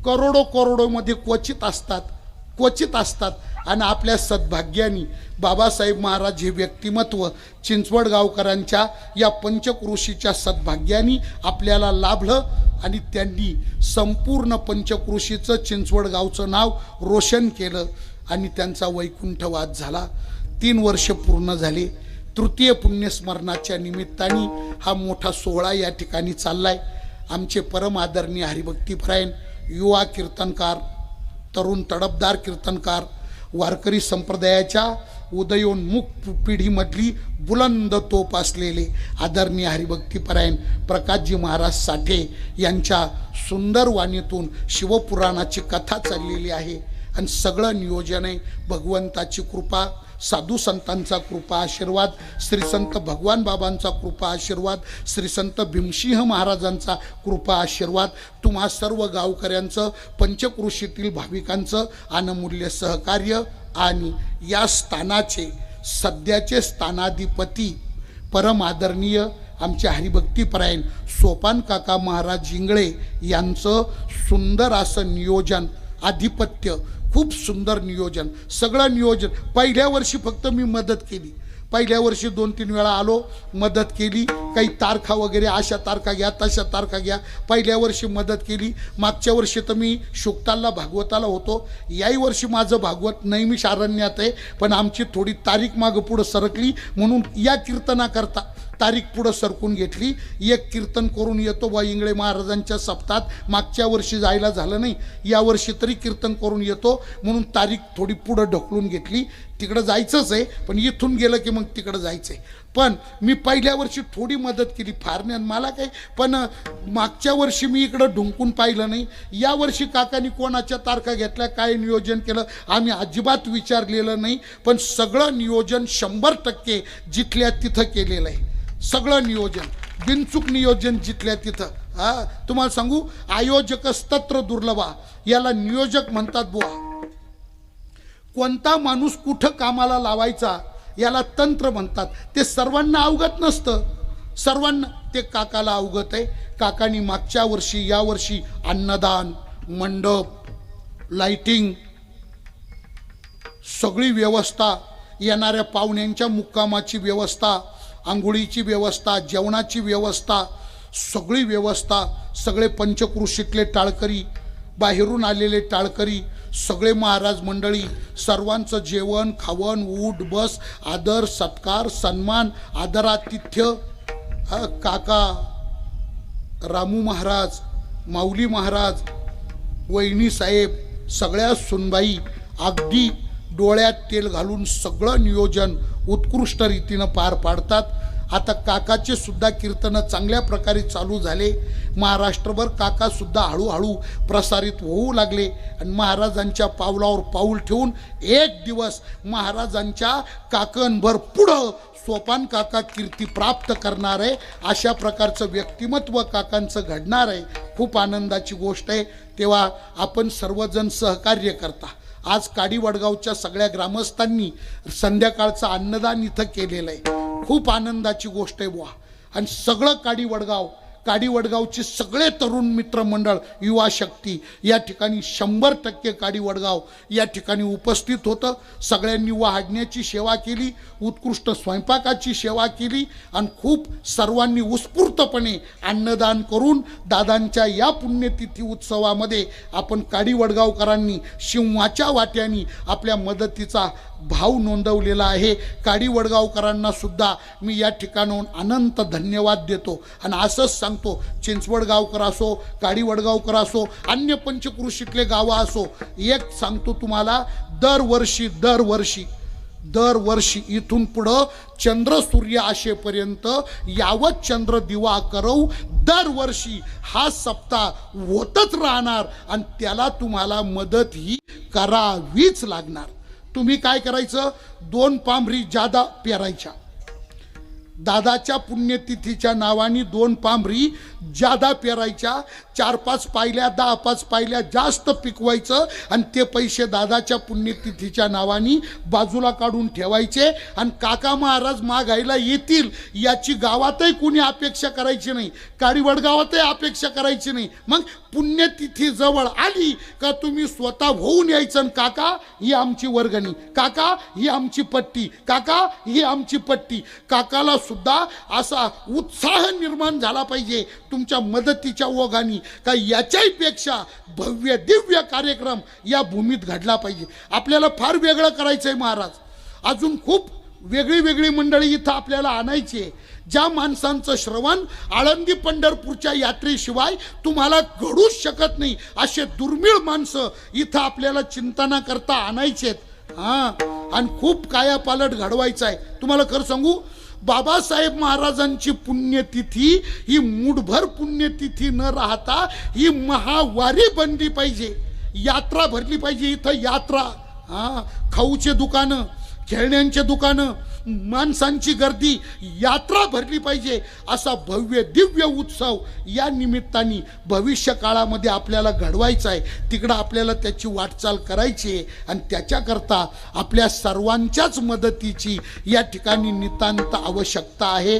करोडोमध्ये क्वचित असतात. आणि आपल्या सद्भाग्याने बाबासाहेब महाराज हे व्यक्तिमत्व चिंचवड गावकरांच्या या पंचक्रोशीच्या सद्भाग्याने आपल्याला लाभलं आणि त्यांनी संपूर्ण पंचक्रोशीचं, चिंचवड गावचं नाव रोशन केलं आणि त्यांचा वैकुंठवास झाला. 3 वर्ष पूर्ण झाले. तृतीय पुण्यस्मरणाच्या निमित्ताने हा मोठा सोहळा या ठिकाणी चाललाय. आमचे परम आदरणीय हरिभक्तीपरायण युवा कीर्तनकार, तरुण तडफदार कीर्तनकार, वारकरी संप्रदायाच्या उदयोन्मुख पिढीमधली बुलंद तोप असलेले आदरणीय हरिभक्तीपरायण प्रकाशजी महाराज साठे यांच्या सुंदर वाणीतून शिवपुराणाची कथा चाललेली आहे. आणि सगळं नियोजन आहे भगवंताची कृपा, साधू संतांचा कृपा आशीर्वाद, श्री संत भगवान बाबांचा कृपा आशीर्वाद, श्री संत भीमसिंह महाराजांचा कृपा आशीर्वाद, तुम्हा सर्व गावकऱ्यांचं, पंचक्रोशीतील भाविकांचं अनमूल्य सहकार्य आणि या स्थानाचे सध्याचे स्थानाधिपती परम आदरणीय आमचे हरिभक्तीपरायण सोपान काका महाराज जिंगळे यांचं सुंदर असं नियोजन, आधिपत्य, खूप सुंदर नियोजन. सगळं नियोजन पहिल्या वर्षी फक्त मी मदत केली, पहिल्या वर्षी 2-3 वेळा आलो, मदत केली, काही तारखा वगैरे अशा तारखा घ्या तशा तारखा घ्या, पहिल्या वर्षी मदत केली. मागच्या वर्षी तर मी शुक्तालला भागवताला होतो. याही वर्षी माझं भागवत नेहमीच अरण्यात आहे, पण आमची थोडी तारीख मागं पुढं सरकली म्हणून या कीर्तनाकरता तारीख पुढं सरकून घेतली. एक कीर्तन करून येतो बा इंगळे महाराजांच्या सप्तात. मागच्या वर्षी जायला झालं नाही, यावर्षी तरी कीर्तन करून येतो म्हणून तारीख थोडी पुढं ढकलून घेतली. तिकडं जायचंच आहे, पण इथून गेलं की मग तिकडं जायचं आहे. पण मी पहिल्या वर्षी थोडी मदत केली, फार नाही मला काही, पण मागच्या वर्षी मी इकडं ढुंकून पाहिलं नाही. यावर्षी काकांनी कोणाच्या तारखा घेतल्या, काय नियोजन केलं आम्ही अजिबात विचारलेलं नाही, पण सगळं नियोजन 100% जिथल्या तिथं केलेलं आहे. सगळं नियोजन बिनचूक नियोजन जिथल्या तिथं. तुम्हाला सांगू, आयोजकस्तत्र दुर्लभा याला नियोजक म्हणतात बुवा. कोणता माणूस कुठं कामाला लावायचा याला तंत्र म्हणतात. ते सर्वांना अवगत नसतं, सर्वांना ते काकाला अवगत आहे. काकांनी मागच्या वर्षी यावर्षी अन्नदान, मंडप, लाइटिंग, सगळी व्यवस्था, येणाऱ्या पाहुण्यांच्या मुक्कामाची व्यवस्था, आंघोळीची व्यवस्था, जेवणाची व्यवस्था, सगळी व्यवस्था, सगळे पंचक्रोशीतले टाळकरी, बाहेरून आलेले टाळकरी, सगळे महाराज मंडळी, सर्वांचं जेवण खावण, उठ बस, आदर सत्कार, सन्मान, आदरातिथ्य. काका, रामू महाराज, माऊली महाराज, वहिनी साहेब, सगळ्या सुनबाई अगदी डोळ्यात तेल घालून सगळं नियोजन उत्कृष्ट रीतीनं पार पाडतात. आता काकाचे सुद्धा कीर्तनं चांगल्या प्रकारे चालू झाले. महाराष्ट्रभर काकासुद्धा हळूहळू प्रसारित होऊ लागले आणि महाराजांच्या पावलावर पाऊल ठेवून एक दिवस महाराजांच्या काकांभर पुढं सोपान काका कीर्ती प्राप्त करणार आहे. अशा प्रकारचं व्यक्तिमत्व काकांचं घडणार आहे. खूप आनंदाची गोष्ट आहे. तेव्हा आपण सर्वजण सहकार्य करता. आज काडी वडगावच्या सगळ्या ग्रामस्थांनी संध्याकाळचं अन्नदान इथं केलेलं आहे. खूप आनंदाची गोष्ट आहे बुवा. आणि सगळं काडी वडगावचे सगळे तरुण मित्रमंडळ, युवा शक्ती या ठिकाणी 100% काडी वडगाव या ठिकाणी उपस्थित होतं. सगळ्यांनी वाढण्याची सेवा केली, उत्कृष्ट स्वयंपाकाची सेवा केली आणि खूप सर्वांनी उत्स्फूर्तपणे अन्नदान करून दादांच्या या पुण्यतिथी उत्सवामध्ये आपण काडी वडगावकरांनी सिंहाच्या वाट्याने आपल्या मदतीचा भाव नोंदवलेला आहे. काडी वडगावकरांना सुद्धा मी या ठिकाणाहून अनंत धन्यवाद देतो. आणि असंच सांगतो, चिंचवड गावकर असो, काडी वडगावकर असो, अन्य पंचक्रोशीतले गावं असो, एक सांगतो तुम्हाला, दरवर्षी इथून पुढं चंद्र सूर्य आशेपर्यंत यावत चंद्र दिवा करव, दरवर्षी हा सप्ताह होतच राहणार आणि त्याला तुम्हाला मदत ही करावीच लागणार. तुम्ही काय करायचं, 2 पांभरी जादा पेरायच्या. दादाच्या पुण्यतिथीच्या नावाने 2 पांभरी जादा पेरायच्या. 4-5 पायल्या, 10-5 पायल्या जास्त पिकवायचं आणि ते पैसे दादाच्या पुण्यतिथीच्या नावाने बाजूला काढून ठेवायचे. आणि काका महाराज मागायला येतील याची गावातही कुणी अपेक्षा करायची नाही, काडी वडगावातही अपेक्षा करायची नाही. मग पुण्यतिथी जवळ आली का तुम्ही स्वतः होऊन यायचं, आणि काका ही आमची वर्गणी, काका ही आमची पट्टी, काका ही आमची पट्टी. काकाला सुद्धा असा उत्साह निर्माण झाला पाहिजे तुमच्या मदतीच्या ओघाने का याच्याही पेक्षा भव्य दिव्य कार्यक्रम या भूमीत घडला पाहिजे. आपल्याला फार वेगळं करायचं आहे महाराज. अजून खूप वेगळी मंडळी इथं आपल्याला आणायची आहे. ज्या माणसांचं श्रवण आळंदी पंढरपूरच्या यात्रेशिवाय तुम्हाला घडूच शकत नाही, असे दुर्मिळ माणसं इथं आपल्याला चिंतना करता आणायचेत. आणि खूप कायापालट घडवायचं आहे. तुम्हाला खरं सांगू, बाबासाहेब महाराजांची पुण्यतिथी ही मूठभर पुण्यतिथी न राहता ही महावारी बनली पाहिजे, यात्रा भरली पाहिजे. इथं यात्रा, खाऊचे दुकानं, खेळण्यांचे दुकानं, माणसांची गर्दी, यात्रा भरली पाहिजे. असा भव्य दिव्य उत्सव या निमित्ताने भविष्य काळामध्ये आपल्याला घडवायचा आहे. तिकडं आपल्याला त्याची वाटचाल करायची आहे आणि त्याच्याकरता आपल्या सर्वांच्याच मदतीची या ठिकाणी नितांत आवश्यकता आहे.